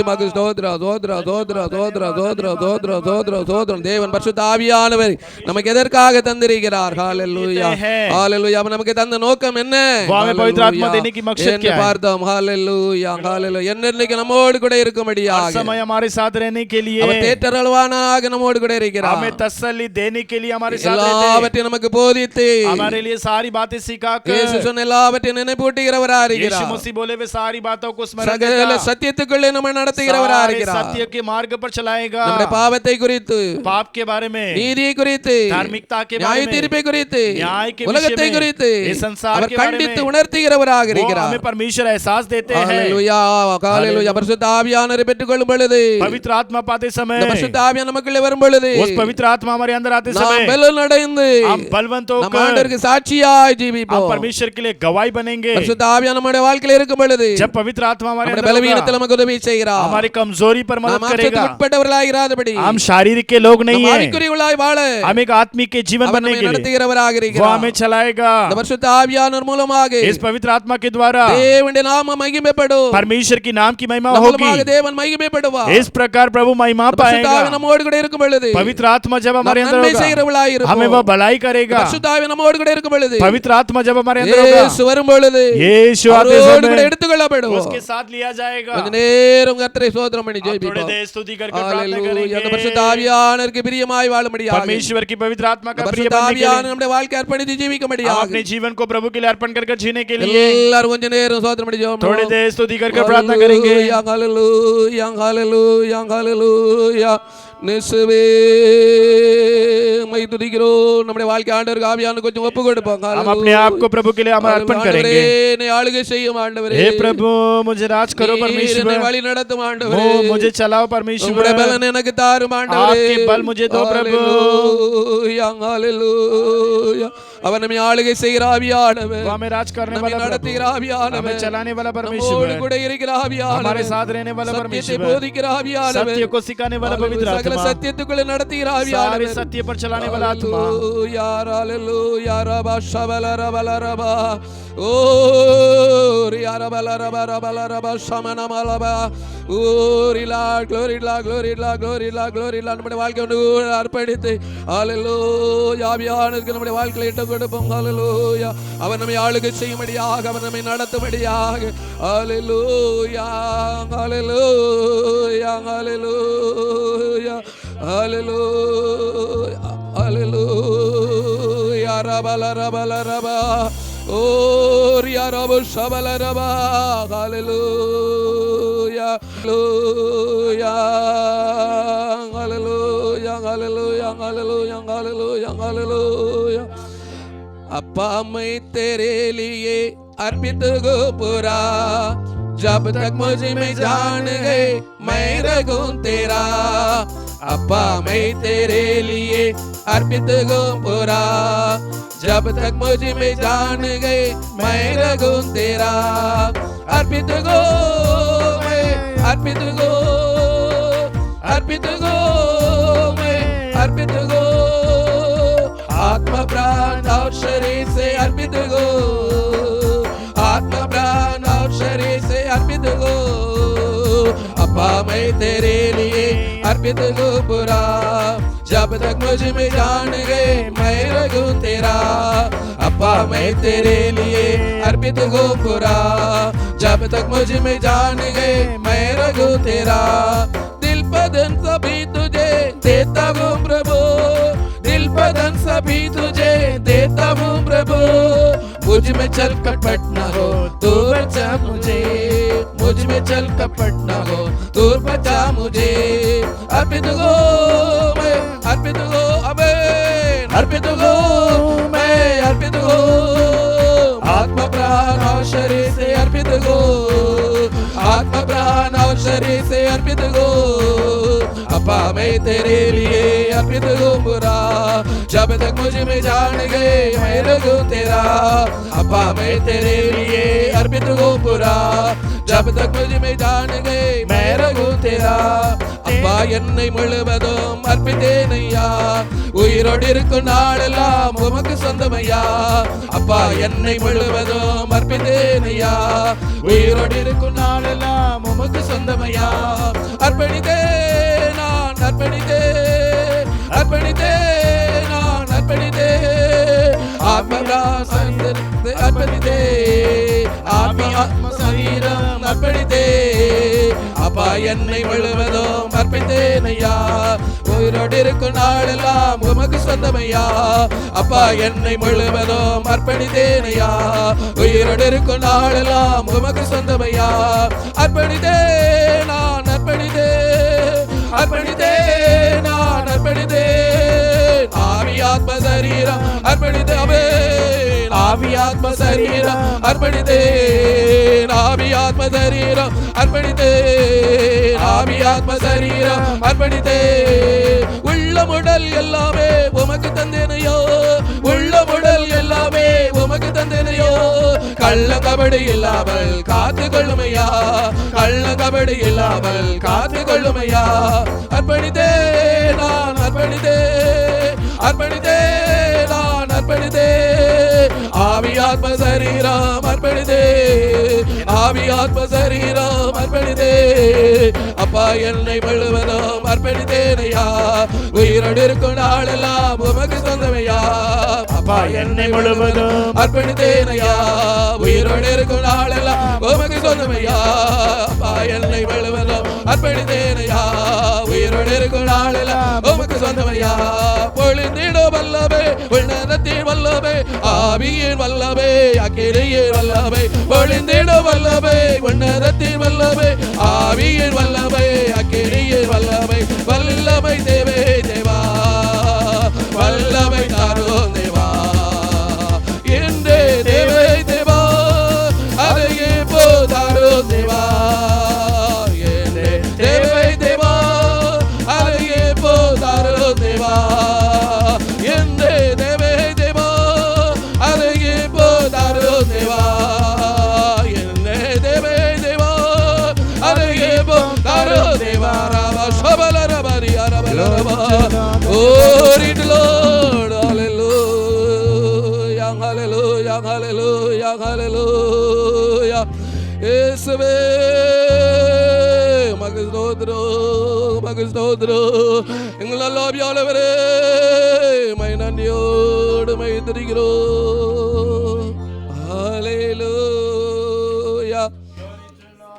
மக்கு ஸ்தோத்திரம் ஸ்தோத்திரம் ஸ்தோத்திரம் ஸ்தோத்திரம் ஸ்தோத்திரம் ஸ்தோத்திரம் ஸ்தோத்திரம் ஸ்தோத்திரம். தேவன் பரிசுத்த ஆவியானவர் நமக்கு எதற்காக தந்திருக்கிறார்? ஹalleluya ஹalleluya. நமக்கு தந்த நோக்கம் என்ன? पवित्र आत्मा देने की मकसद क्या है? பார்த்தோம். ஹalleluya ஹalleluya. என்னென்னைக்கு நம்மோடு கூட இருக்கும்படியாக, हर समय हमारे साथ रहने के लिए, அவர் தேற்றரவானாக நம்மோடு கூட இருக்கிறார். हमें तसल्ली देने के लिए हमारे साथ रहते हैं, எல்லாவற்றையும் நமக்கு போதித்து हमारे लिए सारी बातें सिखाकर, இயேசு சொன்ன எல்லாவற்றையும் நினைப்பூட்டுகிறவராக यीशु இருக்கிறார். मसीह बोले वे सारी बातों को स्मरण சகல देगा, சத்தியத்துக்குள்ளே நம்மை நடத்துகிறவராக सारे இருக்கிறார். सत्य के मार्ग पर चलाएगा, நம்முடைய பாவத்தை குறித்து, पाप के बारे में, நீதியை குறித்து, धार्मिकता के நியாய बारे में, தீர்ப்பை குறித்து, न्याय के உலகத்தை विषय में, குறித்து इस संसार அவர் के बारे கண்டித்து में உணர்த்துகிறவராக वो இருக்கிறார். हमें परमेश्वर एहसास देते हैं। ஹalleluya ஹalleluya. பரிசுத்த ஆவியானவரை பெற்றுக்கொள்ளும் பொழுது, पवित्र आत्मा पाते समय, இந்த பரிசுத்த ஆவியானவர் நமக்குள்ளே வரும் பொழுது, उस पवित्र आत्मा हमारे अंदर आते நாம் समय பலன் அடைந்து हम बलवंत நம்ம होकर ஆண்டவருக்கு சாட்சியாய் हम ஜீவிப்போம். परमेश्वर के लिए गवाही बनेंगे। பரிசுத்த ஆவியானவர் நம்முடைய வாழ்க்கையில் இருக்கும் பொழுது, जब पवित्र आत्मा हमारे நம்முடைய अंदर பலவீனத்தில் होगा, நமக்கு உதவி செய்கிறார். हमारी कमजोरी पर मदद நாம் करेगा। மாம்சத்துக்கு உட்பட்டவர்களாய் இராதபடி हम शारीरिक के लोग नहीं நாம் हैं, ஆவிக்குரியவர்களாய் வாழ हम एक आत्मिक के जीवन அவர் बनने நம்மை के लिए நடத்துகிறவராக वो இருக்கிறார். हमें चलाएगा। இந்த பரிசுத்த ஆவியானவர் மூலமாக इस पवित्र आत्मा के द्वारा தேவனுடைய நாமம் மகிமைப்படும். परमेश्वर की नाम की महिमा நம் होगी। மூலமாக தேவன் மகிமைப்படுவார். इस प्रकार प्रभु महिमा இந்த பரிசுத்த ஆவி पाएगा। நம்மோடு கூட இருக்கும் பொழுது, पवित्र आत्मा जब हमारे நாம் अंदर நன்மை होगा, செய்கிறவர்களாய் இருப்போம். हमें वह भलाई இந்த करेगा। பரிசுத்த ஆவி நம்மோடு கூட இருக்கும் பொழுது, पवित्र आत्मा जब हमारे अंदर होगा, இயேசு வரும் பொழுது यीशु आते அவரோடு கூட समय எடுத்துக்கொள்ளப்படுவோம். उसके साथ लिया जाएगा। கொஞ்ச நேரம் கர்த்தரை ஸ்தோத்திரம் பண்ணி आप थोड़ी ஜெபிப்போம். देर स्तुति करके प्रार्थना ஹalleluya. இந்த பரிசுத்த करेंगे। ஆவியானவருக்கு பிரியமாய் வாழும்படியாக, परमेश्वर की पवित्र आत्मा का प्रिय பரிசுத்த बनने के लिए ஆவியானவர் நம்முடைய வாழ்க்கை அர்ப்பணித்து हम ஜீவிக்கும்படியாக अपने जीवन को प्रभु के लिए अर्पण कर जीने के लिए எல்லாரும் கொஞ்ச நேரம் ஸ்தோத்திரம் பண்ணி ஜெபிப்போம். थोड़ी देर स्तुति करके प्रार्थना करेंगे। ஹalleluya ஹalleluya ஹalleluya. இயேசுவே மை துதிக்கிறோம். நம்முடைய வாழ்க்கை ஆண்டவருக்கு ஆவியானவருக்கு கொஞ்சம் ஒப்பு கொடுப்போம். हम अपने आप को प्रभु के लिए हम अर्पण करेंगे। என்னை ஆளுகை செய்யும் ஆண்டவரே, हे प्रभु मुझे राज करो என்னை परमेश्वर, வழி நடத்தும் ஆண்டவரே, वो मुझे चलाओ உம்முடைய परमेश्वर, பலன் எனக்கு தாரும் ஆண்டவரே. आपके बल मुझे दो प्रभु। ஹalleluya ஹalleluya. அவர் நம்மை ஆளுகை செய்கிற ஆவியானவர், वो हमें राज करने நம்மை वाला நடத்துகிற प्रभु, ஆவியானவர், हमें चलाने वाला நம்மோடு परमेश्वर, கூட இருக்கிற ஆவியானவர், हमारे साथ रहने वाला சத்தியத்தை परमेश्वर, போதிக்கிற ஆவியானவர், सत्य को सिखाने वाला पवित्र சகல आत्मा, சத்தியத்துக்குள்ள நடத்துகிற सारे ஆவியானவர். सत्य पर चलाने वाला आत्मा। ஹalleluya ஹalleluya. ரபா ஷபல ரபல ரபா ஓ ரியா ரபல ரப ரபல ரப ஷமன மலபா ஓ Rela glory la glory la glory la glory la. நம்முடைய வாழ்க்கையை ஒன்று அர்ப்பணித்து ஹalleluya ஆவியானவருக்கு நம்முடைய வாழ்க்கையை இட்டு கொடுப்போம். ஹalleluya. அவர் நம்மை ஆளுகை செய்யும்படியாக, அவர் நம்மை நடத்தும்படியாக. ஹalleluya ஹalleluya ஹalleluya ஹalleluya ஹalleluya. ரபல ரபல ரபா ஓ ரியா ரப ஷபல ரபா ஹalleluya ஹalleluya ஹalleluya ஹalleluya ஹalleluya ஹalleluya ஹalleluya. அப்பா मैं तेरे लिए अर्पित हो पूरा, जब तक मुझे में जान गए मैं रहूं तेरा. அப்பா मैं तेरे लिए अर्पित हो पूरा, जब तक मुझे में जान गए मैं रहूं तेरा. अर्पित हो मैं अर्पित हो अर्पित हो मैं अर्पित हो, आत्मा प्राण और शरीर से अर्पित हो, आत्मा प्राण और शरीर से अर्पित हो. अब्बा मैं तेरे लिए अर्पित हो पूरा, जब तक मुझे में जान गए मैं रहूं तेरा. अब्बा मैं तेरे लिए अर्पित हो पूरा, जब तक मुझे में जान गए मैं रहूं तेरा. दिल बदन सभी तुझे देता हूँ प्रभु, दिल बदन सभी तुझे देता हूँ प्रभु. मुझ में चल कपट न हो तू बचा मुझे, मुझ में चल कपट न हो तू बचा मुझे. अर्पित हो मैं अर्पित हो अबे अर्पित हो मैं अर्पित हो, आत्मा प्राण और शरीर से अर्पित हो, आत्मा प्राण और शरीर से अर्पित हो. अब्बा मैं तेरे लिए अर्पित हूँ पूरा, जब तक मुझ में जान गए मैं रखूं तेरा। अब्बा मैं तेरे लिए अर्पित हूँ पूरा, जब तक मुझ में जान गए मैं रखूं तेरा। அப்பா என்னை முழுவதும் அர்ப்பித்தேன் ஐயா, உயிரோடு இருக்கும் நாளெல்லாம் உமக்கு சொந்தமையா. அப்பா என்னை முழுவதும் அர்ப்பித்தேன் ஐயா, உயிரோடு இருக்கும் நாளெல்லாம் உமக்கு சொந்தமையா. அர்ப்பணித்தேன் நான் அர்ப்பணித்தேன், அர்ப்பணித்தேன் நான் அர்ப்பணித்தேன், ஆத்மா சரீரத்தை அர்ப்பணித்தேன், ஆத்மா சரீரம் அர்ப்பணித்தேன். அப்பா என்னை முழுவதும் அர்ப்பித்தேன் ஐயா, உயிரோடு இருக்கும் நாளெல்லாம் உமக்கு சொந்தமையா. அப்பா என்னை முழுவதும் அர்ப்பணித்தேன் ஐயா, உயிரோடு இருக்கும் நாளெல்லாம் உமக்கு சொந்தமையா. அர்ப்பணித்தேன் நான் அர்ப்பணித்தேன், அர்ப்பணித்தேன் நான் அர்ப்பணித்தேன், ஆவி ஆத்ம சரீரம் அர்ப்பணித்தேன், ஆவி ஆத்ம சரீரம் அர்ப்பணித்தேன், ஆவி ஆத்ம சரீரம் அர்ப்பணித்தேன், ஆவி ஆத்ம சரீரம் அர்ப்பணித்தேன். உள்ளமுடல் எல்லாமே உமக்கு தந்தேனையோ, உள்ளமுடல் எல்லாமே உமக்கு தந்தேனையோ. கள்ள கபடி இல்லாமல் காத்து கொள்ளுமையா, கள்ள கபடி இல்லாமல் காத்து கொள்ளுமையா. அர்ப்பணித்தேன் நான் அர்ப்பணித்தேன், அர்ப்பணித்தேன் நான் அர்ப்பணித்தேன், ஆவி ஆத்ம சரீரம் அர்ப்பணித்தேன், ஆவி ஆத்ம சரீரம் அர்ப்பணித்தேன். அப்பா என்னை முழுவதும் அர்ப்பணித்தேன் ஐயா, உயிரோடு இருக்கும் நாளெல்லாம் உமக்கு சொந்தமையா. அப்பா என்னை முழுவதும் அர்ப்பணித்தேன் ஐயா, உயிரோடு இருக்கும் நாளெல்லாம் உமக்கு சொந்தமையா. அப்பா என்னை முழுவதும் அர்ப்பணித்தேன் ஐயா, உயிரோடு இருக்கும் நாளெல்லாம் உமக்கு சொந்தமையா. பொழிந்திடோ வல்லமே உன்னதத்தின் வல்லமே, ஆவியின் வல்லமே அக்கினியின் வல்லமே, பொழிந்திடோ வல்லமே உன்னதத்தின் வல்லமே, ஆவியின் வல்லமே அக்கினியின் வல்லமை. வல்லமை தேவே தேவா, வல்லமை தாரும் தேவா, என்றே தேவை தேவா, அதையே போதாரும் தேவா, என்றே தேவை தேவா, அதையே போதாரும் தேவா, என்றே தேவை தேவா, அதையே போதாரும் தேவா, என்னே தேவை தேவா, அதையே போதாரும் தேவா. ராமா சபல ரபரி அரபல ரபா, glory to Lord, hallelujah, hallelujah, hallelujah, hallelujah. இயேசுவே மகிழ் ஸ்தோத்திரம், மகிழ் ஸ்தோத்திரம். எங்கள் நல்ல ஆவியானவரே மை நன்றியோடு மை துதிக்கிறோம். ஹalleluya.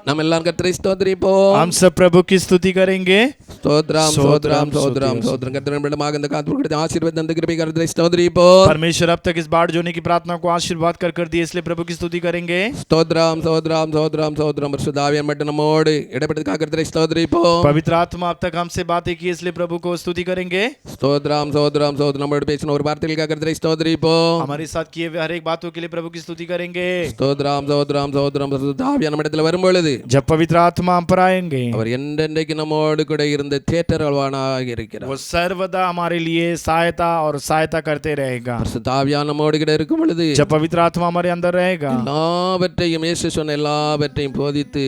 நம்ம எல்லாரும் கர்த்தரை ஸ்தோத்திரிப்போம். हम सब प्रभु की स्तुति करेंगे. ஸ்தோத்திரம் ஸ்தோத்திரம் ஸ்தோத்திரம் ஸ்தோத்திரம். கர்த்தரின் பிள்ளையாக இந்த காத்து கொடுத்த ஆசீர்வாதம் தந்த கிருபை கர்த்தரை ஸ்தோத்திரிப்போம். परमेश्वर अब तक इस बाढ़ जोने की प्रार्थना को आशीर्वाद कर दिए, इसलिए प्रभु की स्तुति करेंगे. ஸ்தோத்திரம் ஸ்தோத்திரம் ஸ்தோத்திரம் ஸ்தோத்திரம். பரிசுத்த ஆவியானவர் மட்டும் நம்மோடு இடைப்பட்டதுக்காக கர்த்தரை ஸ்தோத்திரிப்போம். पवित्र आत्मा अब तक हमसे बातें की, इसलिए प्रभु को स्तुति करेंगे. ஸ்தோத்திரம் ஸ்தோத்திரம் ஸ்தோத்திரம். நம்மோடு பேசின ஒரு வார்த்தைகளுக்காக கர்த்தரை ஸ்தோத்திரிப்போம். हमारे साथ किए हुए हर एक बातों के लिए प्रभु की स्तुति करेंगे. ஸ்தோத்திரம் ஸ்தோத்திரம் ஸ்தோத்திரம். பரிசுத்த ஆவியானவர் இடத்துல வரும்பொழுது जब पवित्र आत्मा हम पर आएंगे, அவர் என்றென்றைக்கு நம்மோடு கூட இருந்த தேற்றரவானாக இருக்கிறார். वो सर्वदा हमारे लिए सहायता और सहायता करते रहेगा. பரிசுத்த ஆவியானவர் நம்மோடு கூட இருக்கும் பொழுது जब पवित्र आत्मा हमारे अंदर रहेगा, எல்லாவற்றையும் இயேசு சொன்ன எல்லாவற்றையும் போதித்து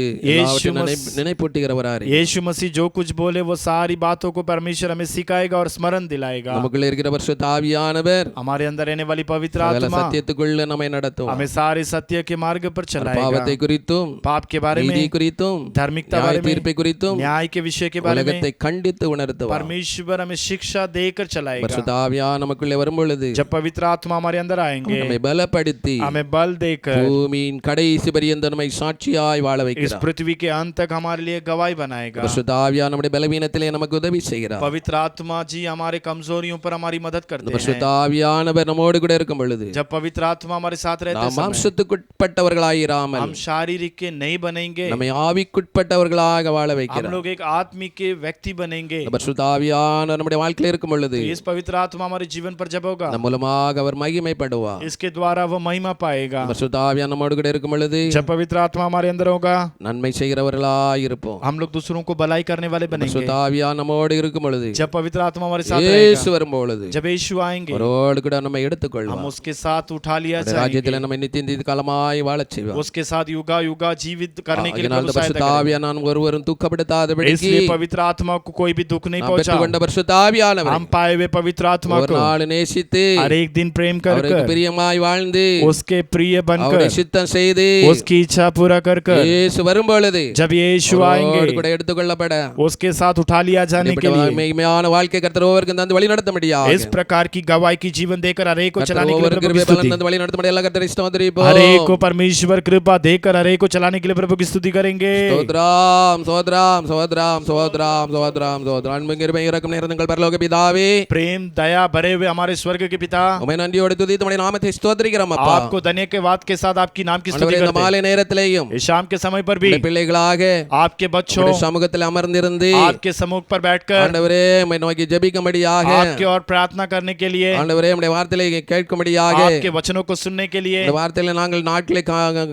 நினைப்பூட்டுகிறவரார். यीशु मसीह जो कुछ बोले वो सारी बातों को परमेश्वर हमें सिखाएगा और स्मरण दिलाएगा. நமக்குள்ள இருக்கிற பரிசுத்த ஆவியானவர் हमारे अंदर रहने वाली पवित्र சகல आत्मा சத்தியத்துக்குள்ள நம்மை நடத்தும். हमें सारे सत्य के मार्ग पर चलाएगा. பாவத்தை குறித்தும் पाप के बारे में, நீதி குறித்தும் धार्मिकता बारे में, தீர்ப்பை குறித்தும் न्याय के विषय के बारे में உலகத்தை கண்டித்து உணர்த்துவார். परमेश्वर हमें शिक्षा देकर चलाएगा. பரிசுத்த ஆவியானவர் நமக்குள்ளே வரும் பொழுது जब पवित्र आत्मा हमारे अंदर आएंगे, நம்மை பலப்படுத்தி हमें बल देकर பூமியின் கடைசி பரியந்த நம்மை சாட்சியாய் வாழ इस வைக்கிறார். पृथ्वी के अंत तक हमारे लिए गवाही बनाएगा. பரிசுத்த ஆவியானவர் நம்முடைய பலவீனத்திலே நமக்கு உதவி செய்கிறார். पवित्र आत्मा जी हमारे कमजोरियों पर हमारी मदद करते பரிசுத்த हैं. ஆவியானவர் நம்மோடு கூட இருக்கும் பொழுது जब पवित्र आत्मा हमारे साथ रहते நாம் समय மாம்சத்துக்குட்பட்டவர்களாயிராமல் हम शारीरिक के नहीं बनेंगे, बनेंगे, நம்மை ஆவிக்குட்பட்டவர்களாக வாழ हम வைக்கிறார். लोग एक आत्मिक के व्यक्ति बनेंगे। இந்த பரிசுத்த ஆவியானவர் நம்முடைய வாழ்க்கையில் இருக்கும் பொழுது इस पवित्र आत्मा हमारे जीवन पर जब होगा, நம் மூலமாக அவர் மகிமைப்படுவார். इसके द्वारा वो महिमा पाएगा। பரிசுத்த ஆவியானவர் நம்மோடு கூட இருக்கும் பொழுது जब पवित्र आत्मा हमारे अंदर होगा, நன்மை செய்கிறவர்களாய் இருப்போம். हम लोग दूसरों को भलाई करने वाले बनेंगे। பரிசுத்த ஆவியானவர் நம்மோடு இருக்கும் பொழுது, जब पवित्र आत्मा हमारे साथ இயேசு रहेगा, வரும் பொழுது जब यीशु आएंगे, அவரோடு கூட நம்மை हम எடுத்துக்கொள்வார். उसके साथ उठा लिया அவருடைய जाएंगे, ராஜ்யத்தில் நம்மை நித்திய காலமாய் வாழச் செய்வார். उसके साथ युगा युगा जीवित करने के लिए அதனால் प्रभु இந்த பரிசுத்த सहायता करेगा। ஆவியானவர் ஒருவரும் துக்கப்படுத்தாதபடிக்கு इसलिए पवित्र आत्मा को कोई भी दुख नहीं நாம் पहुंचा। பெற்றுக்கொண்ட பரிசுத்த ஆவியானவர் हम पाए हुए पवित्र आत्मा ஒரு को நாள் நேசித்து हर एक दिन प्रेम कर அவருக்கு कर, பிரியமாய் வாழ்ந்து उसके प्रिय बनकर, அவருடைய சித்தம் செய்து उसकी इच्छा पूरा कर कर, இயேசு வரும் பொழுது जब यीशु அவரோடு आएंगे, கூட எடுத்துக்கொள்ளப்பட उसके साथ उठा लिया जाने के लिए, மெய்மையான வாழ்க்கை கர்த்தர் ஒவ்வொருவருக்கும் தந்து வழி நடத்த முடியாது. इस प्रकार की गवाही की जीवन देकर हरेक को கர்த்தர் चलाने के लिए ஒவ்வொரு प्रभु की கிருபை स्तुति, பலன் தந்து வழி நடத்த முடியாது. கர்த்தரை ஸ்தோத்திரிப்போம். हरेक को परमेश्वर कृपा देकर हरेक को चलाने के लिए प्रभु की स्तुति करेंगे। ஸ்தோத்திரம் ஸ்தோத்திரம் ஸ்தோத்திரம் ஸ்தோத்திரம் ஸ்தோத்திரம் ஸ்தோத்திரம். அன்பும் கிருபையும் இரக்கம் நிறைந்த பரலோக பிதாவே, प्रेम दया भरे हुए हमारे स्वर्ग के पिता, உம்மை நன்றியோடு துதித்து உம்முடைய நாமத்தை ஸ்தோத்திரிக்கிறோம் அப்பா. आपको धन्यवाद के साथ आपकी नाम की स्तुति ஆண்டவரே, இந்த करते மாலை நேரத்திலேயும் हैं। इस शाम के समय पर भी உம்முடைய பிள்ளைகளாக आपके बच्चों உம்முடைய சமூகத்தில் அமர்ந்திருந்து आपके सम्मुख पर बैठकर ஆண்டவரே உம்மை நோக்கி ஜெபிக்கும்படியாக, आपके और प्रार्थना करने के लिए, ஆண்டவரே உம்முடைய வார்த்தையை கேட்கும்படியாக, आपके वचनों को सुनने के लिए, இந்த வார்த்தையில நாங்கள் நாட்களை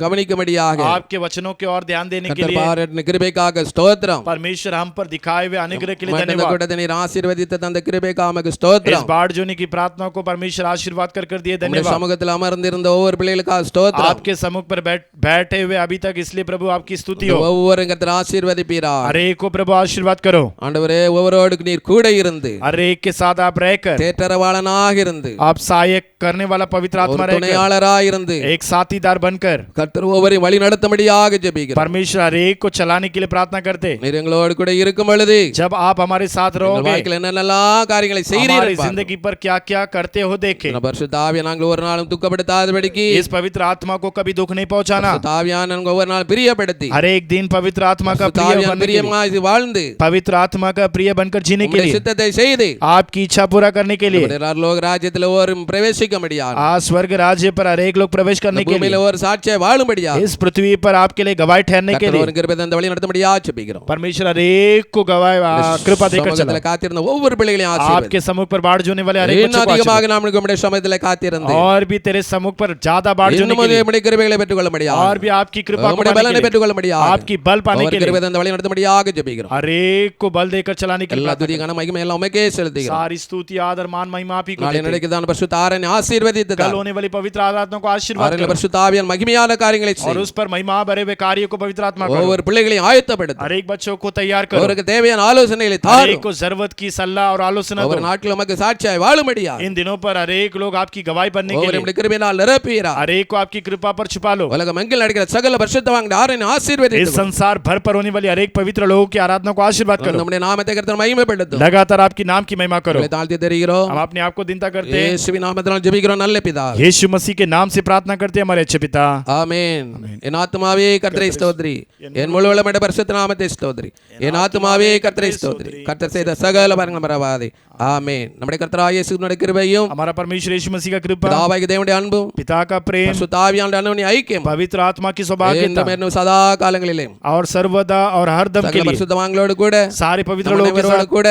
கவனிக்கும்படியாக आपके वचनों की ओर ध्यान देने के கர்த்தர் लिए பாராட்டின கிருபைக்காக ஸ்தோத்திரம். परमेश्वर हम पर दिखाए हुए अनुग्रह के लिए மற்ற धन्यवाद। கூட்டத்தை நீர் ஆசீர்வதித்த தந்த கிருபைக்காக உமக்கு इस ஸ்தோத்திரம். बाढ़ जोने की प्रार्थना को परमेश्वर आशीर्वाद कर दिए, உம்முடைய धन्यवाद। சமூகத்தில் அமர்ந்திருந்த ஒவ்வொரு பிள்ளைகளுக்காக ஸ்தோத்திரம். आपके सम्मुख पर बैठे हुए अभी तक, इसलिए प्रभु आपकी स्तुति हो। ஒவ்வொரு கர்த்தர் ஆசீர்வதிப்பீராக. हर एक को प्रभु आशीर्वाद करो, ஆண்டவரே ஒவ்வொருவருக்கு நீர் கூட இருந்து हर एक के साथ आप रहकर, தேற்றரவாளனாக இருந்து आप सहायक करने वाला पवित्र ஒரு आत्मा रहकर, துணையாளராக இருந்து एक साथीदार बनकर கர்த்தர் ஒவ்வொருவரையும் வழி நடத்தும்படியாக ஜெபிக்கிறோம். परमेश्वर हर एक को चलाने के लिए प्रार्थना करते। நீர் எங்களோடு கூட இருக்கும் பொழுது जब आप हमारे साथ எங்கள் रहोगे, வாழ்க்கையில் என்னென்னலாம் காரியங்களை हमारी செய்கிறீர்கள் जिंदगी पर क्या क्या करते हो देखे। பரிசுத்த ஆவியை நாங்கள் ஒரு நாளும் துக்கப்படுத்தாதபடிக்கு इस पवित्र आत्मा को कभी दुख नहीं पहुंचाना, பரிசுத்த ஆவியான ஒவ்வொரு நாள் பிரியப்படுத்தி हर एक दिन पवित्र आत्मा का பரிசுத்த प्रिय ஆவியான் बनने के लिए, பிரியமாய் வாழ்ந்து पवित्र आत्मा का प्रिय बनकर जीने के உம்முடைய लिए, சித்தத்தை செய்து आपकी इच्छा पूरा करने के लिए, லோக ராஜ்யத்தில் ஒரு பிரவேசிக்க முடியாது. आज स्वर्ग राज्य पर हर एक लोग प्रवेश करने के பூமியில लिए, ஒரு சாட்சியை வாழ முடியாது. इस पृथ्वी पर आपके लिए गवाही ठहरने के लिए ஒரு கிருபை தந்த வழி நடத்த முடியாது ஜெபிக்கிறோம். परमेश्वर हर एक को गवाही कृपा देकर चला। சமூகத்தில் காத்திருந்த ஒவ்வொரு பிள்ளைகளையும் ஆசீர்வதி. आपके सम्मुख पर बाढ़ जोने वाले हर एक இன்னும் बच्चों को அதிகமாக आशीर्वाद। நாம் நம்முடைய சமூகத்தில் காத்திருந்து और भी तेरे सम्मुख पर ज्यादा बाढ़ जोने இன்னும் के लिए, நம்முடைய கிருபைகளை பெற்றுக்கொள்ள முடியாது. और भी आपकी कृपा को நம்முடைய पाने பலனை के लिए, பெற்றுக்கொள்ள முடியாது. आपकी बल पाने के கிருபை लिए, தந்த வழி நடத்த முடியாது ஜெபிக்கிறோம். हर एक को बल देकर चलाने के लिए எல்லா प्रार्थना துதி கன மகிமை எல்லாம் உமக்கே செலுத்துகிறோம். सारी स्तुति आदर मान महिमा आप ही को நாளை देते हैं। நடக்குதான பரிசுத்த ஆராதனை ஆசீர்வதித்து कल होने वाली पवित्र आराधना को आशीर्वाद ஆராதனை करो, பரிசுத்த ஆவியான் மகிமையான காரியங்களை और செய். उस पर महिमा भरे हुए कार्यों को पवित्र आत्मा करो। ஒவ்வொரு பிள்ளைகளையும் ஆயத்தப்படுத்து. हर एक बच्चों को तैयार करो, அவருக்கு தேவையான ஆலோசனைகளை हर தாரும். एक को जरूरत की सलाह और आलोचना ஒவ்வொரு दो। நாட்களும் உமக்கு சாட்சியாய் வாழும்படியா इन दिनों पर हर एक लोग आपकी गवाही बनने के ஒவ்வொரு लिए, நம்முடைய கிருபையினால் நிரப்புவீரா. हर एक को आपकी कृपा पर छुपा लो। உலகம் எங்கில் நடக்கிற சகல பரிசுத்தவான்களுடைய ஆராதனை इस ஆசீர்வதித்து संसार भर पर होने वाली हर एक पवित्र लोगों की आराधना को आशीर्वाद करो। நம்முடைய நாமத்தை கர்த்தர் மகிமைப்படுத்தும். लगातार आपकी नाम की महिमा करो। உங்களை தாழ்த்தி தெரிகிறோம். हम अपने आप को दिनता करते हैं, இயேசுவின் நாமத்தினால் ஜெபிக்கிறோம் நல்ல பிதாவே. यीशु मसीह के नाम से प्रार्थना करते हैं हमारे अच्छे पिता। ஆமென். என் ஆத்துமாவே கர்த்தரை ஸ்தோத்திரி, என் முழு உள்ளமுடைய பரிசுத்த நாமத்தை ஸ்தோத்திரி. என் ஆத்துமாவே கர்த்தரை ஸ்தோத்திரி, கர்த்தர் செய்த சகல பாரங்களும் மறவாதே. ஆமென். நம்முடைய கர்த்தராகிய இயேசுவினுடைய கிருபையும் हमारा परमेश्वर यीशु मसीह का कृपा, பிதாவாகிய தேவனுடைய அன்பும் पिता का प्रेम, பரிசுத்த ஆவியானவருடைய அன்பின் ஐக்கியம் पवित्र आत्मा की सौभाग्यता என்றும் என்றும் சதா காலங்களிலே और सर्वदा और हरदम के சகல लिए பரிசுத்தவான்களோடு கூட सारे पवित्र நம்ம लोगों के அனைவரோடு साथ, கூட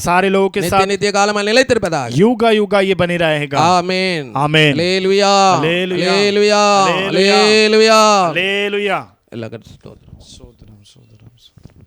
सारे लोगों के நித்திய साथ நித்திய காலமாக நிலைத்திருப்பதாக. युगा युगा ये बने रहेगा। ஆமென். आमेन। அல்லேலூயா. அல்லேலூயா. அல்லேலூயா. அல்லேலூயா. அல்லேலூயா. हालेलुया। எல்லா கர்த்தர் ஸ்தோத்திரம். सोदरम सोदरम सोदरम।